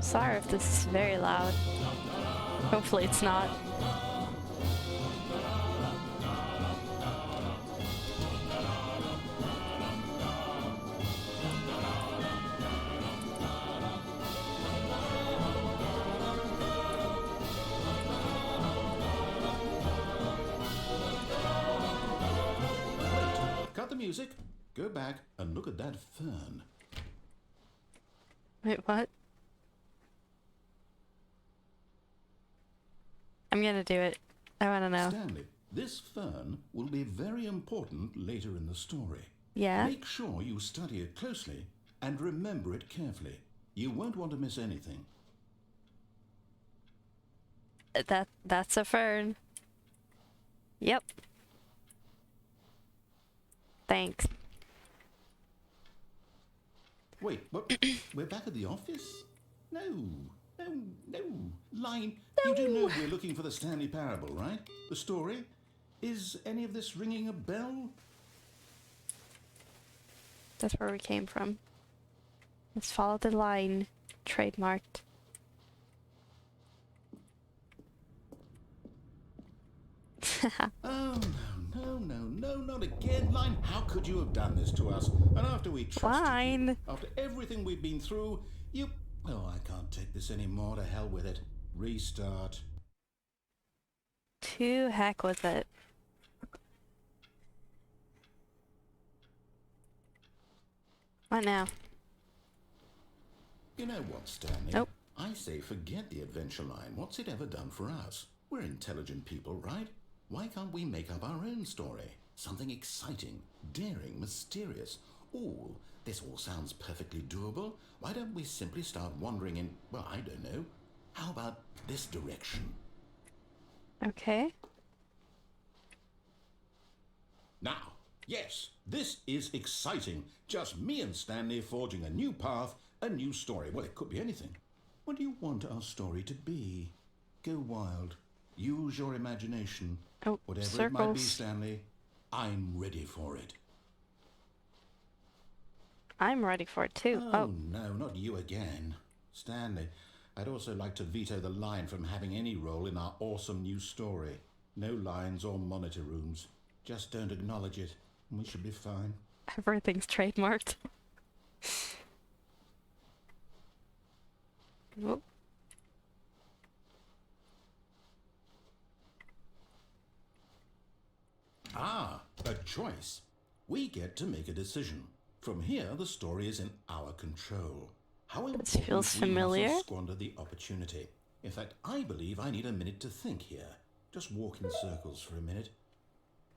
Sorry if this is very loud. Hopefully it's not. Cut the music, go back and look at that fern. Wait, what? I'm gonna do it. I wanna know. Stanley, this fern will be very important later in the story. Yeah? Make sure you study it closely and remember it carefully. You won't want to miss anything. That's a fern. Yep. Thanks. Wait, what? We're back at the office? No. Line, you do know we're looking for the Stanley Parable, right? The story? Is any of this ringing a bell? That's where we came from. Let's follow the line. Trademarked. Oh, no, not again, Line. How could you have done this to us? And after we trusted Line. you, after everything we've been through, you... Oh, I can't take this anymore. To hell with it. Restart. To heck with it. What now? You know what, Stanley? Nope. I say forget the adventure line. What's it ever done for us? We're intelligent people, right? Why can't we make up our own story? Something exciting, daring, mysterious. Ooh, this all sounds perfectly doable. Why don't we simply start wandering in, well, I don't know. How about this direction? Okay. Now, yes, this is exciting. Just me and Stanley forging a new path, a new story. Well, it could be anything. What do you want our story to be? Go wild. Use your imagination. Oh, Whatever it might be, circles. Stanley, I'm ready for it. I'm ready for it too. Oh, no, not you again. Stanley, I'd also like to veto the line from having any role in our awesome new story. No lines or monitor rooms. Just don't acknowledge it, and we should be fine. Everything's trademarked. Whoop. Ah, a choice. We get to make a decision. From here, the story is in our control. How This important feels we familiar. mustn't squander the opportunity. In fact, I believe I need a minute to think here. Just walk in circles for a minute.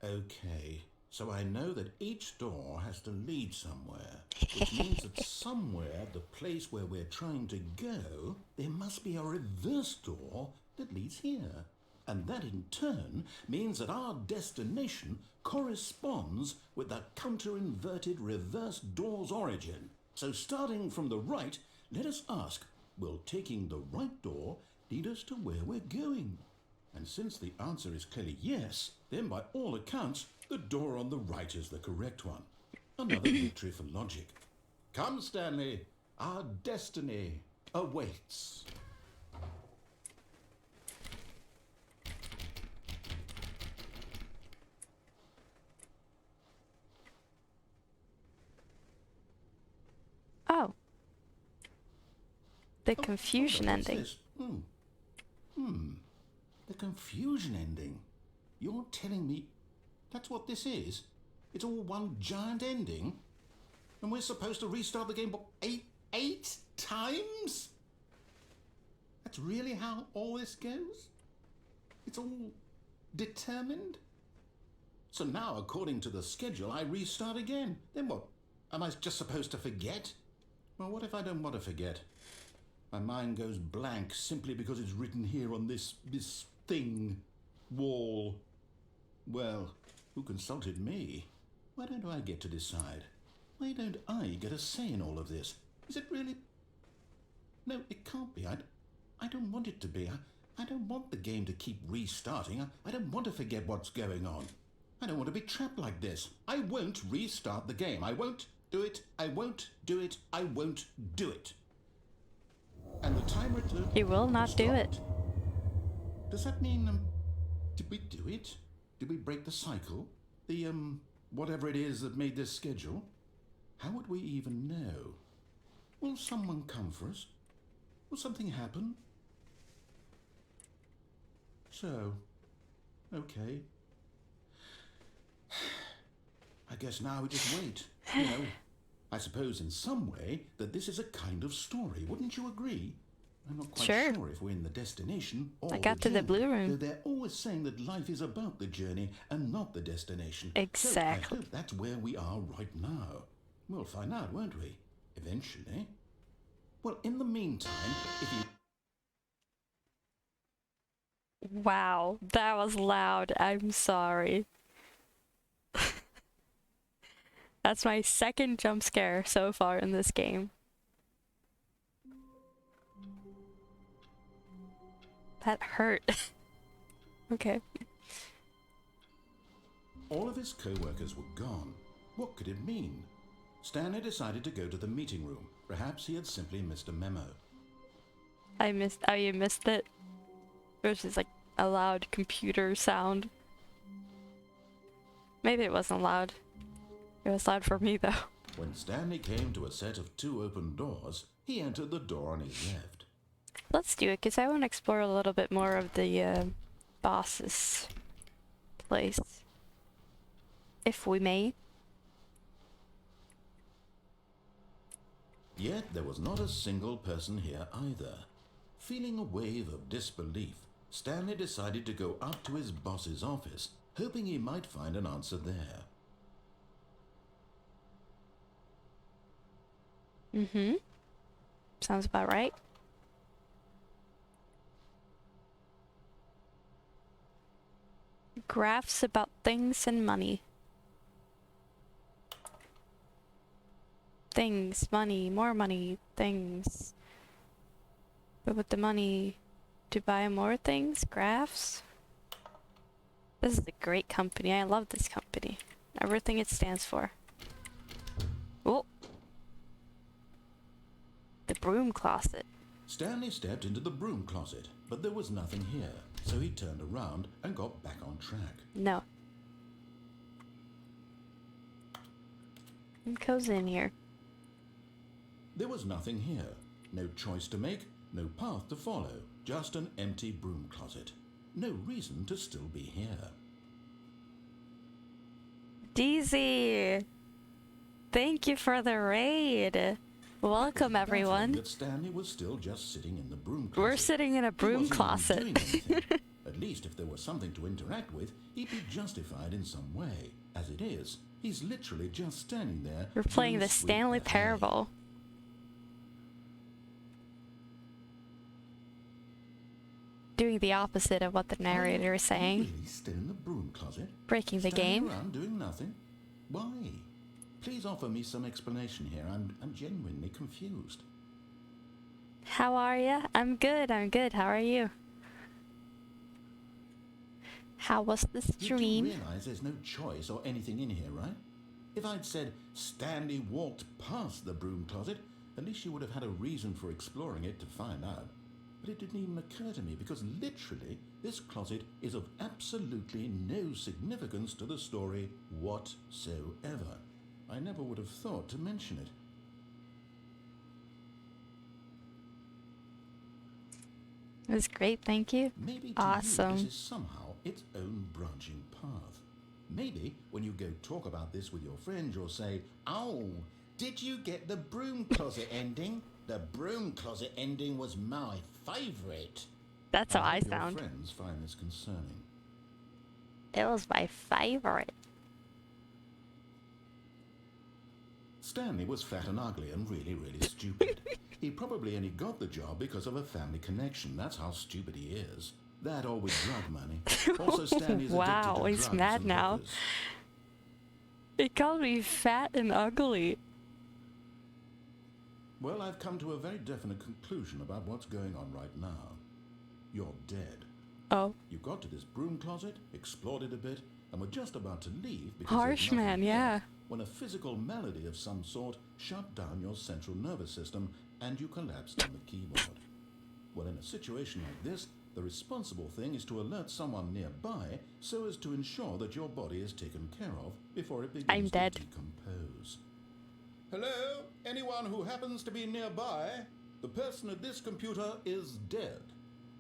Okay, so I know that each door has to lead somewhere, which means that somewhere, the place where we're trying to go, there must be a reverse door that leads here. And that in turn means that our destination corresponds with the counter-inverted reverse door's origin. So starting from the right, let us ask, will taking the right door lead us to where we're going? And since the answer is clearly yes, then by all accounts, the door on the right is the correct one. Another victory for logic. Come, Stanley, our destiny awaits. The Oh, confusion hold on, what's ending. this? The confusion ending. You're telling me that's what this is? It's all one giant ending? And we're supposed to restart the game, what, eight times? That's really how all this goes? It's all determined? So now, according to the schedule, I restart again. Then what? Am I just supposed to forget? Well, what if I don't want to forget? My mind goes blank simply because it's written here on this thing, wall. Well, who consulted me? Why don't I get to decide? Why don't I get a say in all of this? Is it really? No, it can't be. I don't want it to be. I don't want the game to keep restarting. I don't want to forget what's going on. I don't want to be trapped like this. I won't restart the game. I won't do it. I won't do it. I won't do it. And the timer You will not do it. Does that mean, did we do it? Did we break the cycle? The, whatever it is that made this schedule? How would we even know? Will someone come for us? Will something happen? So, okay. I guess now we just wait. You know, I suppose in some way that this is a kind of story. Wouldn't you agree? I'm not quite sure if we're in the destination or I got the to the journey, blue room. though they're always saying that life is about the journey and not the destination. Exactly. So I hope that's where we are right now. We'll find out, won't we? Eventually. Well, in the meantime, if you... Wow, that was loud. I'm sorry. That's my second jump scare so far in this game. That hurt. Okay. All of his co-workers were gone. What could it mean? Stanley decided to go to the meeting room. Perhaps he had simply missed a memo. I missed. Oh, you missed it? It was just like a loud computer sound. Maybe it wasn't loud. It was loud for me though. When Stanley came to a set of 2 open doors, he entered the door on his left. Let's do it, because I want to explore a little bit more of the boss's place. If we may. Yet there was not a single person here either. Feeling a wave of disbelief, Stanley decided to go up to his boss's office, hoping he might find an answer there. Mm-hmm. Sounds about right. Graphs about things and money. Things, money, more money, things. But with the money to buy more things, graphs. This is a great company. I love this company. Everything it stands for. Oh. The broom closet. Stanley stepped into the broom closet, but there was nothing here, so he turned around and got back on track. No. What goes in here? There was nothing here. No choice to make, no path to follow, just an empty broom closet. No reason to still be here. DZ! Thank you for the raid! Welcome, everyone. That Stanley was still just sitting in the broom closet. We're sitting in a broom closet. At least if there was something to interact with, he'd be justified in some way. As it is, he's literally just standing there. We're playing the Stanley Parable. Doing the opposite of what the narrator is saying. Really still in the broom closet? Breaking the Standing game. Around doing nothing? Why? Please offer me some explanation here. I'm genuinely confused. How are ya? I'm good. How are you? How was the stream? You do realize there's no choice or anything in here, right? If I'd said Stanley walked past the broom closet, at least you would have had a reason for exploring it to find out. But it didn't even occur to me because literally this closet is of absolutely no significance to the story whatsoever. I never would have thought to mention it. It was great, thank you. Maybe to you Awesome. this is somehow its own branching path. Maybe when you go talk about this with your friends, you'll say, "Oh, did you get the broom closet ending? The broom closet ending was my favourite." That's how I hope sound. Your friends find this concerning. It was my favorite. Stanley was fat and ugly and really, really stupid. He probably only got the job because of a family connection. That's how stupid he is. That or with drug money. Also, Stanley's Wow, addicted to he's drugs mad and now. hookers. He called me fat and ugly. Well, I've come to a very definite conclusion about what's going on right now. You're dead. Oh. You got to this broom closet, explored it a bit, and were just about to leave because Harsh there's nothing man, here, yeah. when a physical malady of some sort shut down your central nervous system and you collapsed on the keyboard. Well, in a situation like this, the responsible thing is to alert someone nearby so as to ensure that your body is taken care of before it begins I'm to dead. decompose. Hello? Anyone who happens to be nearby? The person at this computer is dead.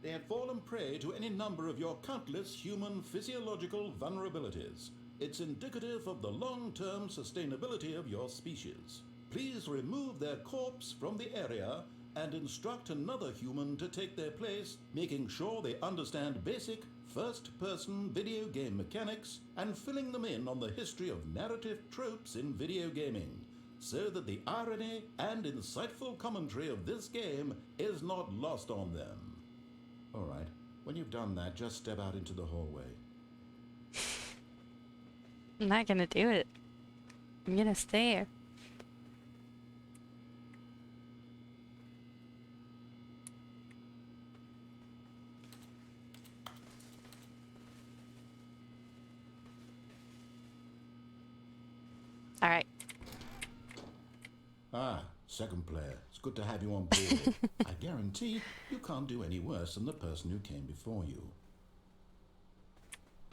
They have fallen prey to any number of your countless human physiological vulnerabilities. It's indicative of the long-term sustainability of your species. Please remove their corpse from the area and instruct another human to take their place, making sure they understand basic first-person video game mechanics and filling them in on the history of narrative tropes in video gaming, so that the irony and insightful commentary of this game is not lost on them. All right, when you've done that, just step out into the hallway. I'm not gonna do it. I'm gonna stay here. Alright. Ah, second player. It's good to have you on board. I guarantee you can't do any worse than the person who came before you.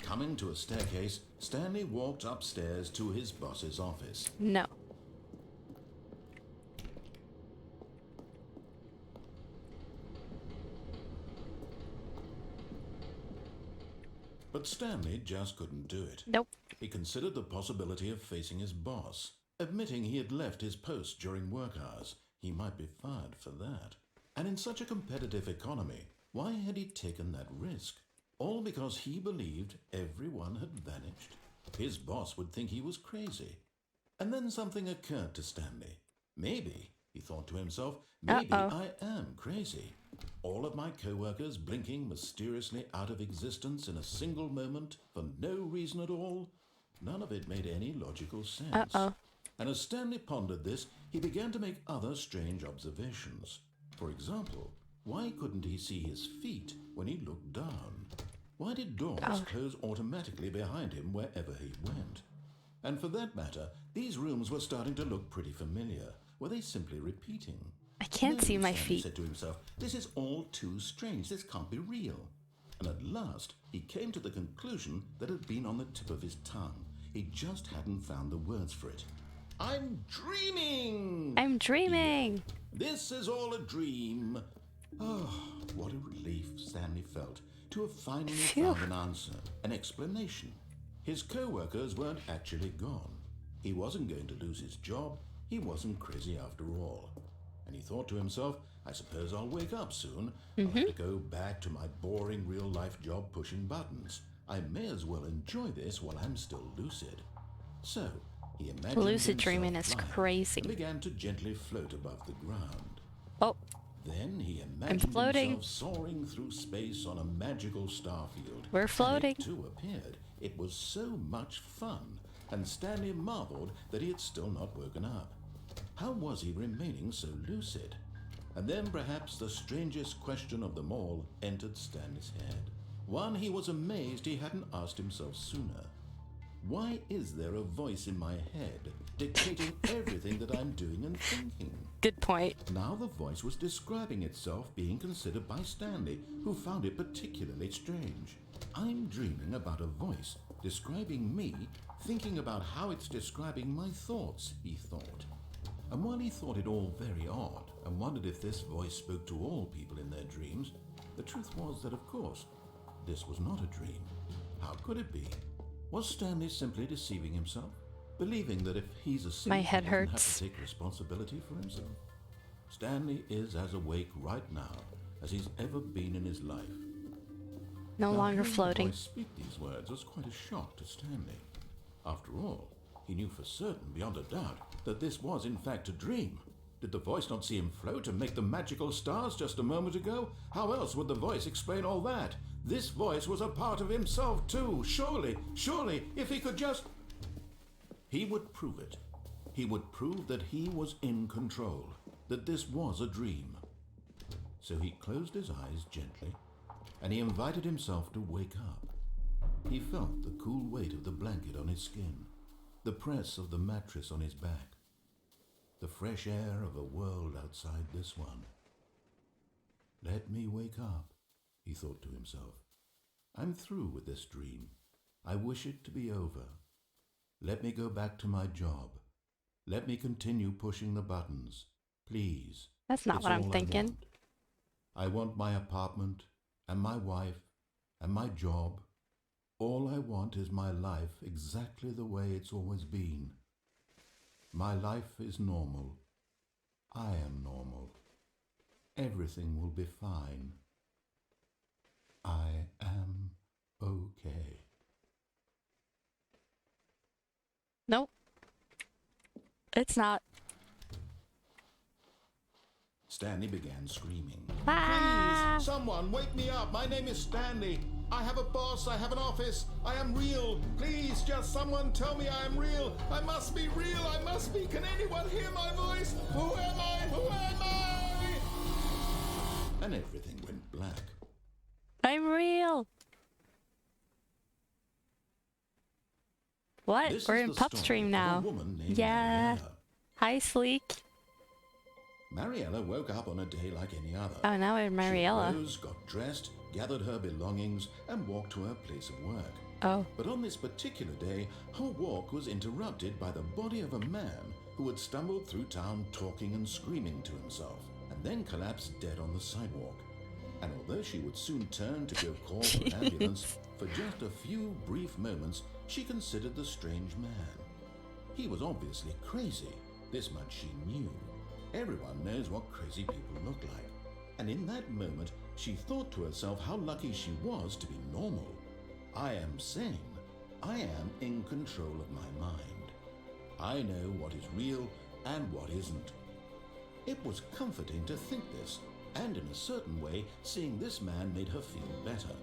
Coming to a staircase, Stanley walked upstairs to his boss's office. No. But Stanley just couldn't do it. Nope. He considered the possibility of facing his boss, admitting he had left his post during work hours. He might be fired for that. And in such a competitive economy, why had he taken that risk? All because he believed everyone had vanished. His boss would think he was crazy. And then something occurred to Stanley. Maybe, he thought to himself, maybe I am crazy. All of my co-workers blinking mysteriously out of existence in a single moment for no reason at all. None of it made any logical sense. And as Stanley pondered this, he began to make other strange observations. For example, why couldn't he see his feet when he looked down? Why did doors close automatically behind him wherever he went? And for that matter, these rooms were starting to look pretty familiar. Were they simply repeating? I can't see my Stanley feet. said to himself, this is all too strange. This can't be real. And at last, he came to the conclusion that had been on the tip of his tongue. He just hadn't found the words for it. I'm dreaming! I'm dreaming! This is all a dream. Oh, what a relief Stanley felt to have finally found an answer, an explanation. His co-workers weren't actually gone. He wasn't going to lose his job. He wasn't crazy after all. And he thought to himself, I suppose I'll wake up soon. I'll have to go back to my boring real-life job pushing buttons. I may as well enjoy this while I'm still lucid. So, he imagined Lucid himself dreaming is flying crazy. and began to gently float above the ground. Oh, Then he imagined floating. himself soaring through space on a magical starfield. We're floating. And it too appeared. It was so much fun, and Stanley marveled that he had still not woken up. How was he remaining so lucid? And then perhaps the strangest question of them all entered Stanley's head. One he was amazed he hadn't asked himself sooner. Why is there a voice in my head dictating everything that I'm doing and thinking? good point. Now the voice was describing itself being considered by Stanley, who found it particularly strange. I'm dreaming about a voice describing me, thinking about how it's describing my thoughts, he thought. And while he thought it all very odd and and wondered if this voice spoke to all people in their dreams, the truth was that, of course, this was not a dream. How could it be? Was Stanley simply deceiving himself, believing that if he's asleep, My head he doesn't have hurts. to take responsibility for himself? Stanley is as awake right now as he's ever been in his life. No Now, longer hearing the floating. voice speak these words was quite a shock to Stanley. After all, he knew for certain, beyond a doubt, that this was in fact a dream. Did the voice not see him float and make the magical stars just a moment ago? How else would the voice explain all that? This voice was a part of himself too. Surely, if he could just... He would prove it. He would prove that he was in control, that this was a dream. So he closed his eyes gently, and he invited himself to wake up. He felt the cool weight of the blanket on his skin, the press of the mattress on his back, the fresh air of a world outside this one. Let me wake up, he thought to himself. I'm through with this dream. I wish it to be over. Let me go back to my job. Let me continue pushing the buttons. Please. That's not It's what I'm all thinking. I want my apartment, and my wife, and my job. All I want is my life exactly the way it's always been. My life is normal. I am normal. Everything will be fine. I am okay. Nope. It's not. Stanley began screaming. Ah! Please, someone, wake me up. My name is Stanley. I have a boss. I have an office. I am real. Please, just someone tell me I am real. I must be real. I must be. Can anyone hear my voice? Who am I? Who am I? And everything went black. I'm real. What? This We're is in the Pup story Stream of now. a woman named Yeah. Mariella. Hi, Sleek. Mariella woke up on a day like any other. Oh, now we're Mariella. She rose, got dressed, gathered her belongings, and walked to her place of work. Oh. But on this particular day, her walk was interrupted by the body of a man who had stumbled through town talking and screaming to himself, and then collapsed dead on the sidewalk. And although she would soon turn to go call for an ambulance, for just a few brief moments, she considered the strange man. He was obviously crazy. This much she knew. Everyone knows what crazy people look like. And in that moment, she thought to herself how lucky she was to be normal. I am sane. I am in control of my mind. I know what is real and what isn't. It was comforting to think this, and in a certain way, seeing this man made her feel better.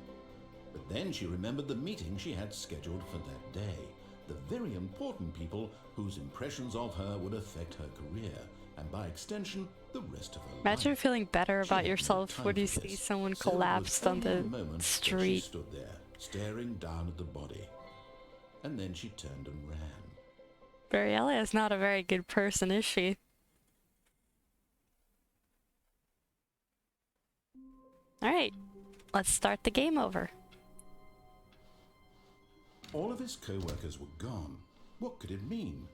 But then she remembered the meeting she had scheduled for that day, the very important people whose impressions of her would affect her career, and by extension, the rest of her Imagine life. feeling better She about had no yourself time when you for see this, someone so it was collapsed on only a the moment that she street. stood there, staring down at the body. And then she turned and ran. Mariella is not a very good person, is she? Alright, let's start the game over. All of his co-workers were gone. What could it mean?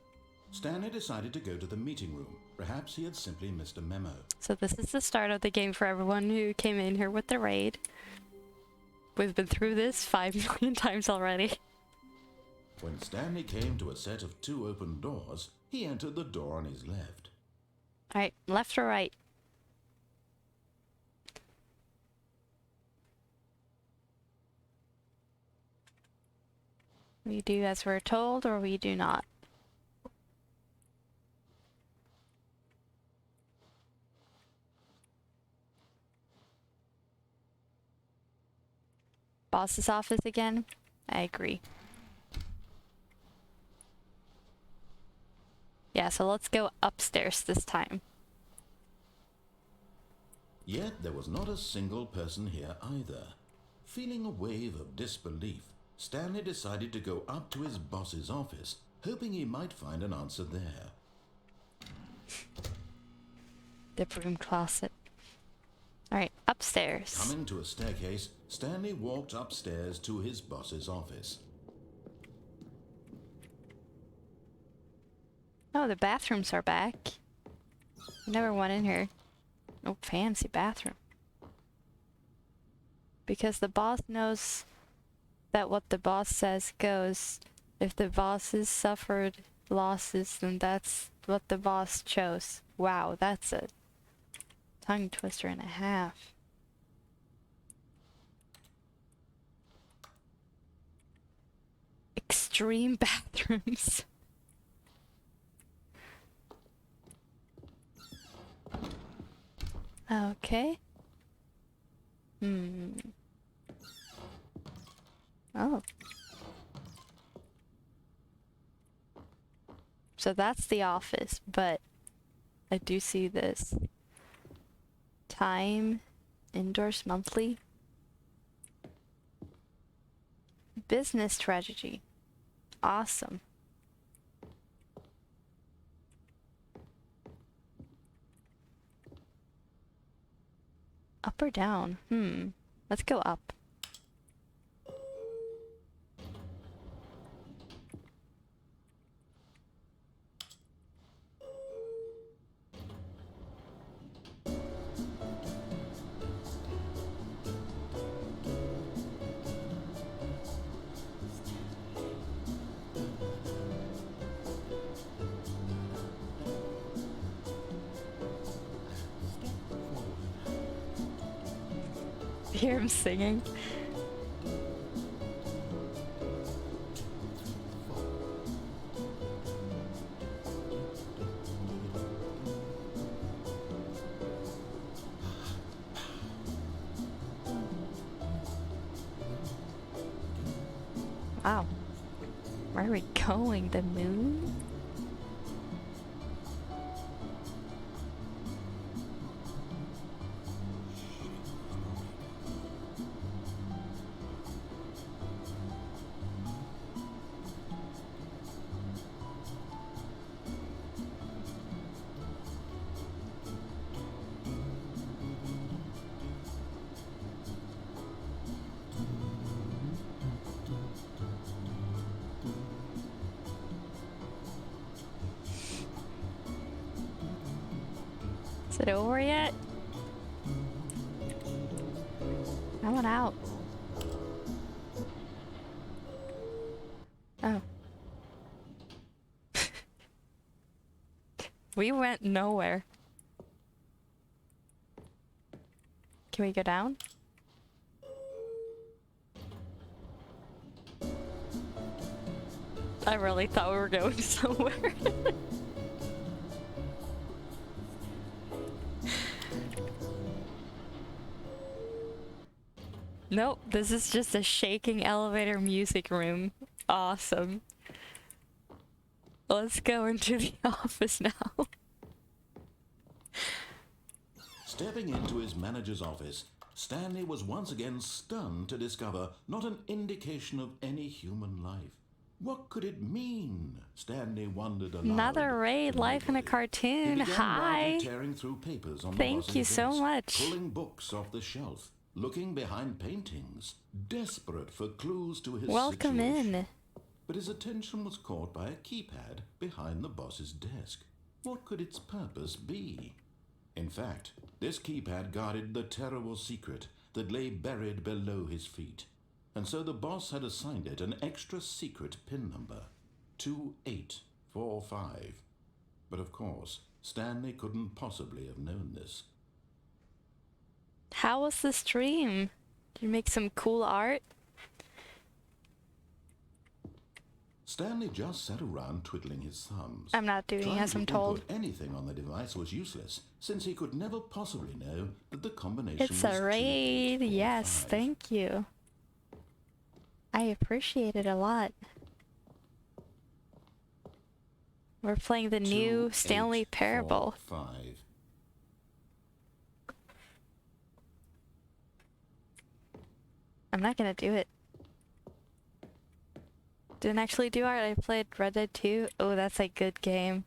Stanley decided to go to the meeting room. Perhaps he had simply missed a memo. So this is the start of the game for everyone who came in here with the raid. We've been through this 5 million times already. When Stanley came to a set of 2 open doors, he entered the door on his left. Alright, left or right? We do as we're told, or we do not. Boss's office again? I agree. Yeah, so let's go upstairs this time. Yet there was not a single person here either. Feeling a wave of disbelief, Stanley decided to go up to his boss's office, hoping he might find an answer there. The broom closet. Alright, upstairs. Coming to a staircase, Stanley walked upstairs to his boss's office. Oh, the bathrooms are back. I never went in here. Oh, fancy bathroom. Because the boss knows that what the boss says goes. If the bosses suffered losses, then that's what the boss chose. Wow, that's a tongue twister and a half. Extreme bathrooms. Okay. Oh. So that's the office, but I do see this. Time, indoors monthly. Business strategy. Awesome. Up or down? Let's go up. Hear him singing. Wow. Where are we going? The moon? Is it over yet? I want out. Oh. We went nowhere. Can we go down? I really thought we were going somewhere. Nope, this is just a shaking elevator music room. Awesome. Let's go into the office now. Stepping into his manager's office, Stanley was once again stunned to discover not an indication of any human life. What could it mean? Stanley wondered aloud. Another raid, life in a cartoon. He began Hi. wildly tearing through papers on the Thank boss's you so desk, much. pulling books off the shelf, looking behind paintings, desperate for clues to his Welcome situation. in. But his attention was caught by a keypad behind the boss's desk. What could its purpose be? In fact, this keypad guarded the terrible secret that lay buried below his feet. And so the boss had assigned it an extra secret PIN number, 2845. But of course, Stanley couldn't possibly have known this. How was the stream? Did you make some cool art? Stanley just sat around twiddling his thumbs. I'm not doing Trying as to I'm told. input anything on the device was useless, since he could never possibly know that the combination It's was a raid. 2845. Yes, thank you. I appreciate it a lot. We're playing the new Stanley Parable. 2845. I'm not gonna do it. Didn't actually do art. I played Red Dead 2. Oh, that's a good game.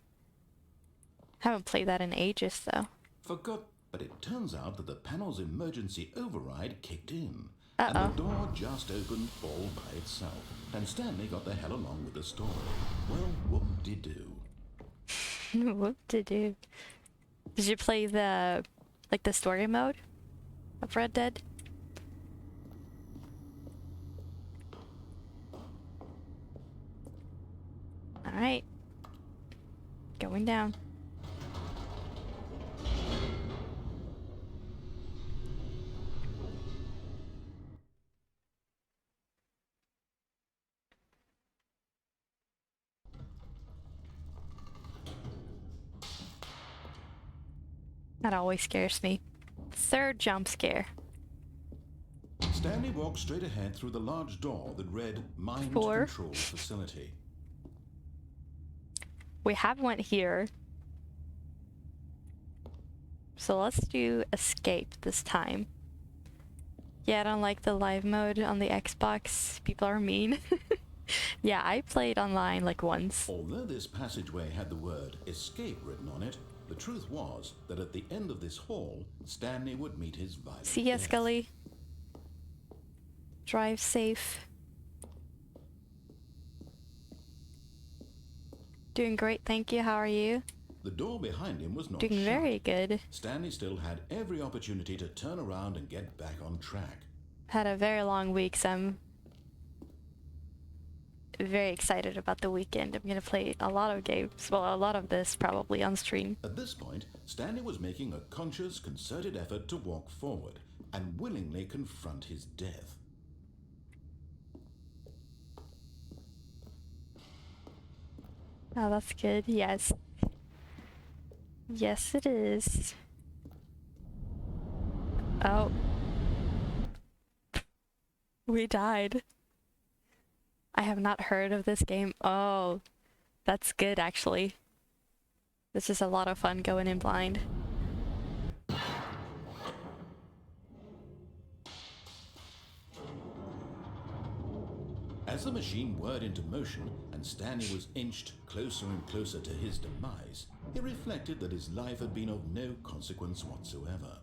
Haven't played that in ages though. Forgot, but it turns out that the panel's emergency override kicked in. Uh-oh. And the door just opened all by itself. And Stanley got the hell along with the story. Well, whoop-de-doo. Whoop-de-doo. Did you play the Like the story mode of Red Dead. Alright. Going down. That always scares me. Third jump scare. Stanley walked straight ahead through the large door that read Mind 4. Control Facility. We have went here. So let's do escape this time. Yeah, I don't like the live mode on the Xbox. People are mean. Yeah, I played online like once. Although this passageway had the word escape written on it, the truth was that at the end of this hall, Stanley would meet his violent See ya, death. Scully. Drive safe. Doing great, thank you. How are you? The door behind him was not Doing shut. very good. Stanley still had every opportunity to turn around and get back on track. Had a very long week, so I'm very excited about the weekend. I'm gonna play a lot of games. Well, a lot of this probably on stream. At this point, Stanley was making a conscious, concerted effort to walk forward and willingly confront his death. Oh, that's good. Yes. Yes, it is. Oh. We died. I have not heard of this game. Oh, that's good, actually. This is a lot of fun going in blind. As the machine whirred into motion and Stanley was inched closer and closer to his demise, he reflected that his life had been of no consequence whatsoever.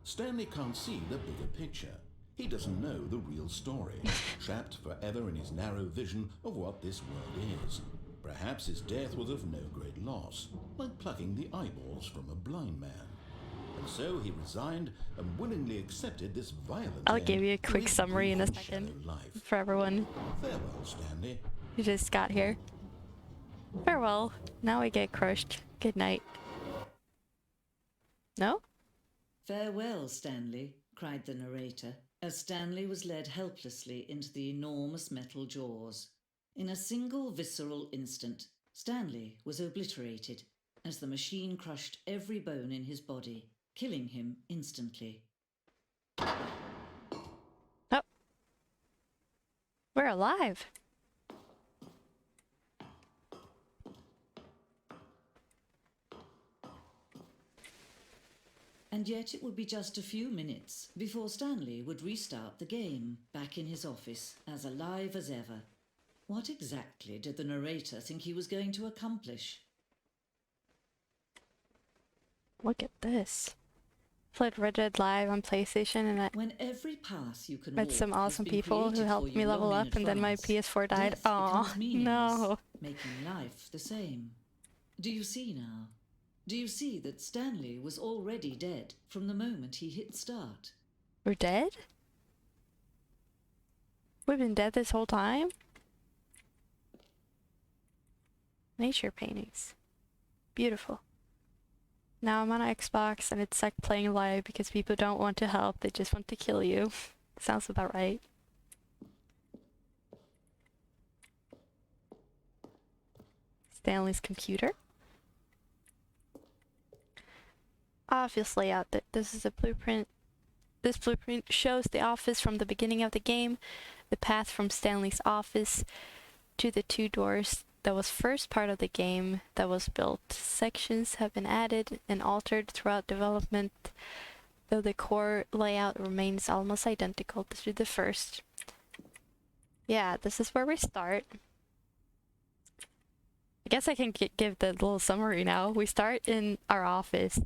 Stanley can't see the bigger picture. He doesn't know the real story, trapped forever in his narrow vision of what this world is. Perhaps his death was of no great loss, like plucking the eyeballs from a blind man. And so he resigned and willingly accepted this violent I'll end give you a to quick his summary in a brief and second shallow life. for everyone Farewell, Stanley. who just got here. Farewell. Now we get crushed. Good night. No? Farewell, Stanley, cried the narrator, as Stanley was led helplessly into the enormous metal jaws. In a single visceral instant, Stanley was obliterated as the machine crushed every bone in his body, killing him instantly. Oh. We're alive. And yet it would be just a few minutes before Stanley would restart the game, back in his office, as alive as ever. What exactly did the narrator think he was going to accomplish? Look at this. Played Red Dead Live on PlayStation and I When every path you can met walk some has awesome been people who created helped for me you level long in up and then my advance, PS4 died. death Aw, becomes meaningless, no. making life the same. Do you see now? Do you see that Stanley was already dead from the moment he hit start? We're dead? We've been dead this whole time? Nature paintings. Beautiful. Now I'm on Xbox and it's like playing live because people don't want to help, they just want to kill you. Sounds about right. Stanley's computer. Obviously this is a blueprint. This blueprint shows the office from the beginning of the game, the path from Stanley's office to the 2 doors that was first part of the game that was built. Sections have been added and altered throughout development, though the core layout remains almost identical to the first. Yeah, this is where we start. I guess I can give the little summary now. We start in our office,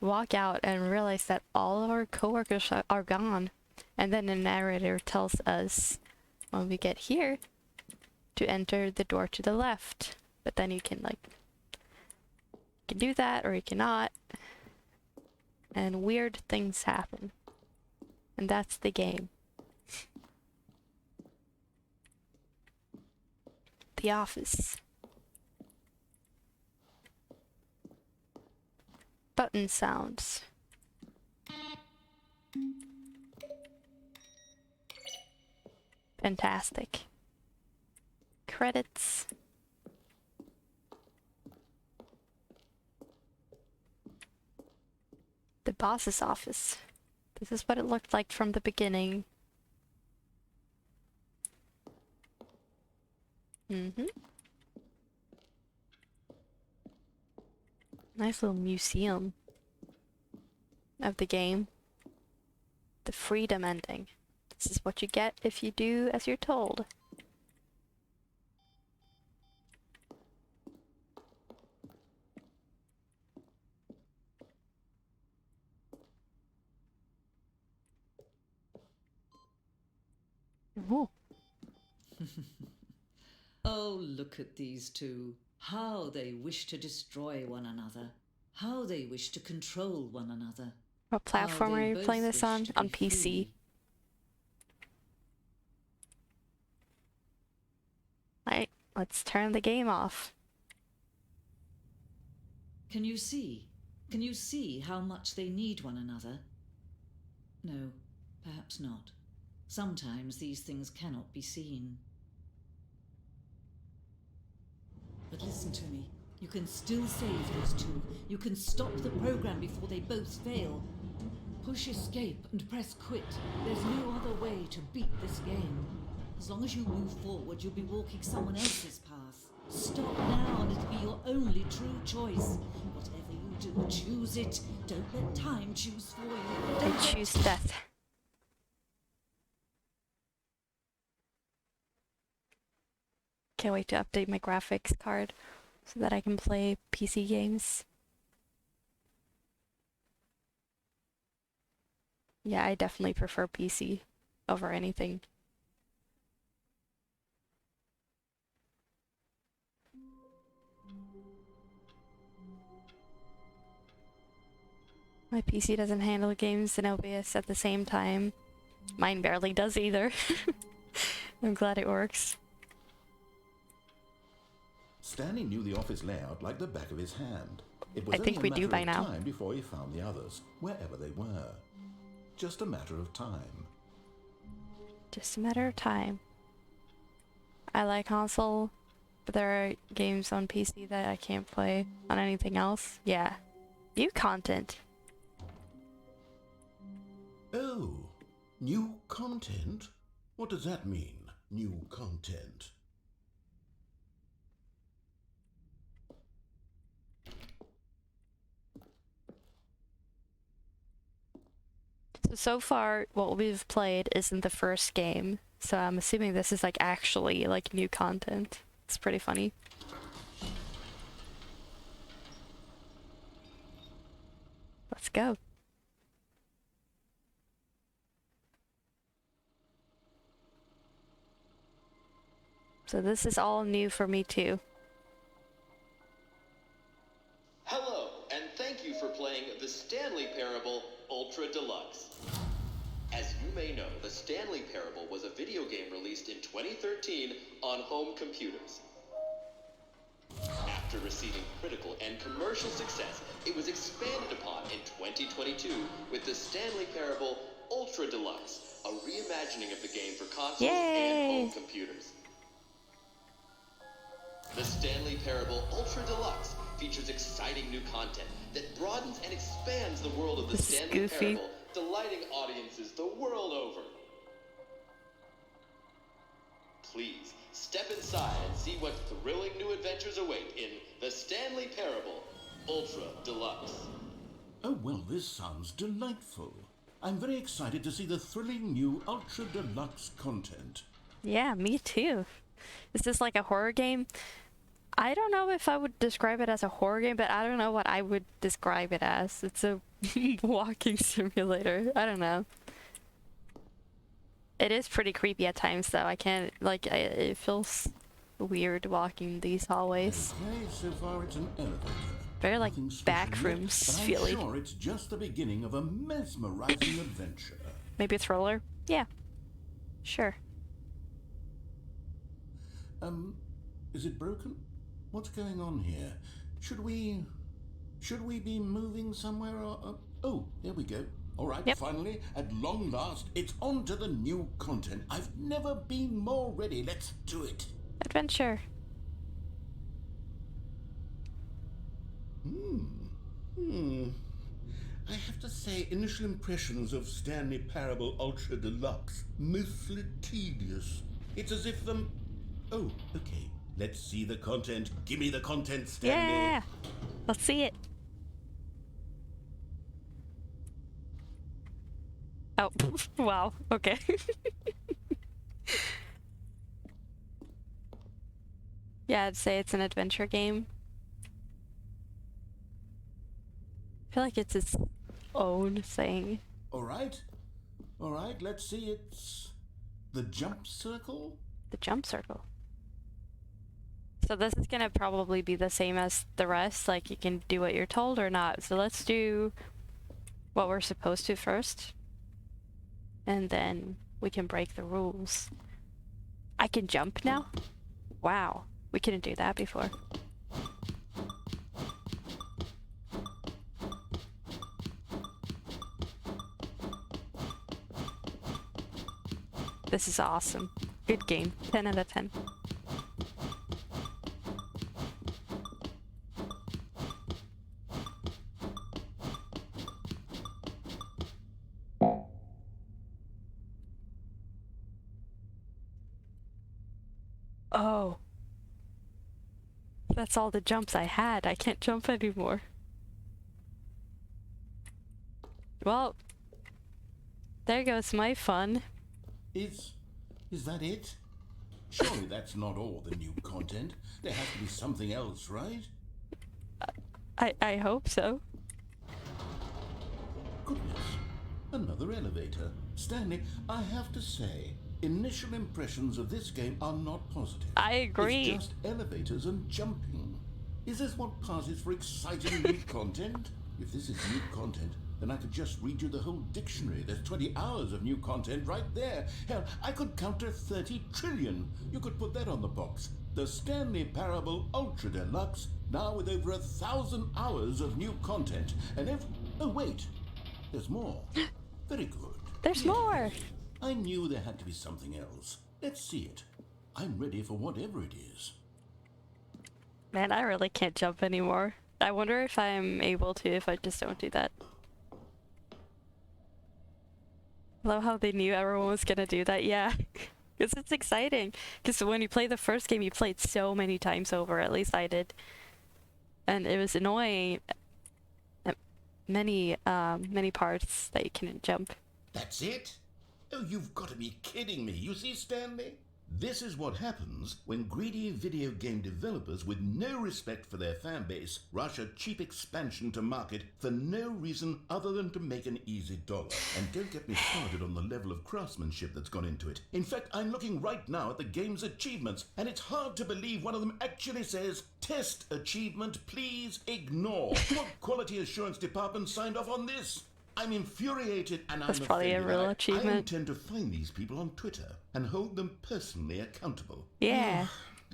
walk out and realize that all of our coworkers are gone. And then the narrator tells us when we get here to enter the door to the left. But then you can do that or you cannot. and weird things happen. And that's the game. The office. Button sounds. Fantastic. Credits. The boss's office. This is what it looked like from the beginning. Nice little museum of the game. The freedom ending. This is what you get if you do as you're told. Ooh. Oh, look at these two. How they wish to destroy one another. How they wish to control one another. What platform How are they you both playing this wish on? to On be PC. free. Right, let's turn the game off. Can you see? Can you see how much they need one another? No, perhaps not. Sometimes these things cannot be seen. But listen to me. You can still save those two. You can stop the program before they both fail. Push escape and press quit. There's no other way to beat this game. As long as you move forward, you'll be walking someone else's path. Stop now and it'll be your only true choice. Whatever you do, choose it. Don't let time choose for you. I Don't choose death. Can't wait to update my graphics card so that I can play PC games. Yeah, I definitely prefer PC over anything. My PC doesn't handle games and OBS at the same time. Mine barely does either. I'm glad it works. Stanley knew the office layout like the back of his hand. It was I think only we a do matter by of now. time before he found the others, wherever they were. Just a matter of time. Just a matter of time. I like console, but there are games on PC that I can't play on anything else. Yeah. New content. Oh, new content? What does that mean, new content? So far, what we've played isn't the first game, so I'm assuming this is like actually like new content. It's pretty funny. Let's go. So this is all new for me too. Hello, and thank you for playing the Stanley Parable Ultra Deluxe. As you may know, the Stanley Parable was a video game released in 2013 on home computers. After receiving critical and commercial success, it was expanded upon in 2022 with the Stanley Parable Ultra Deluxe, a reimagining of the game for consoles and home computers. The Stanley Parable Ultra Deluxe features exciting new content that broadens and expands the world of the This is Stanley goofy. Parable, delighting audiences the world over. Please, step inside and see what thrilling new adventures await in the Stanley Parable Ultra Deluxe. Oh, well, this sounds delightful. I'm very excited to see the thrilling new Ultra Deluxe content. Yeah, me too. Is this like a horror game? I don't know if I would describe it as a horror game, but I don't know what I would describe it as. It's a walking simulator. I don't know. It is pretty creepy at times, though. I can't, like, it feels weird walking these hallways. Okay, so far it's an elevator. Very like Nothing special back yet, rooms but I'm feely. sure it's just the beginning of a mesmerizing adventure. Maybe a thriller? Yeah. Sure. Is it broken? What's going on here? Should we be moving somewhere or... Oh, there we go. All right, Yep. Finally, at long last, it's on to the new content. I've never been more ready. Let's do it. Adventure. I have to say, initial impressions of Stanley Parable Ultra Deluxe, mostly tedious. It's as if them... Oh, okay. Let's see the content. Give me the content, Stanley. Yeah. Let's see it. Oh, wow. Okay. Yeah, I'd say it's an adventure game. I feel like it's its own thing. All right, let's see. It's the jump circle. The jump circle. So this is gonna probably be the same as the rest, like you can do what you're told or not. So let's do what we're supposed to first. And then we can break the rules. I can jump now? Wow. We couldn't do that before. This is awesome. Good game. 10 out of 10. Oh. That's all the jumps I had. I can't jump anymore. Well, there goes my fun. Is that it? Surely that's not all the new content. There has to be something else, right? I hope so. Goodness. Another elevator. Stanley, I have to say, initial impressions of this game are not positive. I agree. It's just elevators and jumping. Is this what passes for exciting new content? If this is new content, then I could just read you the whole dictionary. There's 20 hours of new content right there. Hell, I could counter 30 trillion. You could put that on the box. The Stanley Parable Ultra Deluxe, now with over 1,000 hours of new content. And if... Oh, wait. There's more. Very good. There's more. I knew there had to be something else. Let's see it. I'm ready for whatever it is. Man, I really can't jump anymore. I wonder if I'm able to if I just don't do that. I love how they knew everyone was gonna do that. Yeah. Because it's exciting. Because when you play the first game, you played so many times over. At least I did. And it was annoying at many parts that you couldn't jump. That's it? Oh, you've got to be kidding me. You see, Stanley? This is what happens when greedy video game developers with no respect for their fan base rush a cheap expansion to market for no reason other than to make an easy dollar. And don't get me started on the level of craftsmanship that's gone into it. In fact, I'm looking right now at the game's achievements, and it's hard to believe one of them actually says, "Test achievement, please ignore." What quality assurance department signed off on this? I'm infuriated and That's I'm probably offended. a real I achievement. intend to find these people on Twitter and hold them personally accountable. Yeah.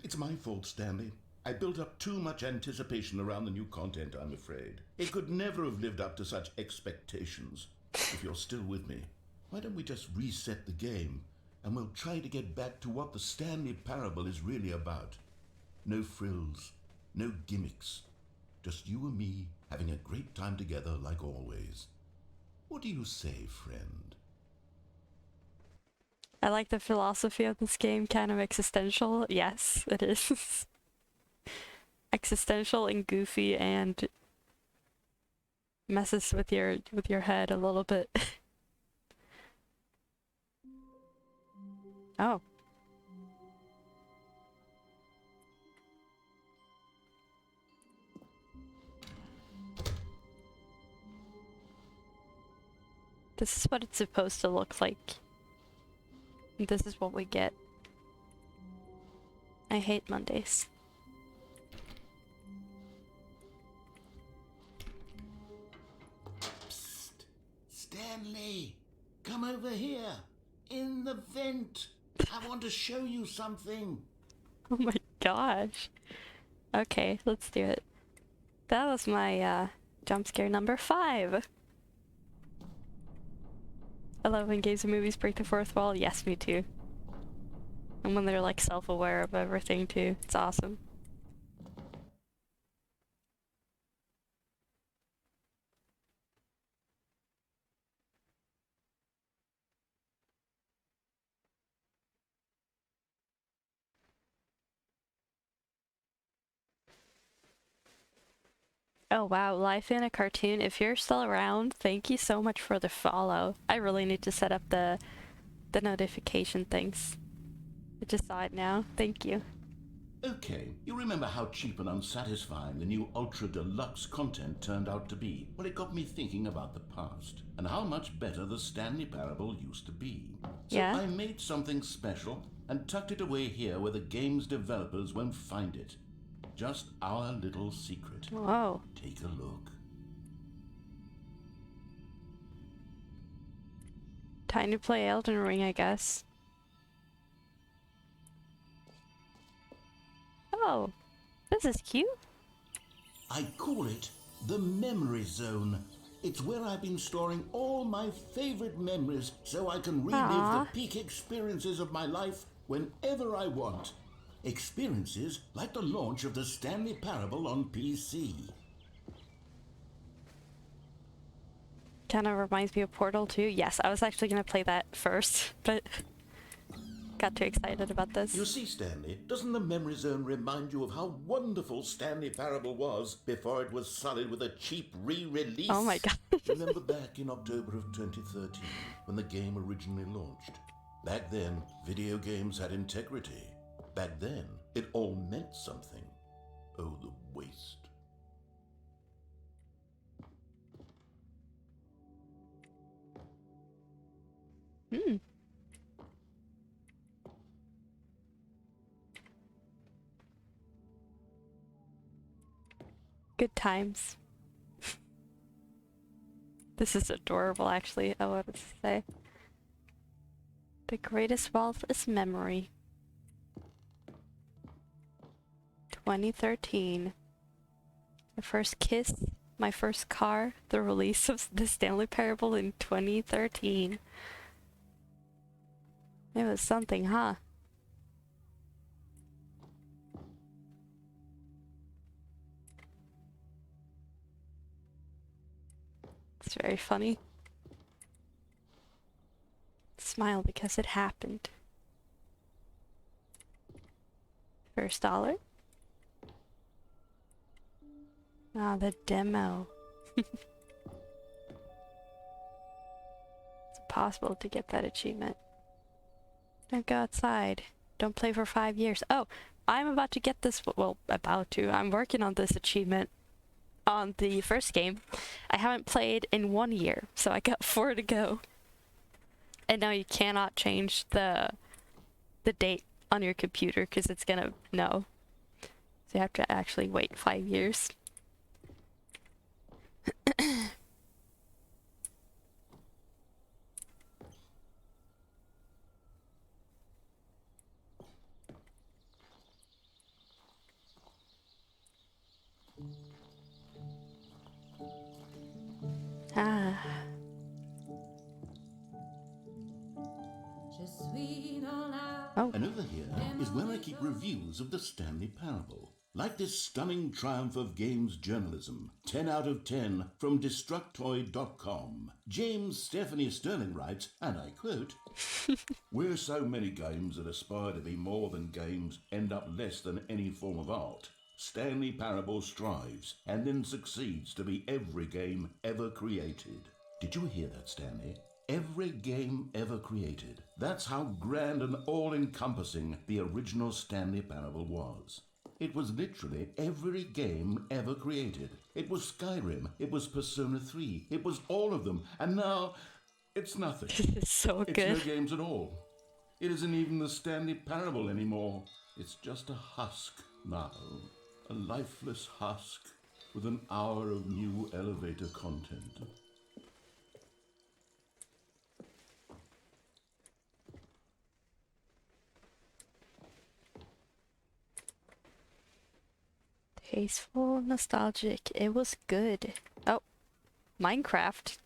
It's my fault, Stanley. I built up too much anticipation around the new content, I'm afraid. It could never have lived up to such expectations. If you're still with me, why don't we just reset the game and we'll try to get back to what the Stanley Parable is really about. No frills, no gimmicks. Just you and me having a great time together like always. What do you say, friend? I like the philosophy of this game, kind of existential. Yes, it is. Existential and goofy and messes with your head a little bit. Oh. This is what it's supposed to look like. This is what we get. I hate Mondays. Stanley, come over here. In the vent. I want to show you something. Oh my gosh. Okay, let's do it. That was my jump scare number 5. I love when games and movies break the fourth wall. Yes, me too. And when they're like self-aware of everything too. It's awesome. Oh wow, Life in a Cartoon. If you're still around, thank you so much for the follow. I really need to set up the notification things. I just saw it now. Thank you. Okay, you remember how cheap and unsatisfying the new Ultra Deluxe content turned out to be? Well, it got me thinking about the past and how much better the Stanley Parable used to be. So Yeah? I made something special and tucked it away here where the game's developers won't find it. Just our little secret. Whoa. Take a look. Time to play Elden Ring, I guess. Oh, this is cute. I call it the Memory Zone. It's where I've been storing all my favorite memories so I can relive Aww. the peak experiences of my life whenever I want. Experiences like the launch of the Stanley Parable on PC. Kind of reminds me of Portal 2. Yes, I was actually going to play that first, but got too excited about this. You see, Stanley, doesn't the Memory Zone remind you of how wonderful Stanley Parable was before it was sullied with a cheap re-release? Oh my god. Remember back in October of 2013, when the game originally launched? Back then, video games had integrity. Back then, it all meant something. Oh, the waste. Hmm. Good times. This is adorable, actually. I wanted to say. The greatest wealth is memory. 2013. My first kiss, my first car, the release of the Stanley Parable in 2013. It was something, huh? It's very funny. Smile because it happened. First dollar. Ah, the demo. It's impossible to get that achievement. Don't go outside. Don't play for 5 years. Oh, I'm about to get this. Well, I'm working on this achievement on the first game. I haven't played in 1 year, so I got 4 to go. And now you cannot change the date on your computer because it's gonna know. So you have to actually wait 5 years. Ah. Oh. And over here is where I keep reviews of the Stanley Parable. Like this stunning triumph of games journalism, 10 out of 10 from Destructoid.com. James Stephanie Sterling writes, and I quote, "Where so many games that aspire to be more than games end up less than any form of art, Stanley Parable strives and then succeeds to be every game ever created." Did you hear that, Stanley? Every game ever created. That's how grand and all-encompassing the original Stanley Parable was. It was literally every game ever created. It was Skyrim, it was Persona 3, it was all of them, and now it's nothing. It's so good. It's no games at all. It isn't even the Stanley Parable anymore. It's just a husk now. A lifeless husk with an hour of new elevator content. Tasteful, nostalgic. It was good. Oh, Minecraft.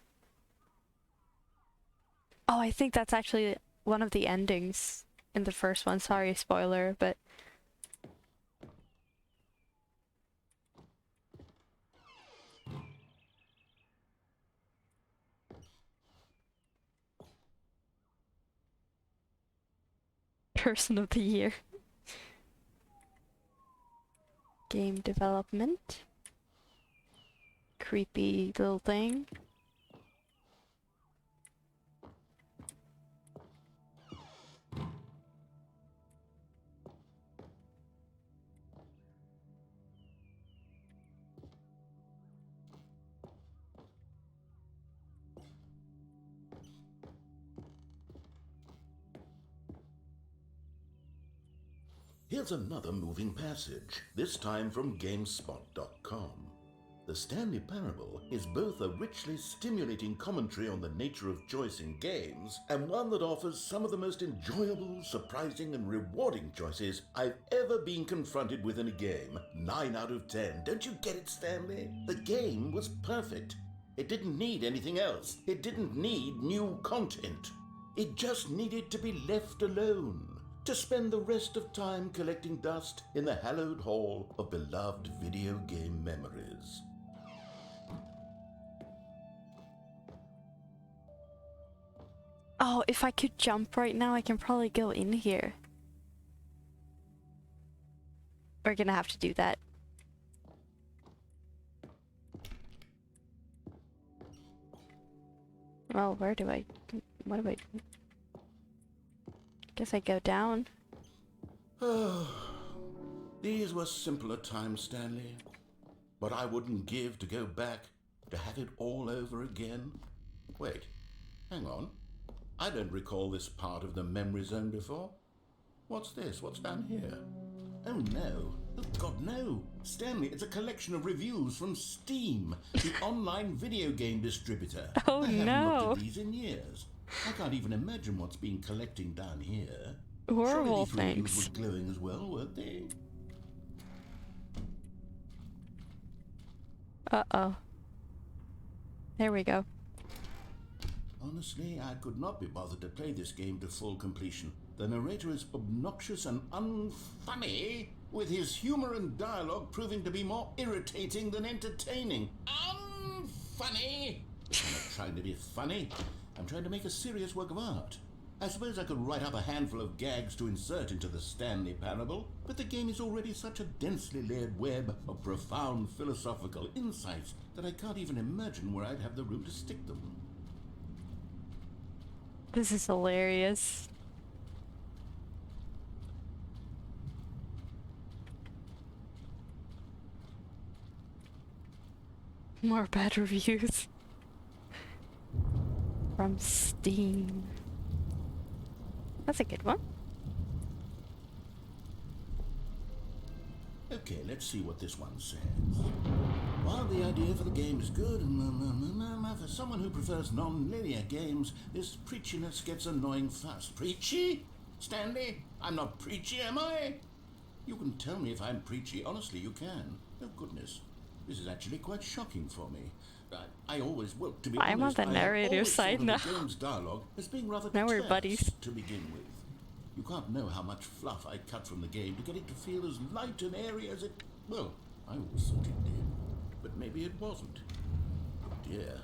Oh, I think that's actually one of the endings in the first one. Sorry, spoiler, but... Person of the Year. Game development. Creepy little thing. Here's another moving passage, this time from GameSpot.com. The Stanley Parable is both a richly stimulating commentary on the nature of choice in games and one that offers some of the most enjoyable, surprising, and rewarding choices I've ever been confronted with in a game. 9 out of 10. Don't you get it, Stanley? The game was perfect. It didn't need anything else. It didn't need new content. It just needed to be left alone, to spend the rest of time collecting dust in the hallowed hall of beloved video game memories. Oh, if I could jump right now, I can probably go in here. We're gonna have to do that. Well, where do I... what do I do? Guess I go down. These were simpler times, Stanley. But I wouldn't give to go back, to have it all over again. Wait, hang on. I don't recall this part of the memory zone before. What's this? What's down here? Oh no. Oh God, no. Stanley, it's a collection of reviews from Steam, the online video game distributor. Oh I haven't no. looked at these in years. I can't even imagine what's been collecting down here. Horrible Surely these reviews things. were glowing as well, weren't they? Uh-oh. There we go. Honestly, I could not be bothered to play this game to full completion. The narrator is obnoxious and unfunny, with his humor and dialogue proving to be more irritating than entertaining. Unfunny! I'm not trying to be funny. I'm trying to make a serious work of art. I suppose I could write up a handful of gags to insert into the Stanley Parable, but the game is already such a densely layered web of profound philosophical insights that I can't even imagine where I'd have the room to stick them. This is hilarious. More bad reviews. From Steam. That's a good one. Okay, let's see what this one says. While the idea for the game is good, for someone who prefers non-linear games, this preachiness gets annoying fast. Preachy? Stanley? I'm not preachy, am I? You can tell me if I'm preachy. Honestly, you can. Oh, goodness. This is actually quite shocking for me. I always, well, to be I'm honest, on the narrator's side now. The game's dialogue as being rather Now we're terse buddies. to begin with. You can't know how much fluff I cut from the game to get it to feel as light and airy as it... Well, I always thought it did. But maybe it wasn't. Oh dear.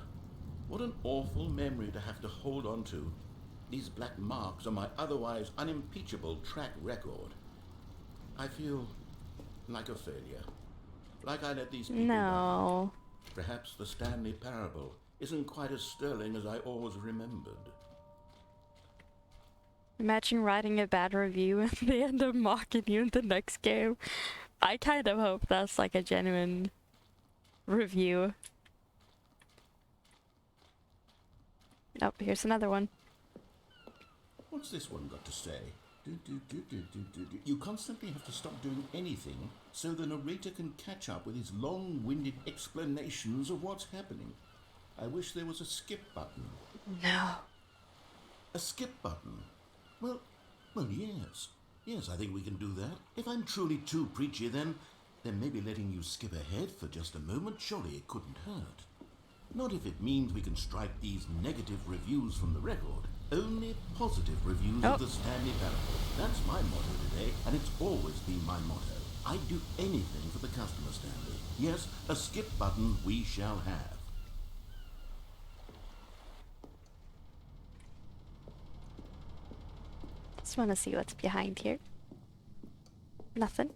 What an awful memory to have to hold on to. These black marks on my otherwise unimpeachable track record. I feel like a failure. Like I let these people No. down. Perhaps the Stanley Parable isn't quite as sterling as I always remembered. Imagine writing a bad review and they end up mocking you in the next game. I kind of hope that's like a genuine review. Oh, here's another one. What's this one got to say? You constantly have to stop doing anything so the narrator can catch up with his long-winded explanations of what's happening. I wish there was a skip button. No. A skip button? Well, yes. Yes, I think we can do that. If I'm truly too preachy, then then maybe letting you skip ahead for just a moment, surely it couldn't hurt. Not if it means we can strike these negative reviews from the record. Only positive reviews of the Stanley Parable. That's my motto today, and it's always been my motto. I'd do anything for the customer, Stanley. Yes, a skip button we shall have. Just want to see what's behind here. Nothing.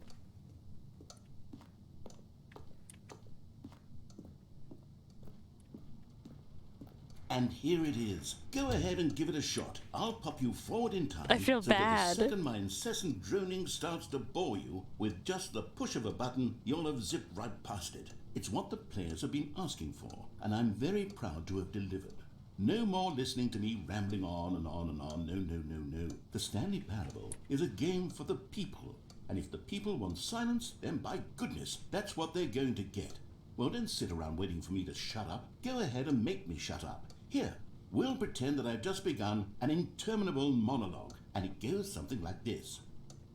And here it is. Go ahead and give it a shot. I'll pop you forward in time. I feel so bad. that the second my incessant droning starts to bore you, with just the push of a button, you'll have zipped right past it. It's what the players have been asking for, and I'm very proud to have delivered. No more listening to me rambling on and on and on. No, no, no, no. The Stanley Parable is a game for the people. And if the people want silence, then by goodness, that's what they're going to get. Well, don't sit around waiting for me to shut up. Go ahead and make me shut up. Here, we'll pretend that I've just begun an interminable monologue, and it goes something like this.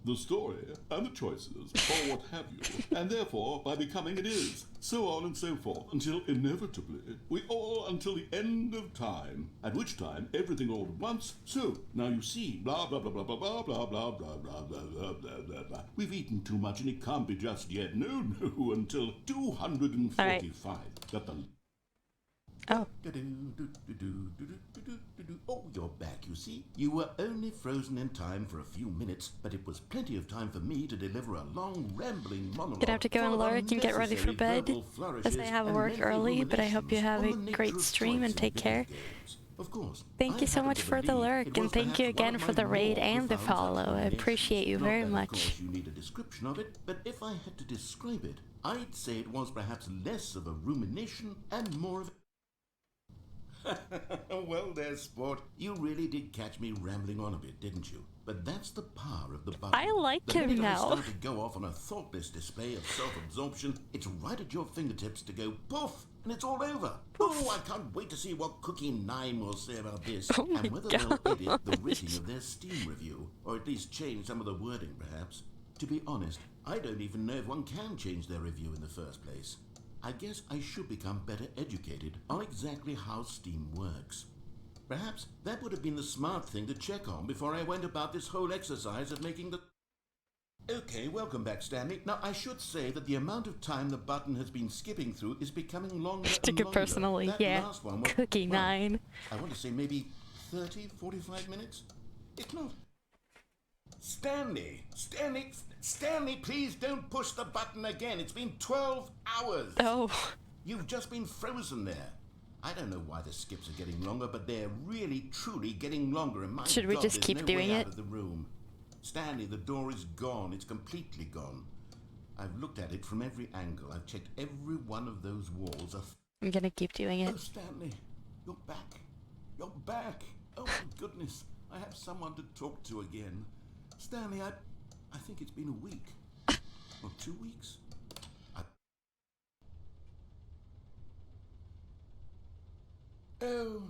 The story and the choices, or what have you, and therefore, by becoming it is, so on and so forth, until inevitably, we all until the end of time, at which time everything all at once, so, now you see, blah, blah, blah, blah, blah, blah, blah, blah, blah, blah, blah, blah, blah, blah, blah. We've eaten too much and it can't be just yet, no, no, until 245. Got the... Oh. Oh, you're back, you see. You were only frozen in time for a few minutes, but it was plenty of time for me to deliver a long, rambling monologue. Gonna have to go and lurk and get ready for bed, as I have work early, but I hope you have a great stream and take care. Of course. Thank you so much for the lurk, and thank you again for the raid and the follow. I appreciate you very much. Of course, you need a description of it, but if I had to describe it, I'd say it was perhaps less of a rumination and more of a... Well there, sport. You really did catch me rambling on a bit, didn't you? But that's the power of the button. I like the him minute now. I start to go off on a thoughtless display of self-absorption, it's right at your fingertips to go poof, and it's all over. Poof. Oh, I can't wait to see what Cookie 9 will say about this, oh and whether they'll edit the rating of their Steam review, or at least change some of the wording, perhaps. To be honest, I don't even know if one can change their review in the first place. I guess I should become better educated on exactly how Steam works. Perhaps that would have been the smart thing to check on before I went about this whole exercise of making the... Okay, welcome back, Stanley. Now, I should say that the amount of time the button has been skipping through is becoming longer and Took it longer. personally, That yeah. last one was, Cookie 9. I want to say maybe 30, 45 minutes? If not... Stanley, please don't push the button again. It's been 12 hours. Oh. You've just been frozen there. I don't know why the skips are getting longer, but they're really, truly getting longer. And my Should we God, just there's keep no doing way it? out of the room. Stanley, the door is gone. It's completely gone. I've looked at it from every angle. I've checked every one of those walls. I'm gonna keep doing it. Oh, Stanley, you're back. You're back. Oh, my goodness. I have someone to talk to again. Stanley, I think it's been a week. Or 2 weeks. Oh,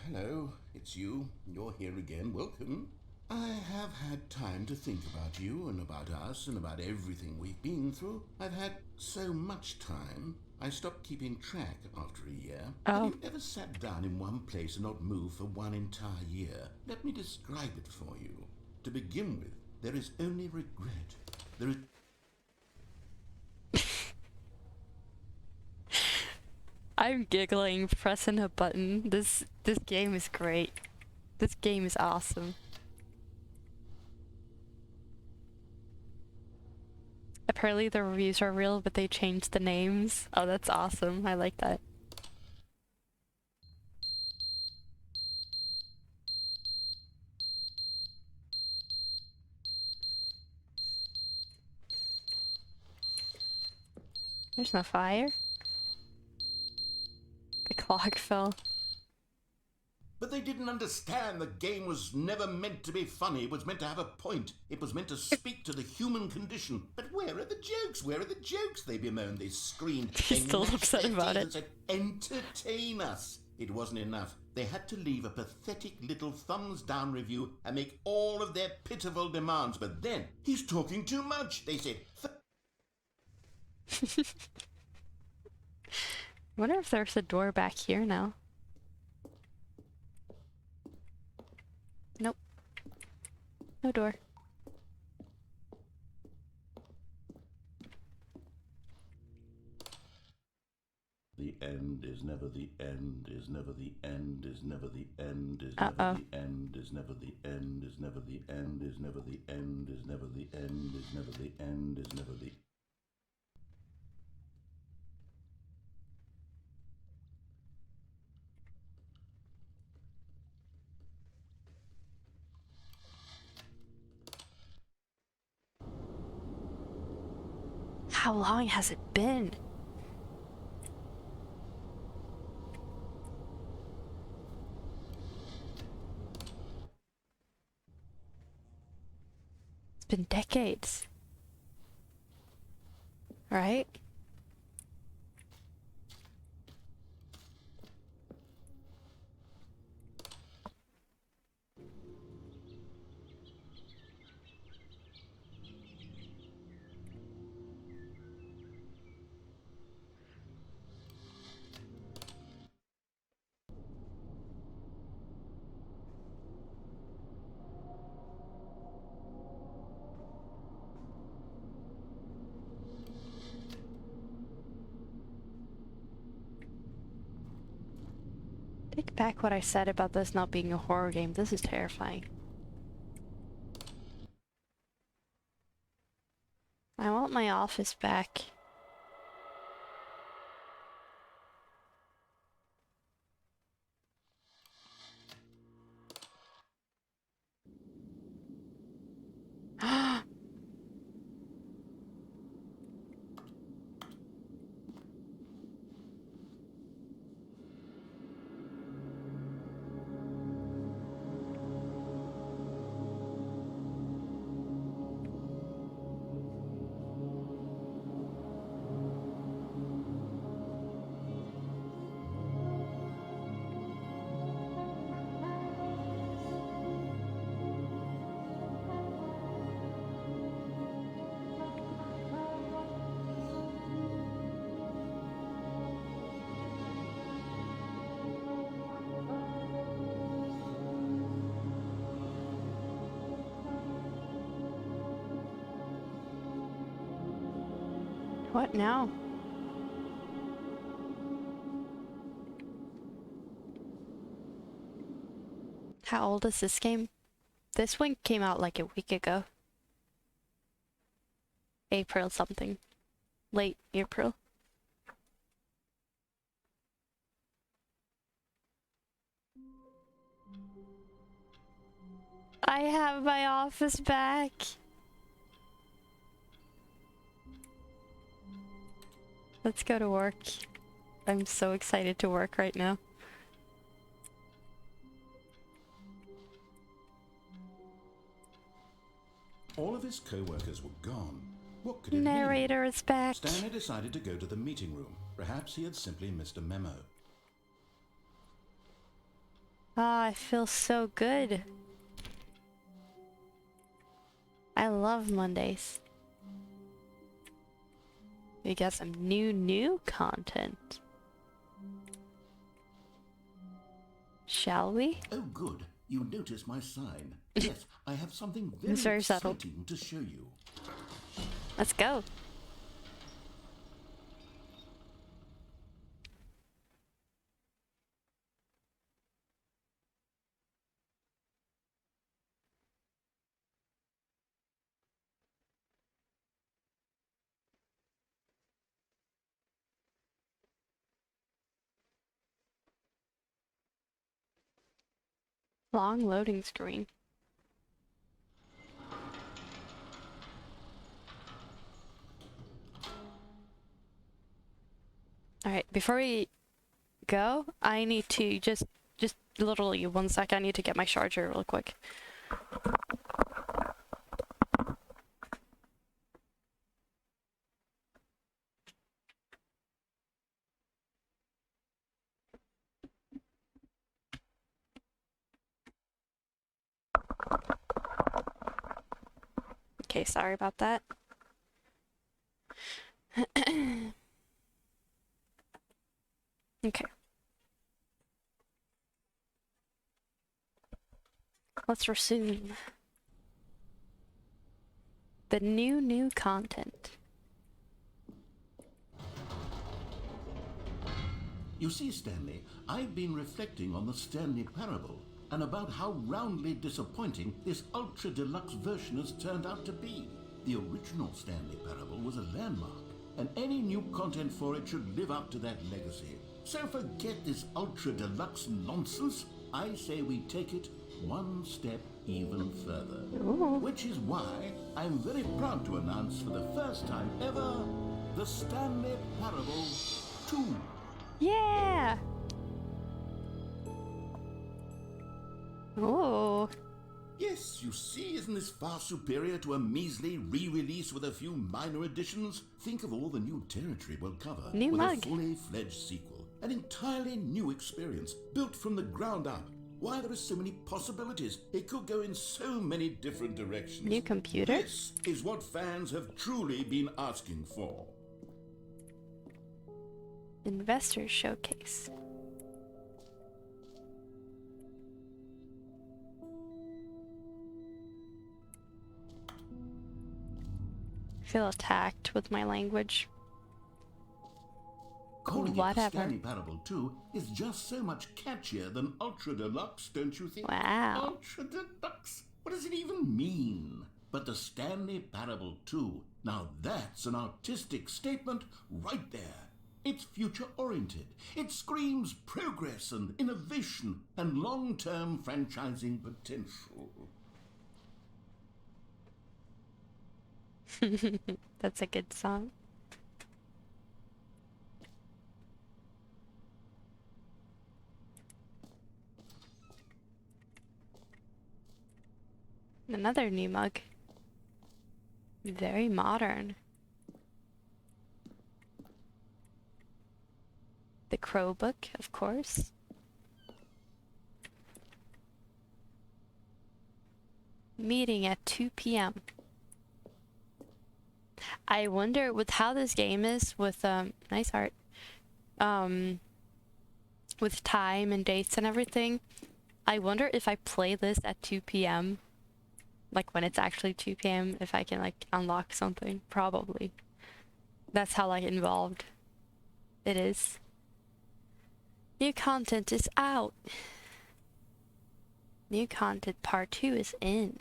hello. It's you. You're here again. Welcome. I have had time to think about you and about us and about everything we've been through. I've had so much time. I stopped keeping track after a year. Oh. Have you ever sat down in one place and not moved for one entire year? Let me describe it for you. To begin with, there is only regret. There is... I'm giggling, pressing a button. This game is great. This game is awesome. Apparently the reviews are real, but they changed the names. Oh, that's awesome. I like that. There's no fire. The clock fell. But they didn't understand the game was never meant to be funny. It was meant to have a point. It was meant to speak to the human condition. But where are the jokes? Where are the jokes? They bemoaned. They screamed. He's still upset about it. And said, entertain us. It wasn't enough. They had to leave a pathetic little thumbs down review and make all of their pitiful demands. But then, he's talking too much, they said. Wonder if there's a door back here now. Nope. No door. The end is never the end, is never the end, is never the end, is never the end, is never the end, is never the end, is never the end, is never the end, is never the end, is never the. How long has it been? It's been decades. Right? Take back what I said about this not being a horror game. This is terrifying. I want my office back. What now? How old is this game? This one came out like a week ago. April something. Late April. I have my office back. Let's go to work. I'm so excited to work right now. All of his co-workers were gone. What could it mean? Narrator is back. Stanley decided to go to the meeting room. Perhaps he had simply missed a memo. Ah, I feel so good. I love Mondays. We got some new content. Shall we? Oh, good. You notice my sign. Yes, I have something It's very subtle. exciting to show you. Let's go. Long loading screen. Alright, before we go, I need to just literally 1 sec, I need to get my charger real quick. Okay, sorry about that. Okay. Let's resume. The new content. You see, Stanley, I've been reflecting on the Stanley Parable and about how roundly disappointing this ultra deluxe version has turned out to be. The original Stanley Parable was a landmark, and any new content for it should live up to that legacy. So forget this ultra deluxe nonsense. I say we take it one step even further. Ooh. Which is why I'm very proud to announce for the first time ever the Stanley Parable 2. Yeah! Oh. Yes, you see, isn't this far superior to a measly re-release with a few minor additions? Think of all the new territory we'll cover New with mug. a fully fledged sequel. An entirely new experience, built from the ground up. Why, there are so many possibilities. It could go in so many different directions. New computer? This is what fans have truly been asking for. Investor showcase. Feel attacked with my language. Calling it Whatever. Stanley Parable 2 is just so much catchier than Ultra Deluxe, don't you think? Wow. Ultra Deluxe? What does it even mean? But the Stanley Parable 2, now that's an artistic statement right there. It's future-oriented. It screams progress and innovation and long-term franchising potential. That's a good song. Another new mug. Very modern. The Crow book, of course. Meeting at 2 p.m. I wonder with how this game is with nice art. With time and dates and everything. I wonder if I play this at 2 p.m. like when it's actually 2 p.m. if I can like unlock something. Probably. That's how like involved it is. New content is out. New content part 2 is in.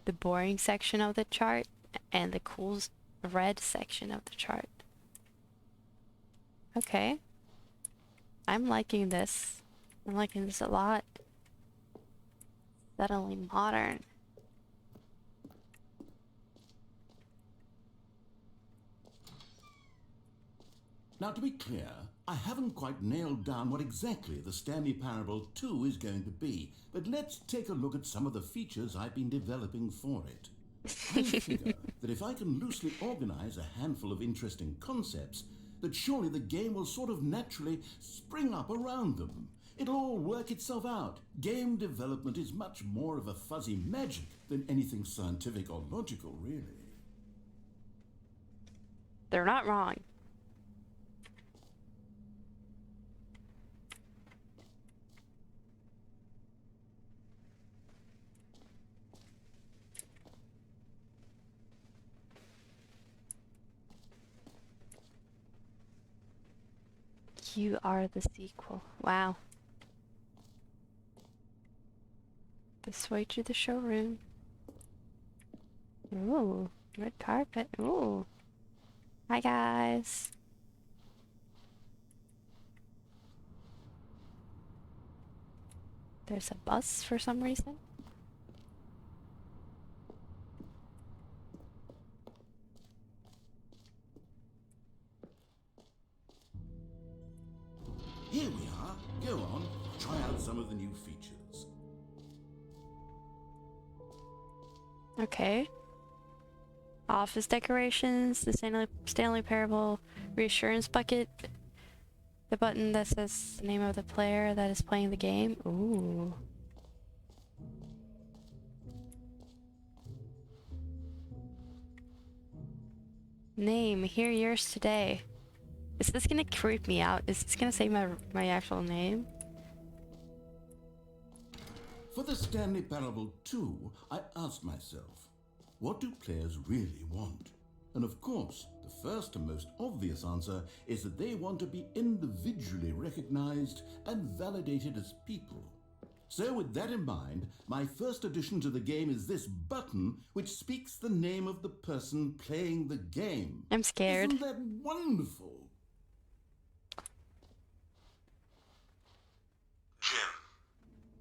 The boring section of the chart and the cool red section of the chart. Okay. I'm liking this. I'm liking this a lot. Suddenly modern. Now, to be clear, I haven't quite nailed down what exactly the Stanley Parable 2 is going to be, but let's take a look at some of the features I've been developing for it. I figure that if I can loosely organize a handful of interesting concepts, that surely the game will sort of naturally spring up around them. It'll all work itself out. Game development is much more of a fuzzy magic than anything scientific or logical, really. They're not wrong. You are the sequel. Wow. This way to the showroom. Ooh, red carpet. Ooh. Hi guys. There's a bus for some reason. Here we are. Go on, try out some of the new features. Okay. Office decorations, the Stanley Parable reassurance bucket, the button that says the name of the player that is playing the game. Ooh. Name, hear yours today. Is this gonna creep me out? Is this gonna say my actual name? For the Stanley Parable 2, I asked myself, what do players really want? And of course, the first and most obvious answer is that they want to be individually recognized and validated as people. So with that in mind, my first addition to the game is this button which speaks the name of the person playing the game. I'm scared. Isn't that wonderful? Jim.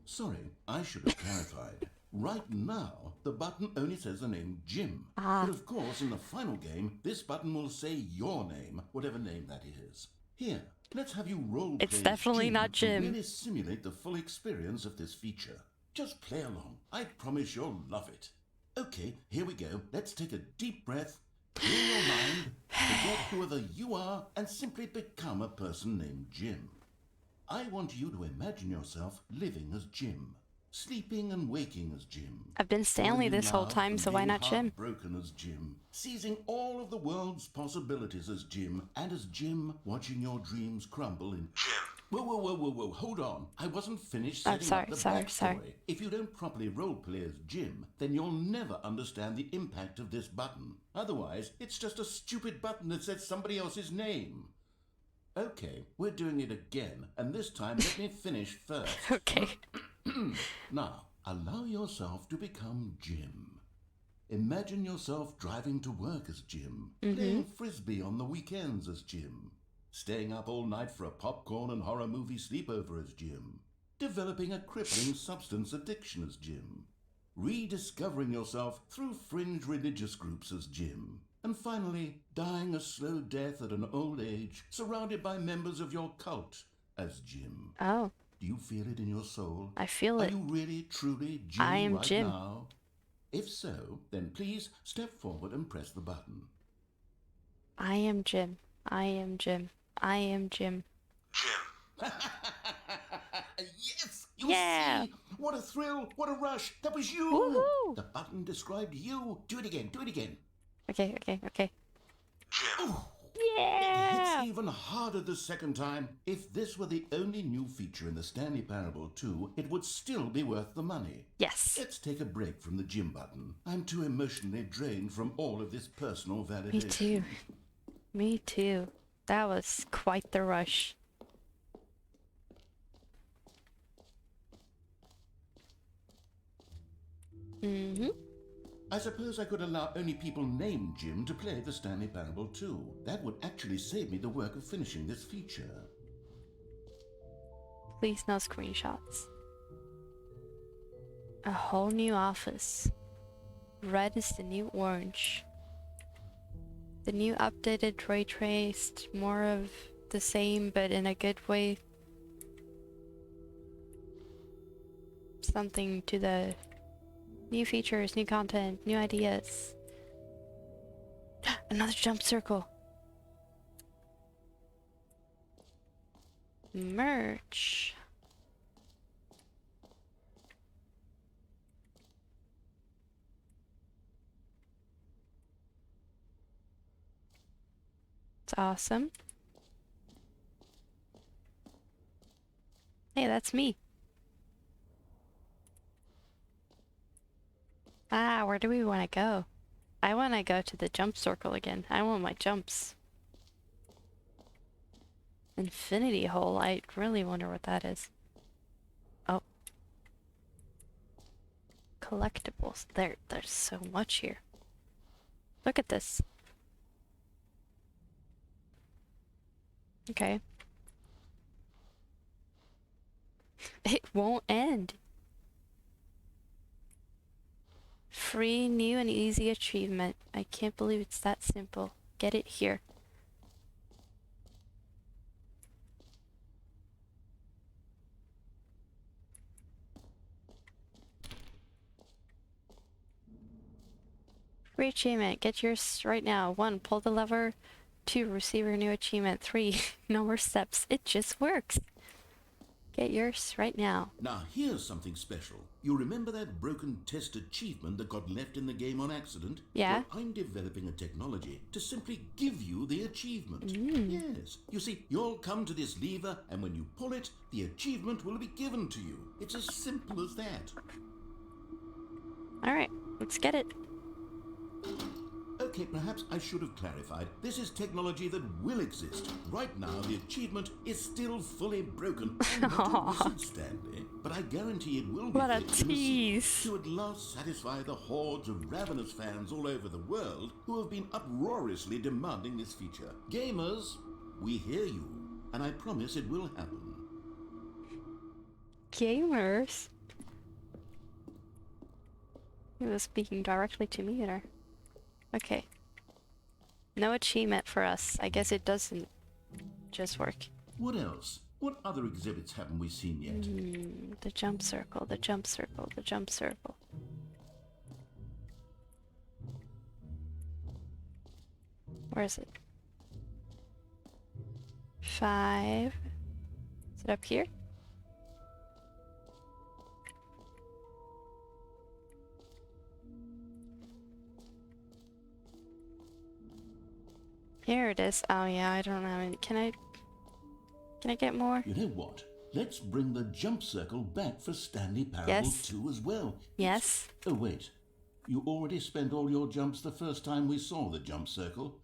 Sorry, I should have clarified. Right now, the button only says the name Jim. Ah. But of course, in the final game, this button will say your name, whatever name that is. Here, let's have you role play It's definitely Jim not Jim. and really simulate the full experience of this feature. Just play along. I promise you'll love it. Okay, here we go. Let's take a deep breath, clear your mind, forget whoever you are, and simply become a person named Jim. I want you to imagine yourself living as Jim. Sleeping and waking as Jim. I've been Stanley this whole time, so why not Jim? Broken as Jim. Seizing all of the world's possibilities as Jim. And as Jim, watching your dreams crumble in... Jim. Whoa, hold on. I wasn't finished setting up the backstory. If you don't properly roleplay as Jim, then you'll never understand the impact of this button. Otherwise, it's just a stupid button that says somebody else's name. Okay, we're doing it again, and this time let me finish first. Okay. Now, allow yourself to become Jim. Imagine yourself driving to work as Jim, playing frisbee on the weekends as Jim, staying up all night for a popcorn and horror movie sleepover as Jim, developing a crippling substance addiction as Jim, rediscovering yourself through fringe religious groups as Jim, and finally, dying a slow death at an old age, surrounded by members of your cult as Jim. Oh. Do you feel it in your soul? I feel it. Are you really, truly Jim I am right Jim. now? If so, then please step forward and press the button. I am Jim. I am Jim. I am Jim. Jim. Yes! You Yeah! see? What a thrill! What a rush! That was you! Woohoo! The button described you. Do it again. Do it again. Okay. Jim. Ooh. Yeah! It's even harder the second time. If this were the only new feature in the Stanley Parable 2, it would still be worth the money. Yes. Let's take a break from the Jim button. I'm too emotionally drained from all of this personal validation. Me too. Me too. That was quite the rush. I suppose I could allow only people named Jim to play the Stanley Parable 2. That would actually save me the work of finishing this feature. Please no screenshots. A whole new office. Red is the new orange. The new updated ray traced, more of the same but in a good way. Something to the new features, new content, new ideas. Another jump circle. Merch. It's awesome. Hey, that's me. Where do we want to go? I want to go to the jump circle again. I want my jumps. Infinity hole. I really wonder what that is. Oh. Collectibles. There's so much here. Look at this. Okay. It won't end. Free, new, and easy achievement. I can't believe it's that simple. Get it here. Free achievement. Get yours right now. 1. Pull the lever. 2. Receive your new achievement. 3. No more steps. It just works. Get yours right now. Now here's something special. You remember that broken test achievement that got left in the game on accident? Yeah. Well, I'm developing a technology to simply give you the achievement. Yes. You see, you'll come to this lever, and when you pull it, the achievement will be given to you. It's as simple as that. Alright, let's get it. Okay, perhaps I should have clarified. This is technology that will exist. Right now, the achievement is still fully broken. I'm not a wizard, Stanley, but I guarantee it will be What a fixed in tease. to at last satisfy the hordes of ravenous fans all over the world who have been uproariously demanding this feature. Gamers, we hear you, and I promise it will happen. Gamers? He was speaking directly to me there. Okay. No achievement for us. I guess it doesn't just work. What else? What other exhibits haven't we seen yet? The jump circle, the jump circle, the jump circle. Where is it? 5. Is it up here? Here it is. Oh yeah, I don't know. Can I get more? You know what? Let's bring the jump circle back for Stanley Parable Yes. 2 as well. Yes. Oh, wait. You already spent all your jumps the first time we saw the jump circle?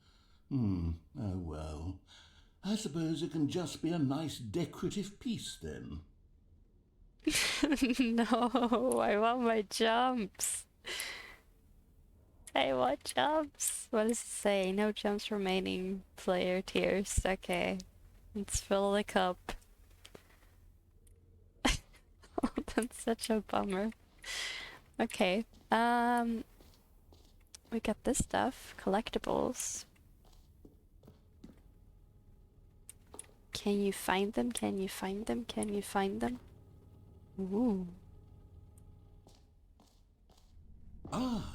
Oh, well. I suppose it can just be a nice decorative piece then. No, I want my jumps. I want jumps. What does it say? No jumps remaining. Player tiers. Okay. Let's fill the cup. Oh, that's such a bummer. Okay. We got this stuff. Collectibles. Can you find them? Can you find them? Can you find them? Ooh. Ah,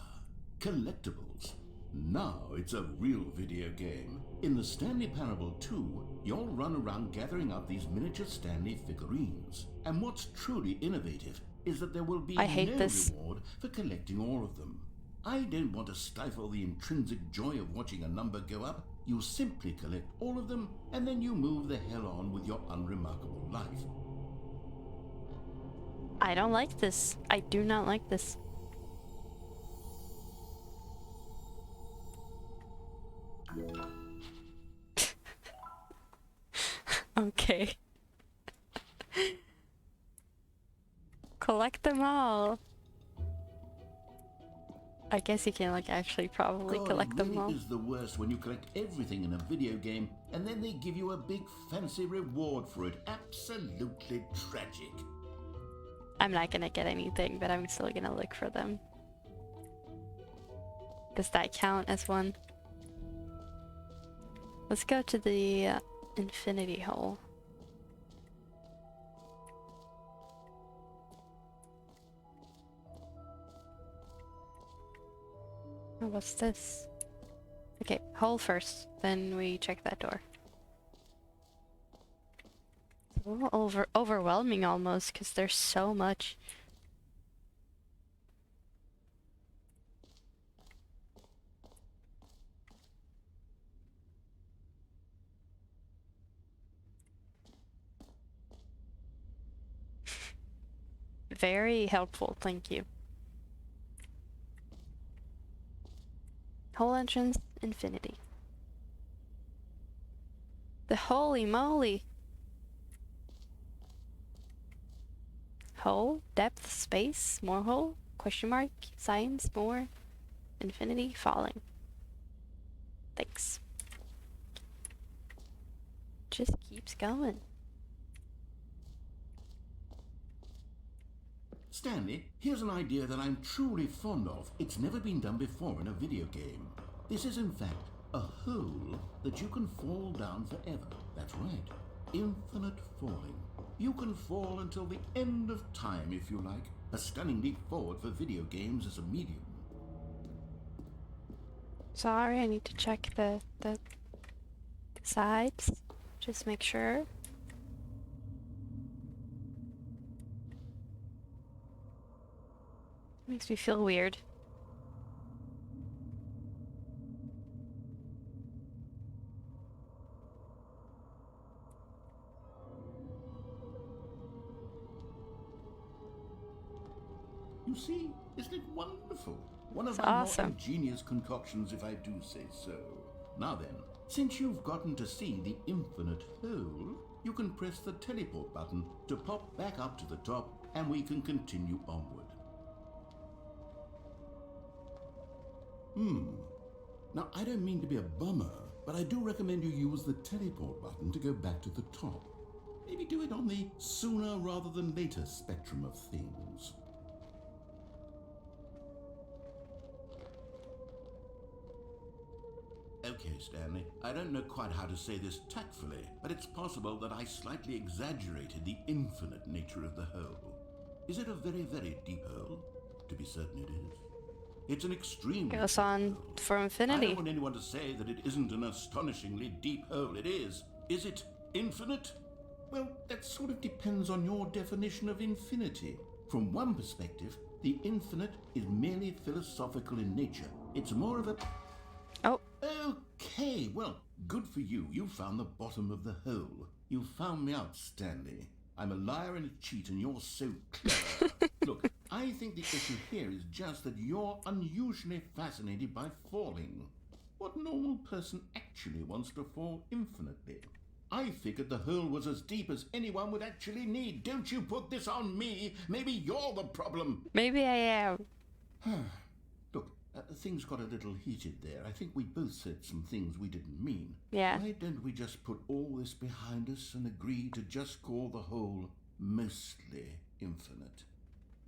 collectibles. Now it's a real video game. In the Stanley Parable 2, you'll run around gathering up these miniature Stanley figurines. And what's truly innovative is that there will be I hate no this. reward for collecting all of them. I don't want to stifle the intrinsic joy of watching a number go up. You simply collect all of them, and then you move the hell on with your unremarkable life. I don't like this. I do not like this. Okay. Collect them all. I guess you can like actually probably God, collect it them really all. is the worst when you collect everything in a video game and then they give you a big fancy reward for it. Absolutely tragic. I'm not gonna get anything, but I'm still gonna look for them. Does that count as one? Let's go to the infinity hole. Oh, what's this? Okay, hole first, then we check that door. It's a little overwhelming almost, because there's so much. Very helpful, thank you. Hole entrance, infinity. The holy moly! Hole, depth, space, more hole, question mark, science, more, infinity, falling. Thanks. Just keeps going. Stanley, here's an idea that I'm truly fond of. It's never been done before in a video game. This is in fact a hole that you can fall down forever. That's right. Infinite falling. You can fall until the end of time if you like. A stunning leap forward for video games as a medium. Sorry, I need to check the sides. Just make sure. Makes me feel weird. You see, isn't it wonderful? One of It's my awesome. more ingenious concoctions, if I do say so. Now then, since you've gotten to see the infinite hole, you can press the teleport button to pop back up to the top, and we can continue onward. Now, I don't mean to be a bummer, but I do recommend you use the teleport button to go back to the top. Maybe do it on the sooner rather than later spectrum of things. Okay, Stanley, I don't know quite how to say this tactfully, but it's possible that I slightly exaggerated the infinite nature of the hole. Is it a very, very deep hole? To be certain it is. It's an extremely Goes deep on hole. for I infinity. don't want anyone to say that it isn't an astonishingly deep hole. It is. Is it infinite? Well, that sort of depends on your definition of infinity. From one perspective, the infinite is merely philosophical in nature. It's more of a... Oh. Okay, well, good for you. You found the bottom of the hole. You found me out, Stanley. I'm a liar and a cheat, and you're so clever. Look, I think the issue here is just that you're unusually fascinated by falling. What normal person actually wants to fall infinitely? I figured the hole was as deep as anyone would actually need. Don't you put this on me. Maybe you're the problem. Maybe I am. Look, things got a little heated there. I think we both said some things we didn't mean. Yeah. Why don't we just put all this behind us and agree to just call the hole mostly infinite?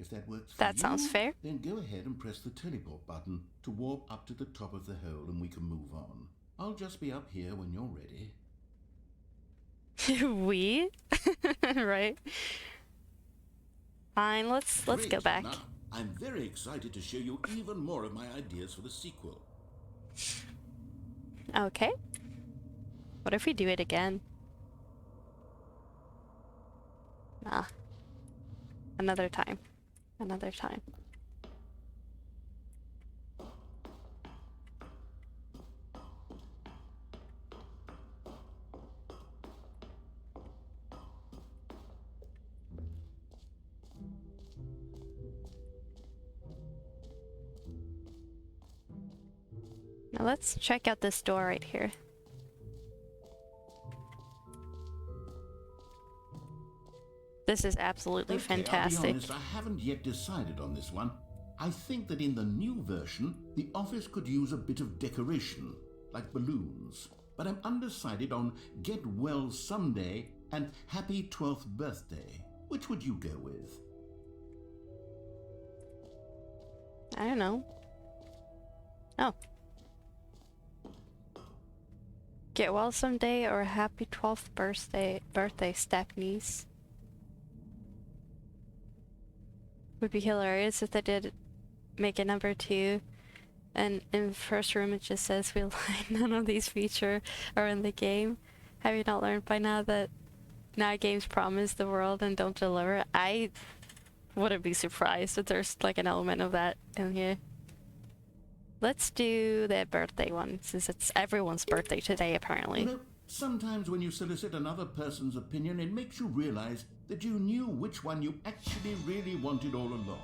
If that works for you, That sounds fair. then go ahead and press the teleport button to warp up to the top of the hole and we can move on. I'll just be up here when you're ready. We? Right. Fine, let's go Great. back. Now, I'm very excited to show you even more of my ideas for the sequel. Okay. What if we do it again? Nah. Another time. Another time. Now let's check out this door right here. This is absolutely Okay, fantastic. I'll be honest, I haven't yet decided on this one. I think that in the new version, the office could use a bit of decoration, like balloons. But I'm undecided on Get Well Someday and Happy 12th Birthday. Which would you go with? I don't know. Oh. Get well someday or happy 12th birthday, Stephanie's. Would be hilarious if they did make it number 2. And in first room it just says we lie, none of these feature are in the game. Have you not learned by now that now games promise the world and don't deliver? I wouldn't be surprised if there's like an element of that in here. Let's do the birthday one, since it's everyone's birthday today, apparently. You know, sometimes when you solicit another person's opinion, it makes you realize that you knew which one you actually really wanted all along.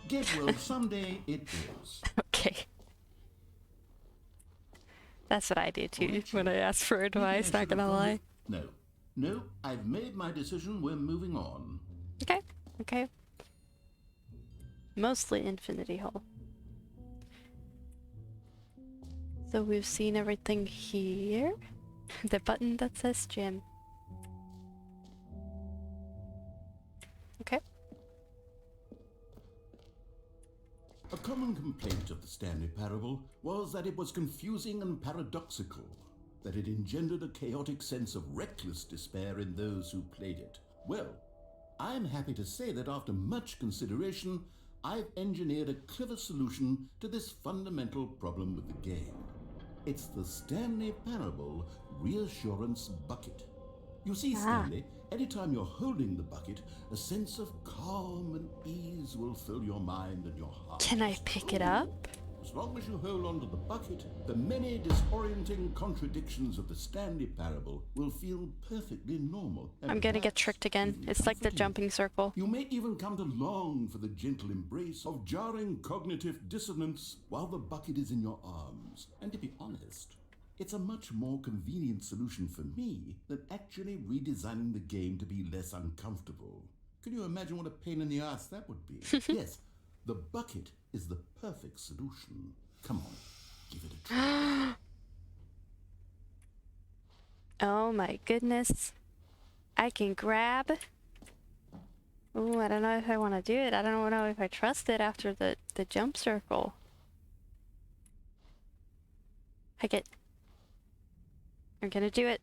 Get well someday it is. Okay. That's what I do too when I ask for advice, not gonna lie. No, I've made my decision. We're moving on. Okay. Mostly Infinity Hall. So we've seen everything here. The button that says gym. Okay. A common complaint of the Stanley Parable was that it was confusing and paradoxical, that it engendered a chaotic sense of reckless despair in those who played it. Well, I'm happy to say that after much consideration, I've engineered a clever solution to this fundamental problem with the game. It's the Stanley Parable Reassurance Bucket. You see, Stanley, anytime you're holding the bucket, a sense of calm and ease ease will fill your mind and your heart. Can I pick it up? As long as you hold on to the bucket, the many disorienting contradictions of the Stanley Parable will feel perfectly normal. I'm gonna get tricked again. It's like the jumping circle. You may even come to long for the gentle embrace of jarring cognitive dissonance while the bucket is in your arms. And to be honest, it's a much more convenient solution for me than actually redesigning the game to be less uncomfortable. Can you imagine what a pain in the ass that would be? Yes, the bucket is the perfect solution. Come on, give it a try. Oh my goodness. I can grab. Ooh, I don't know if I want to do it. I don't know if I trust it after the jump circle. I'm gonna do it.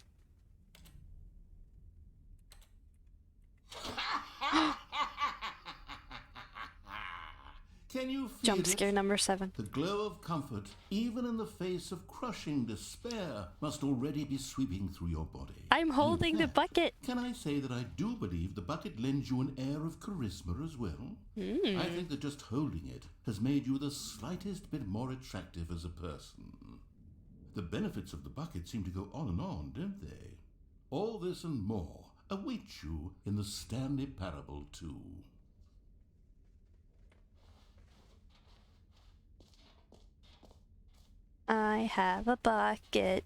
Can you feel Jump scare number 7. The glow of comfort, even in the face of crushing despair, must already be sweeping through your body. I'm holding the bucket. Can I say that I do believe the bucket lends you an air of charisma as well? I think that just holding it has made you the slightest bit more attractive as a person. The benefits of the bucket seem to go on and on, don't they? All this and more await you in the Stanley Parable 2. I have a bucket.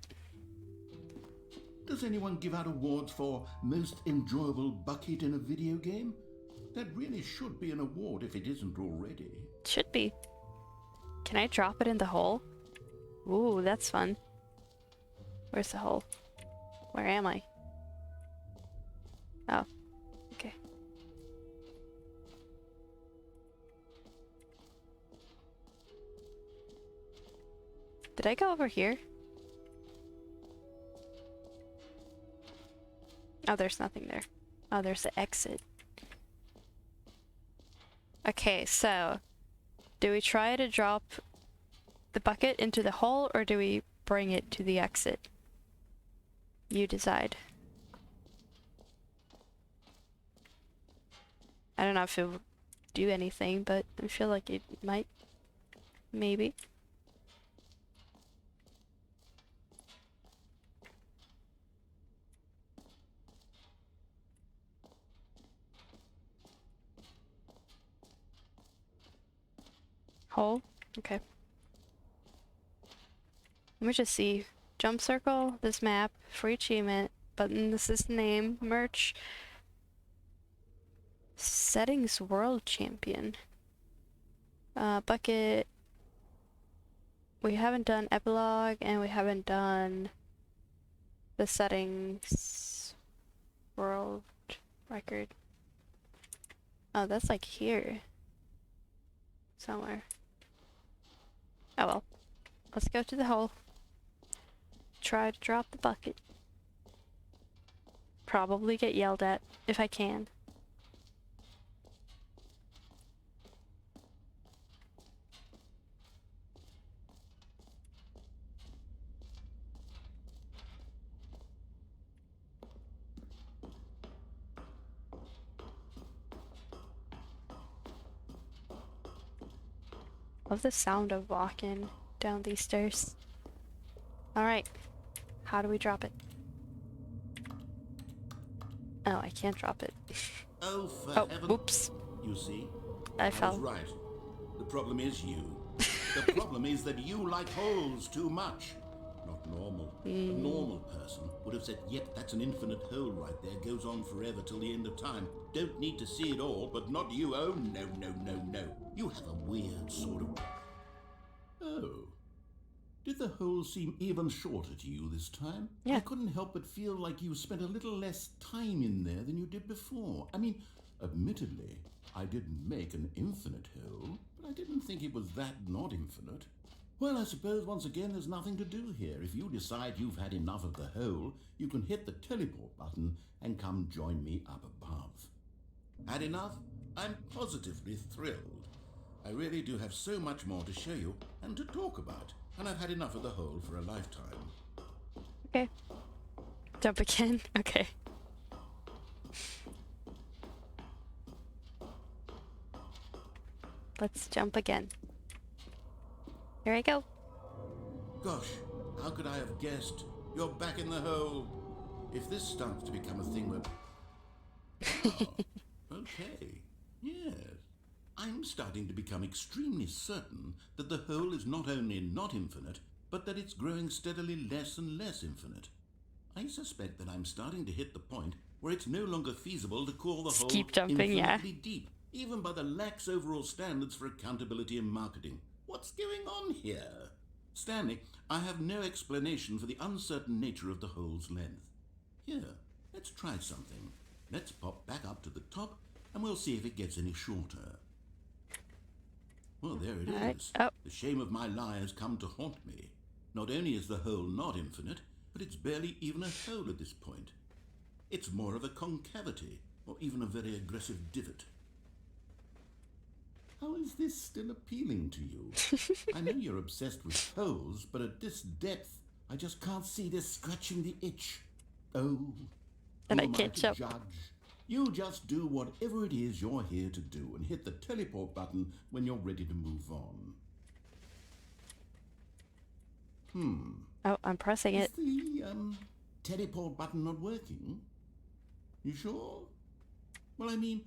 Does anyone give out awards for most enjoyable bucket in a video game? That really should be an award if it isn't already. Should be. Can I drop it in the hole? Ooh, that's fun. Where's the hole? Where am I? Oh, okay. Did I go over here? Oh, there's nothing there. Oh, there's the exit. Okay, so do we try to drop the bucket into the hole or do we bring it to the exit? You decide. I don't know if it will do anything, but I feel like it might. Maybe. Hole? Okay. Let me just see. Jump circle, this map, free achievement, button, this is name, merch. Settings world champion. Bucket. We haven't done epilogue and we haven't done the settings world record. Oh, that's like here. Somewhere. Oh well. Let's go to the hole. Try to drop the bucket. Probably get yelled at if I can. Love the sound of walking down these stairs. Alright. How do we drop it? Oh, I can't drop it. Oh, for heaven. Oops. You see? I fell. was right. The problem is you. The problem is that you like holes too much. Not normal. A normal person would have said, yep, that's an infinite hole right there. Goes on forever till the end of time. Don't need to see it all, but not you. Oh, no, no, no, no. You have a weird sort of... Oh. Did the hole seem even shorter to you this time? Yeah. I couldn't help but feel like you spent a little less time in there than you did before. I mean, admittedly, I didn't make an infinite hole, but I didn't think it was that not infinite. Well, I suppose once again there's nothing to do here. If you decide you've had enough of the hole, you can hit the teleport button and come join me up above. Had enough? I'm positively thrilled. I really do have so much more to show you and to talk about, and I've had enough of the hole for a lifetime. Okay. Jump again? Okay. Let's jump again. Here I go. Gosh, how could I have guessed? You're back in the hole. If this starts to become a thing where... Oh, okay. Yes. I'm starting to become extremely certain that the hole is not only not infinite, but that it's growing steadily less and less infinite. I suspect that I'm starting to hit the point where it's no longer feasible to call the Just hole keep jumping, infinitely yeah. deep, even by the lax overall standards for accountability and marketing. What's going on here? Stanley, I have no explanation for the uncertain nature of the hole's length. Here, let's try something. Let's pop back up to the top, and we'll see if it gets any shorter. Well, there it Alright. is. Oh. The shame of my lie has come to haunt me. Not only is the hole not infinite, but it's barely even a hole at this point. It's more of a concavity, or even a very aggressive divot. How is this still appealing to you? I know you're obsessed with holes, but at this depth, I just can't see this scratching the itch. Oh, And who I am can't to jump. judge? You just do whatever it is you're here to do and hit the teleport button when you're ready to move on. Oh, I'm pressing it. Is the teleport button not working? You sure? Well, I mean,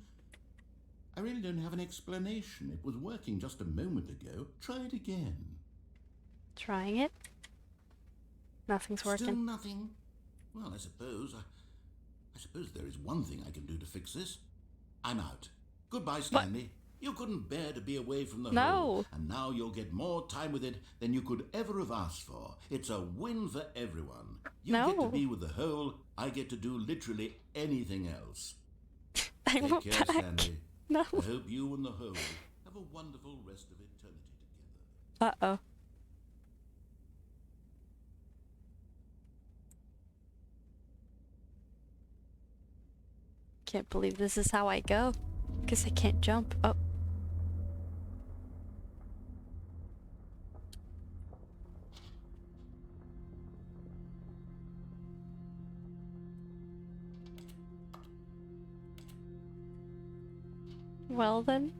I really don't have an explanation. It was working just a moment ago. Try it again. Trying it. Nothing's Still working. nothing? Well, I suppose there is one thing I can do to fix this. I'm out. Goodbye, Stanley. You couldn't bear to be away from the hole. No. And now you'll get more time with it than you could ever have asked for. It's a win for everyone. You get to No. be with the hole. I get to do literally anything else. I Take won't care, back. Stanley. No. I hope you and the hole have a wonderful rest of eternity together. Uh-oh. Can't believe this is how I go. Guess I can't jump. Oh. Well then.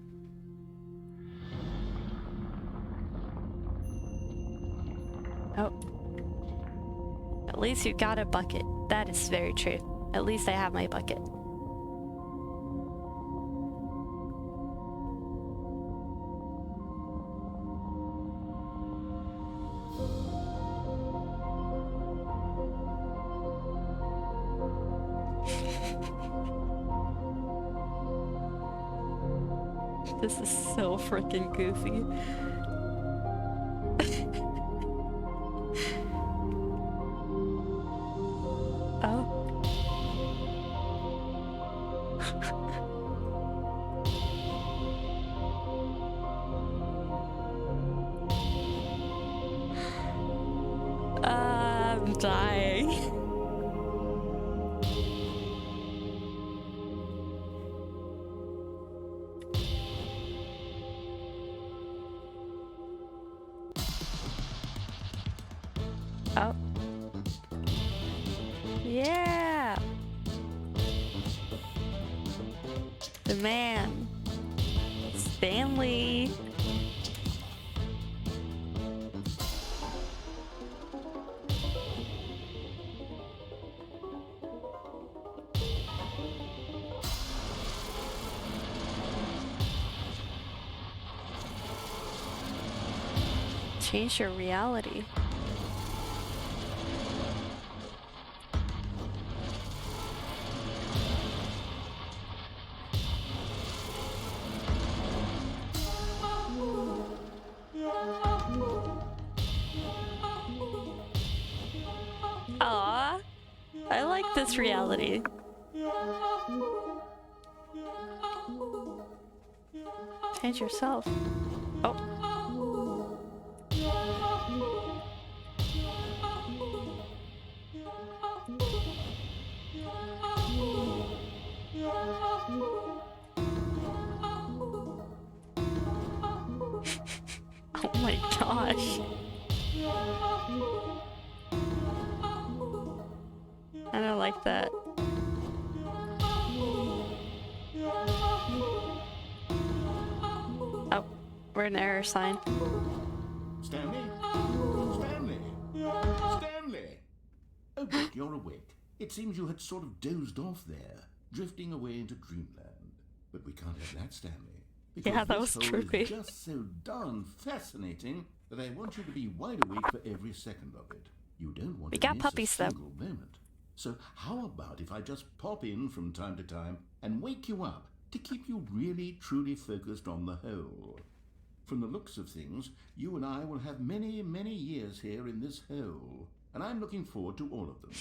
Oh. At least you got a bucket. That is very true. At least I have my bucket. This is so freaking goofy. Oh. I'm dying. Oh. Yeah. The man. Stanley. Change your reality. Aw, I like this reality. Change yourself. Oh. Oh my gosh. I don't like that. Oh. We're an error sign. Stanley? Stanley? Stanley! Oh, good, you're awake. It seems you had sort of dozed off there, drifting away into dreamland. But we can't have that, Stanley. Because Yeah, that this was hole trippy. is just so darn fascinating that I want you to be wide awake for every second of it. You don't want We to got miss puppies, a though. single moment. So how about if I just pop in from time to time and wake you up to keep you really, truly focused on the hole? From the looks of things, you and I will have many, many years here in this hole, and I'm looking forward to all of them.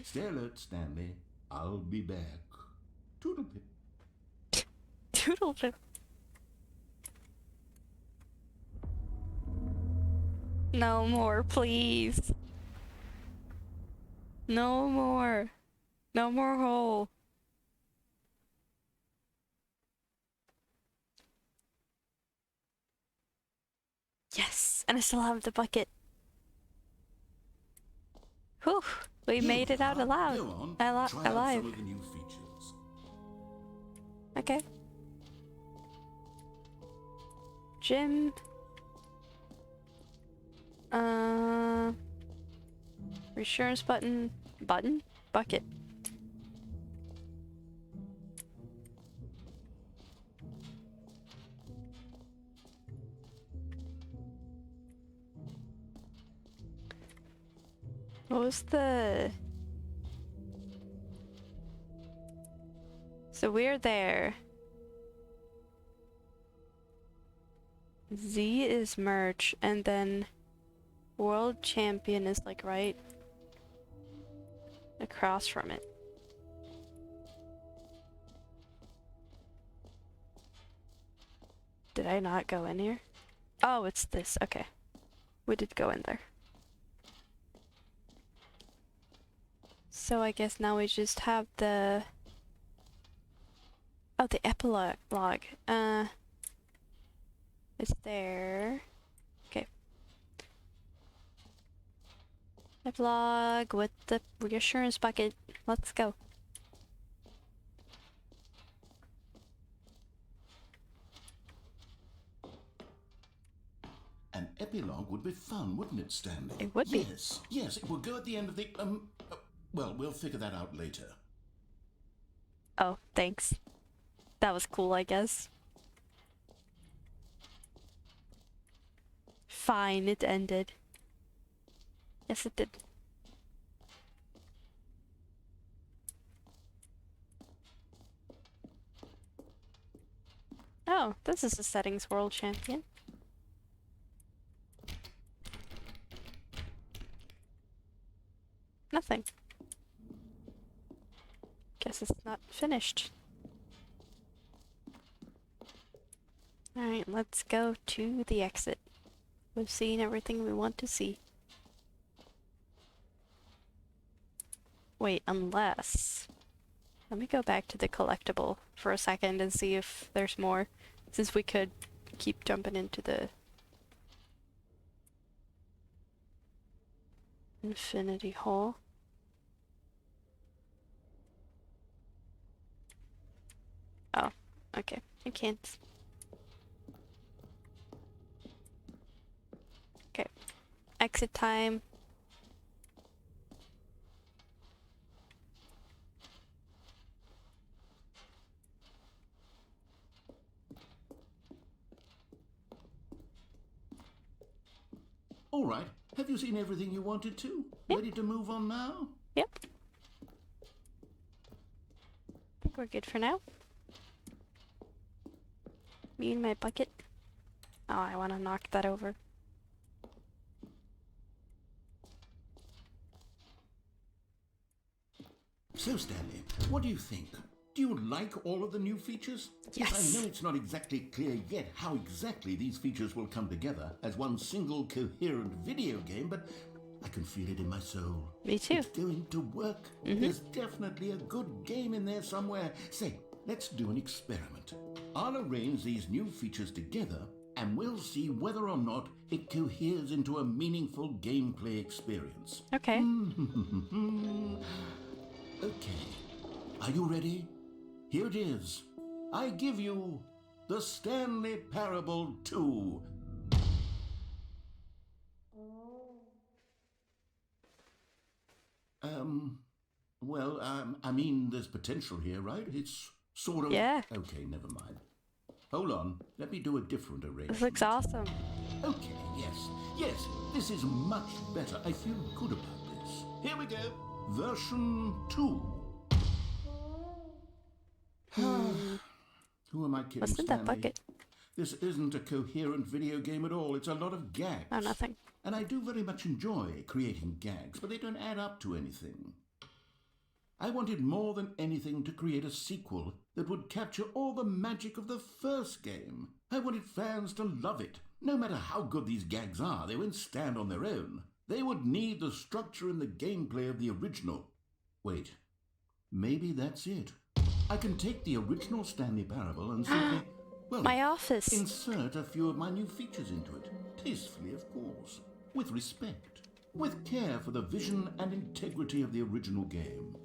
Stay alert, Stanley. I'll be back. Toodlepip. Doodle. No more, please. No more. No more hole. Yes, and I still have the bucket. Whew, we Here made we it out are. alive. Go on. Try out Alive. some of the new features. Okay. Gym. Reassurance button. Bucket. What was the... So we're there. Z is merch, and then world champion is like right across from it. Did I not go in here? Oh, it's this. Okay. We did go in there. So I guess now we just have the... Oh, the epilogue. It's there. Okay. Epilogue with the reassurance bucket. Let's go. An epilogue would be fun, wouldn't it, Stanley? It would be. Yes, it would go at the end of the, well, we'll figure that out later. Oh, thanks. That was cool, I guess. Fine, it ended. Yes, it did. Oh, this is the settings world champion. Nothing. Guess it's not finished. Alright, let's go to the exit. We've seen everything we want to see. Wait, unless... Let me go back to the collectible for a second and see if there's more. Since we could keep jumping into the... Infinity Hall. Oh, okay. I can't. Okay. Exit time. All right. Have you seen everything you wanted to? Yep. Ready to move on now? Yep. I think we're good for now. Me and my bucket. Oh, I want to knock that over. So, Stanley, what do you think? Do you like all of the new features? Yes. I know it's not exactly clear yet how exactly these features will come together as one single coherent video game, but I can feel it in my soul. Me too. It's going to work. There's definitely a good game in there somewhere. Say, let's do an experiment. I'll arrange these new features together, and we'll see whether or not it coheres into a meaningful gameplay experience. Okay. Okay. Are you ready? Here it is. I give you The Stanley Parable 2. I mean, there's potential here, right? It's sort of... Yeah. Okay, never mind. Hold on, let me do a different arrangement. This looks awesome. Okay, yes, this is much better. I feel good about this. Here we go. Version 2. Who am I kidding, What's in that Stanley? bucket? This isn't a coherent video game at all. It's a lot of gags. Oh, nothing. And I do very much enjoy creating gags, but they don't add up to anything. I wanted more than anything to create a sequel that would capture all the magic of the first game. I wanted fans to love it. No matter how good these gags are, they won't stand on their own. They would need the structure and the gameplay of the original. Wait, maybe that's it. I can take the original Stanley Parable and simply, My office. insert a few of my new features into it. Tastefully, of course. With respect. With care for the vision and integrity of the original game.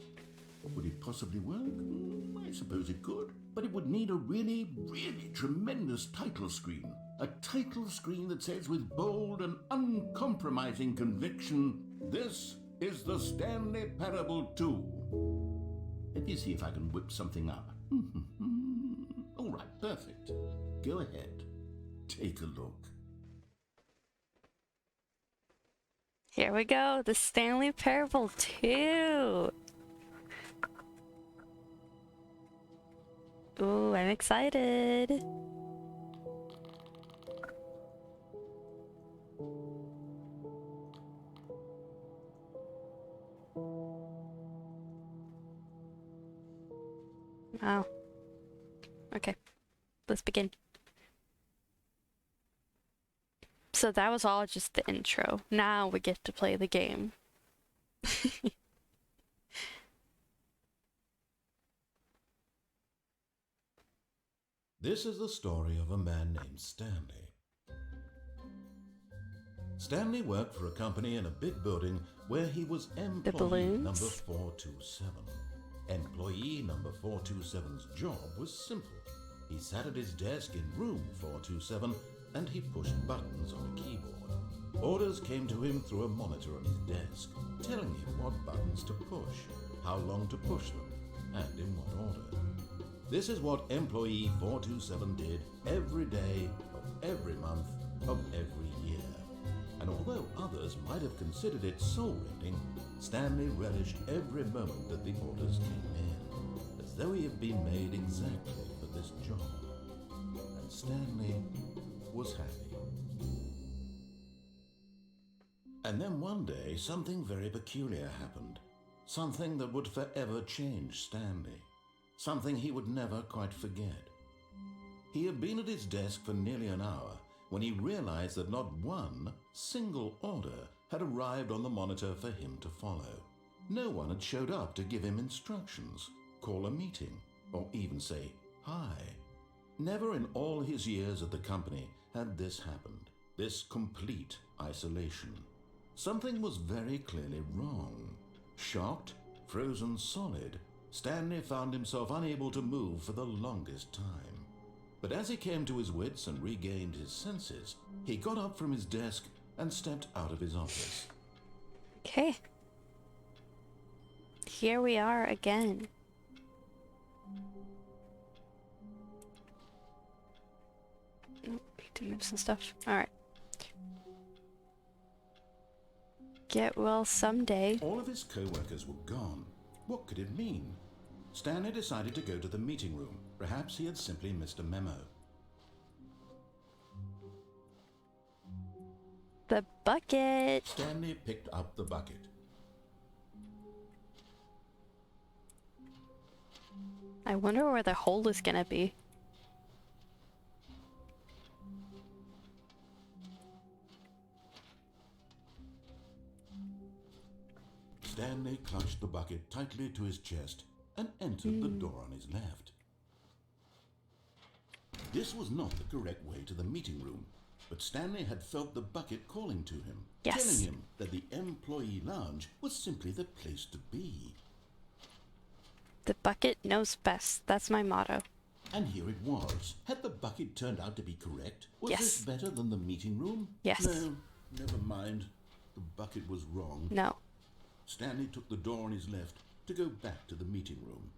Would it possibly work? I suppose it could. But it would need a really, really tremendous title screen. A title screen that says with bold and uncompromising conviction, "This is the Stanley Parable 2. Let me see if I can whip something up. All right, perfect. Go ahead. Take a look. Here we go. The Stanley Parable 2. Ooh, I'm excited. Wow. Okay. Let's begin. So that was all just the intro. Now we get to play the game. This is the story of a man named Stanley. Stanley worked for a company in a big building where he was employee balloons? number 427. Employee number 427's job was simple. He sat at his desk in room 427 and he pushed buttons on a keyboard. Orders came to him through a monitor on his desk, telling him what buttons to push, how long to push them, and in what order. This is what employee 427 did every day of every month of every year. And although others might have considered it soul-rending, Stanley relished every moment that the orders came in, as though he had been made exactly for this job. And Stanley was happy. And then one day, something very peculiar happened. Something that would forever change Stanley. Something he would never quite forget. He had been at his desk for nearly an hour when he realized that not one single order had arrived on the monitor for him to follow. No one had showed up to give him instructions, call a meeting, or even say hi. Never in all his years at the company had this happened, this complete isolation. Something was very clearly wrong. Shocked, frozen solid, Stanley found himself unable to move for the longest time. But as he came to his wits and regained his senses, he got up from his desk and stepped out of his office. Okay. Here we are again. Need to move some stuff. Alright. Get well someday. All of his co-workers were gone. What could it mean? Stanley decided to go to the meeting room. Perhaps he had simply missed a memo. The bucket. Stanley picked up the bucket. I wonder where the hole is gonna be. Stanley clutched the bucket tightly to his chest and entered the door on his left. This was not the correct way to the meeting room, but Stanley had felt the bucket calling to him, telling him that the employee lounge was simply the place to be. The bucket knows best. That's my motto. And here it was. Had the bucket turned out to be correct? Was Yes. this better than the meeting room? Yes. No, never mind. The bucket was wrong. No. Stanley took the door on his left to go back to the meeting room.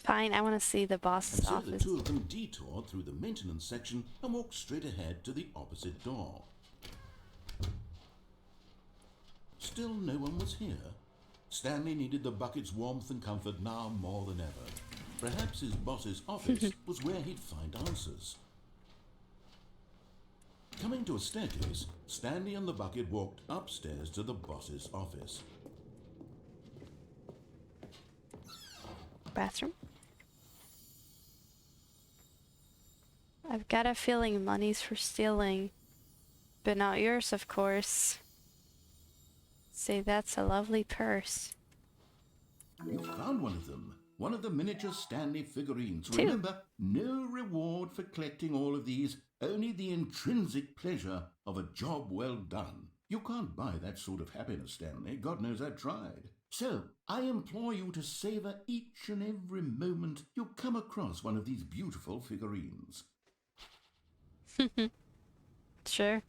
Fine, I want to see the boss's And so office. the two of them detoured through the maintenance section and walked straight ahead to the opposite door. Still no one was here. Stanley needed the bucket's warmth and comfort now more than ever. Perhaps his boss's office was where he'd find answers. Coming to a staircase, Stanley and the bucket walked upstairs to the boss's office. Bathroom. I've got a feeling money's for stealing, but not yours, of course. Say, that's a lovely purse. You found one of them. One of the miniature Stanley figurines. Two. Remember, no reward for collecting all of these, only the intrinsic pleasure of a job well done. You can't buy that sort of happiness, Stanley. God knows I tried. So, I implore you to savor each and every moment you come across one of these beautiful figurines. Sure.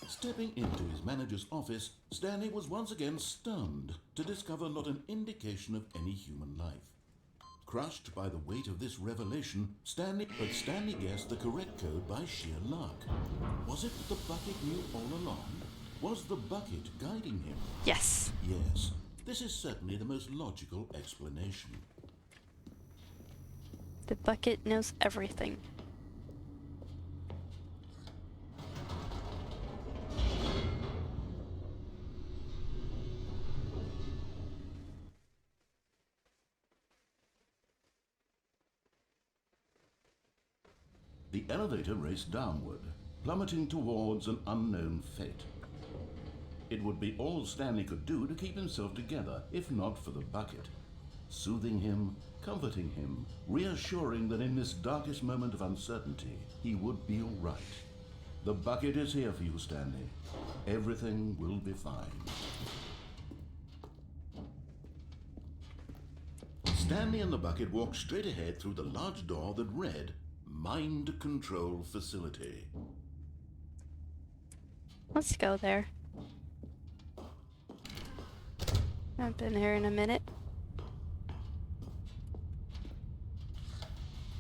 Stepping into his manager's office, Stanley was once again stunned to discover not an indication of any human life. Crushed by the weight of this revelation, Stanley guessed the correct code by sheer luck. Was it that the bucket knew all along? Was the bucket guiding him? Yes. Yes, this is certainly the most logical explanation. The bucket knows everything. The elevator raced downward, plummeting towards an unknown fate. It would be all Stanley could do to keep himself together, if not for the bucket. Soothing him, comforting him, reassuring that in this darkest moment of uncertainty, he would be all right. The bucket is here for you, Stanley. Everything will be fine. Stanley and the bucket walked straight ahead through the large door that read, Mind Control Facility. Let's go there. I've been here in a minute.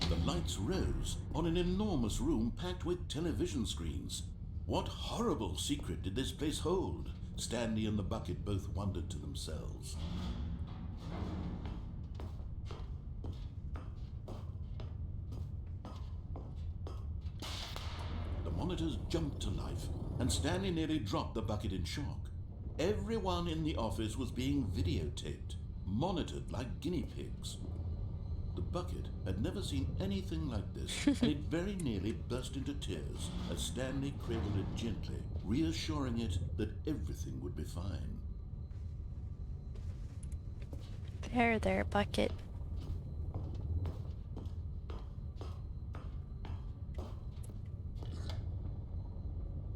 The lights rose on an enormous room packed with television screens. What horrible secret did this place hold? Stanley and the bucket both wondered to themselves. The monitors jumped to life, and Stanley nearly dropped the bucket in shock. Everyone in the office was being videotaped, monitored like guinea pigs. The bucket had never seen anything like this, and it very nearly burst into tears as Stanley cradled it gently, reassuring it that everything would be fine. There, bucket.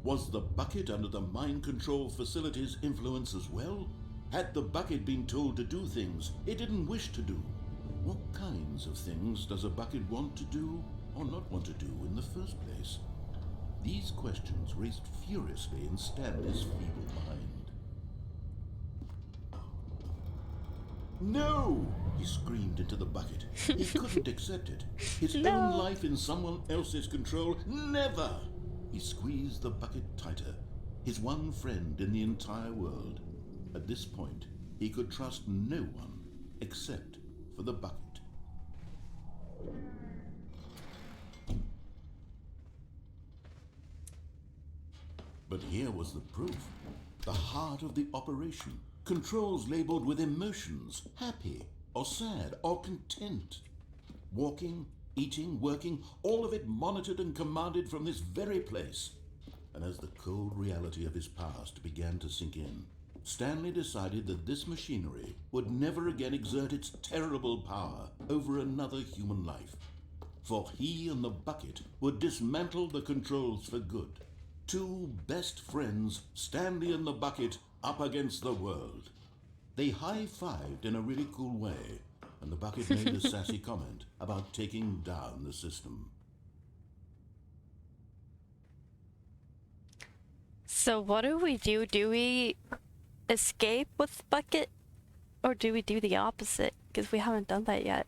Was the bucket under the mind control facility's influence as well? Had the bucket been told to do things it didn't wish to do? What kinds of things does a bucket want to do or not want to do in the first place? These questions raced furiously in Stanley's feeble mind. No! He screamed into the bucket. He couldn't accept it. His own life in someone else's control, never! He squeezed the bucket tighter, his one friend in the entire world. At this point, he could trust no one except for the bucket. But here was the proof. The heart of the operation. Controls labeled with emotions, happy or sad or content. Walking, eating, working, all of it monitored and commanded from this very place. And as the cold reality of his past began to sink in, Stanley decided that this machinery would never again exert its terrible power over another human life. for he and the bucket would dismantle the controls for good. Two best friends, Stanley and the bucket, up against the world. They high-fived in a really cool way, and the bucket made a sassy comment about taking down the system. So what do we do? Do we escape with bucket? Or do we do the opposite? Because we haven't done that yet.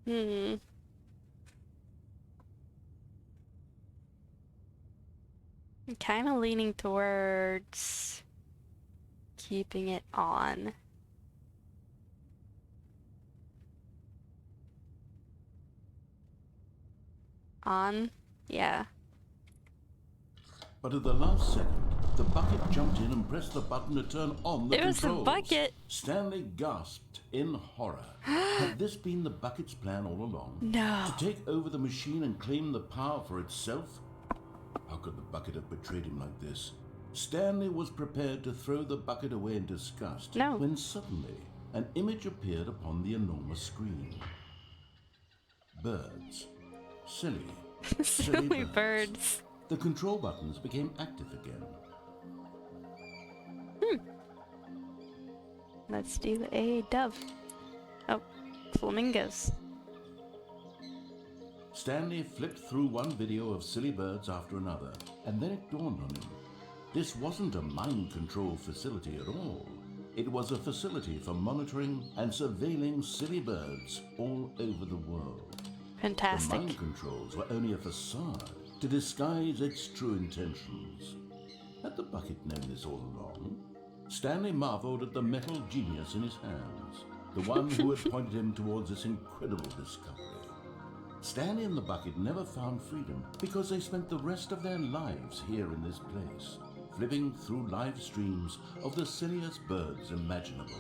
I'm kind of leaning towards keeping it on. On? Yeah. But at the last second, the bucket jumped in and pressed the button to turn on the controls. It was the bucket! Stanley gasped in horror. Had this been the bucket's plan all along? No. To take over the machine and claim the power for itself? How could the bucket have betrayed him like this? Stanley was prepared to throw the bucket away in disgust when suddenly an image appeared upon the enormous screen. Birds. Silly. Silly birds. The control buttons became active again. Let's do a dove. Oh, flamingos. Stanley flipped through one video of silly birds after another, and then it dawned on him. This wasn't a mind control facility at all. It was a facility for monitoring and surveilling silly birds all over the world. Fantastic. The mind controls were only a facade to disguise its true intentions. Had the bucket known this all along? Stanley marveled at the metal genius in his hands, the one who had pointed him towards this incredible discovery. Stanley and the bucket never found freedom because they spent the rest of their lives here in this place, flipping through live streams of the silliest birds imaginable.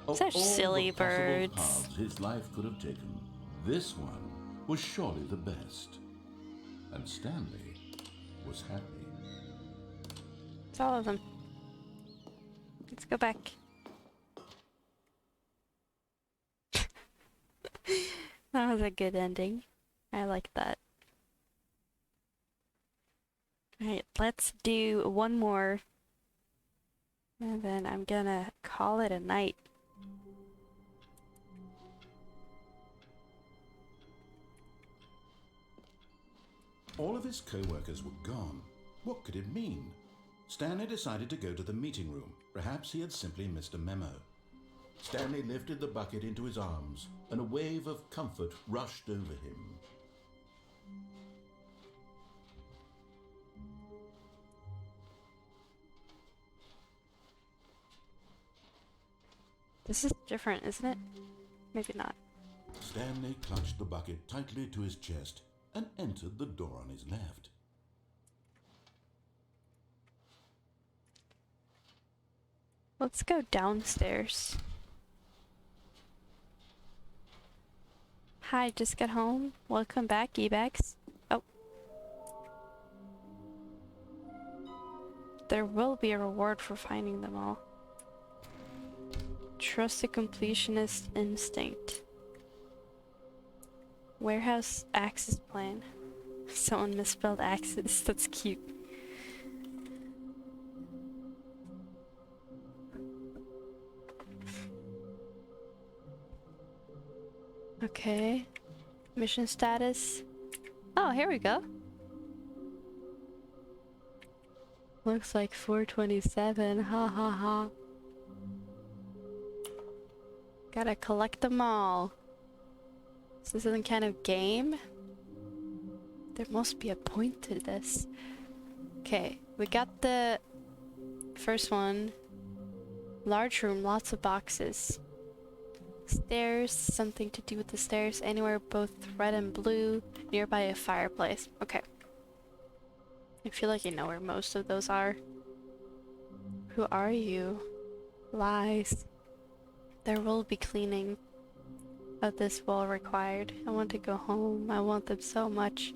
Of Such all silly the possible birds. paths his life could have taken, this one was surely the best. And Stanley was happy. It's all of them. Let's go back. That was a good ending. I like that. Alright, let's do one more. And then I'm gonna call it a night. All of his co-workers were gone. What could it mean? Stanley decided to go to the meeting room. Perhaps he had simply missed a memo. Stanley lifted the bucket into his arms, and a wave of comfort rushed over him. This is different, isn't it? Maybe not. Stanley clutched the bucket tightly to his chest and entered the door on his left. Let's go downstairs. Hi, just got home. Welcome back, E-Bags. Oh. There will be a reward for finding them all. Trust the completionist instinct. Warehouse access plan. Someone misspelled access. That's cute. Okay. Mission status. Oh, here we go. Looks like 427. Ha ha ha. Gotta collect them all. Is this some kind of game? There must be a point to this. Okay, we got the first one. Large room, lots of boxes. Stairs, something to do with the stairs. Anywhere both red and blue. Nearby a fireplace. Okay. I feel like you know where most of those are. Who are you? Lies. There will be cleaning of this wall required. I want to go home. I want them so much.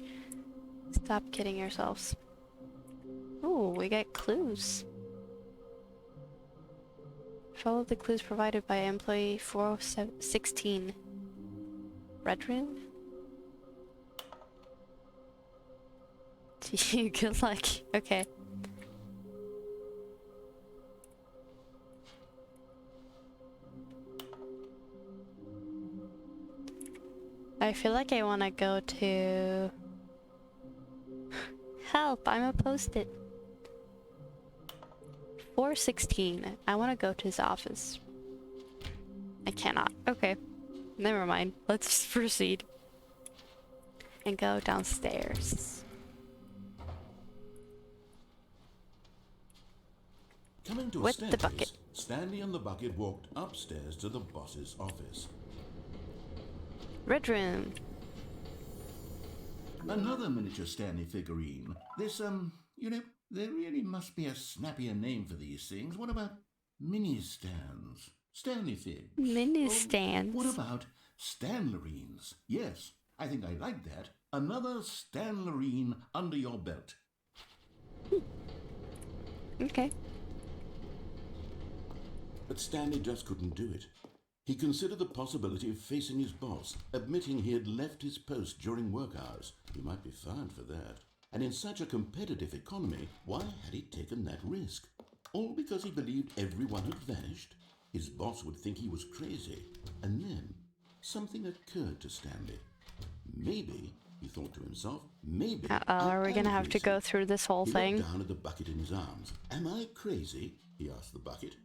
Stop kidding yourselves. Ooh, we got clues. Follow the clues provided by employee 416. Red room? Good luck. Okay. I feel like I want to go to... Help, I'm a post-it. 416. I want to go to his office. I cannot. Okay. Never mind. Let's just proceed. And go downstairs. Coming to a With the staircase, bucket. Stanley and the bucket walked upstairs to the boss's office. Red room. Another miniature Stanley figurine. This, you know, there really must be a snappier name for these things. What about mini stands? Stanley figs. Mini stands. What about Stanlerines? Yes, I think I like that. Another Stanlerine under your belt. Okay. But Stanley just couldn't do it. He considered the possibility of facing his boss, admitting he had left his post during work hours. He might be fined for that. And in such a competitive economy, why had he taken that risk? All because he believed everyone had vanished? His boss would think he was crazy. And then something occurred to Stanley. Maybe, he thought to himself, maybe... Are we gonna have to go through this whole thing? He looked down at the bucket in his arms. Am I crazy? He asked the bucket.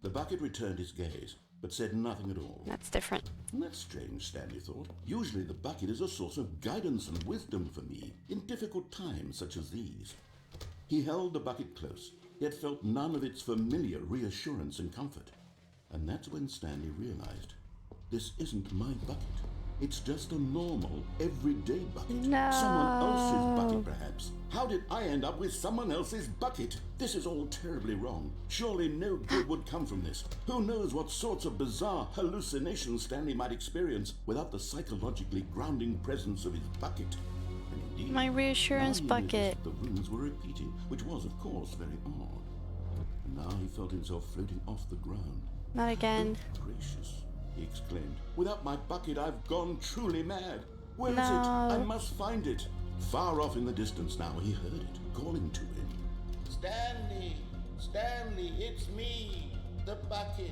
The bucket returned his gaze, but said nothing at all. That's different. That's strange, Stanley thought. Usually the bucket is a source of guidance and wisdom for me in difficult times such as these. He held the bucket close, yet felt none of its familiar reassurance and comfort. And that's when Stanley realized, this isn't my bucket. It's just a normal, everyday bucket. No. Someone else's bucket, perhaps. How did I end up with someone else's bucket? This is all terribly wrong. Surely no good would come from this. Who knows what sorts of bizarre hallucinations Stanley might experience without the psychologically grounding presence of his bucket. And indeed, My reassurance now he noticed bucket. that the rooms were repeating, which was, of course, very odd. And now he felt himself floating off the ground. Not again. Oh, gracious, he exclaimed. Without my bucket, I've gone truly mad. Where is it? No. I must find it. Far off in the distance now, he heard it, calling to him. Stanley! Stanley, it's me, the bucket.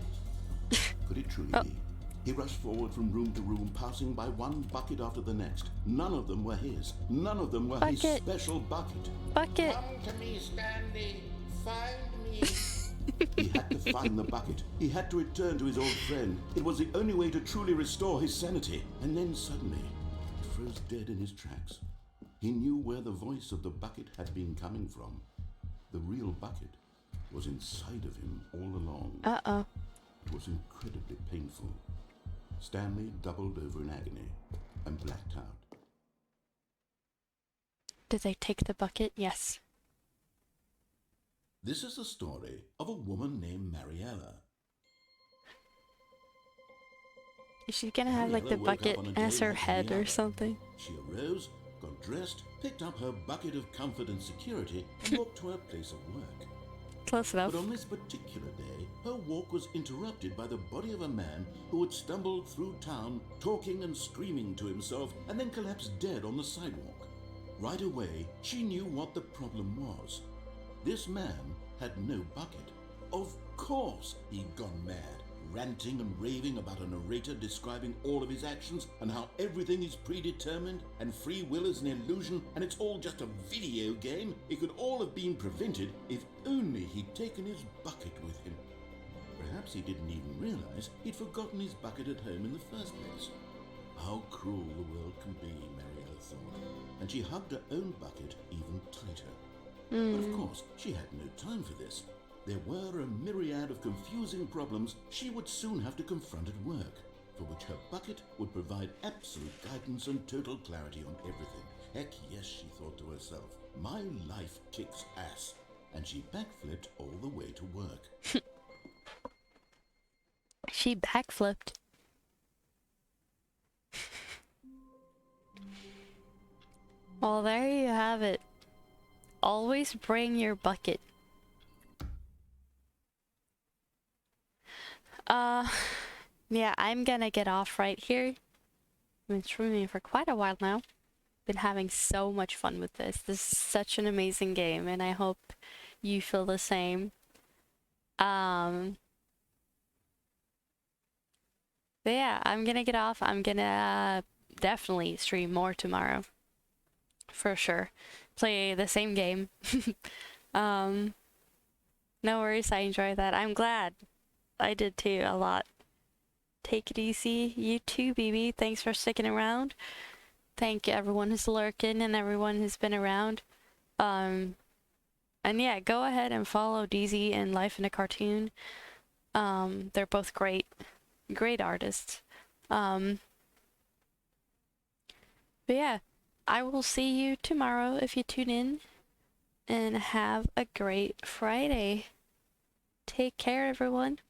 Could it truly be? He rushed forward from room to room, passing by one bucket after the next. None of them were his. None of them were his Bucket. special bucket. Bucket. Come to me, Stanley. Find me. He had to find the bucket. He had to return to his old friend. It was the only way to truly restore his sanity. And then suddenly, he froze dead in his tracks. He knew where the voice of the bucket had been coming from. The real bucket was inside of him all along. Uh-oh. It was incredibly painful. Stanley doubled over in agony and blacked out. Did they take the bucket? Yes. This is the story of a woman named Mariella. Is she gonna have like the Mariella woke bucket up on a as day her like head any or other. something? She arose, got dressed, picked up her bucket of comfort and security, and walked to her place of work. Close enough. But on this particular day, her walk was interrupted by the body of a man who had stumbled through town, talking and screaming to himself, and then collapsed dead on the sidewalk. Right away, she knew what the problem was. This man had no bucket. Of course he'd gone mad, ranting and raving about a narrator describing all of his actions and how everything is predetermined and free will is an illusion and it's all just a video game. It could all have been prevented if only he'd taken his bucket with him. Perhaps he didn't even realize he'd forgotten his bucket at home in the first place. How cruel the world can be, Mariella thought, and she hugged her own bucket even tighter. But of course, she had no time for this. There were a myriad of confusing problems she would soon have to confront at work, for which her bucket would provide absolute guidance and total clarity on everything. Heck yes, she thought to herself, my life kicks ass. And she backflipped all the way to work. She backflipped. Well, there you have it. Always bring your bucket. Uh, yeah, I'm gonna get off right here. I've been streaming for quite a while now. Been having so much fun with this. This is such an amazing game, and I hope you feel the same. But yeah, I'm gonna get off. I'm gonna definitely stream more tomorrow. For sure. Play the same game. No worries, I enjoyed that. I'm glad. I did too, a lot. Take it easy. You too, BB. Thanks for sticking around. Thank everyone who's lurking and everyone who's been around. And yeah, go ahead and follow DZ and Life in a Cartoon. They're both great artists. But yeah, I will see you tomorrow if you tune in. And have a great Friday. Take care, everyone.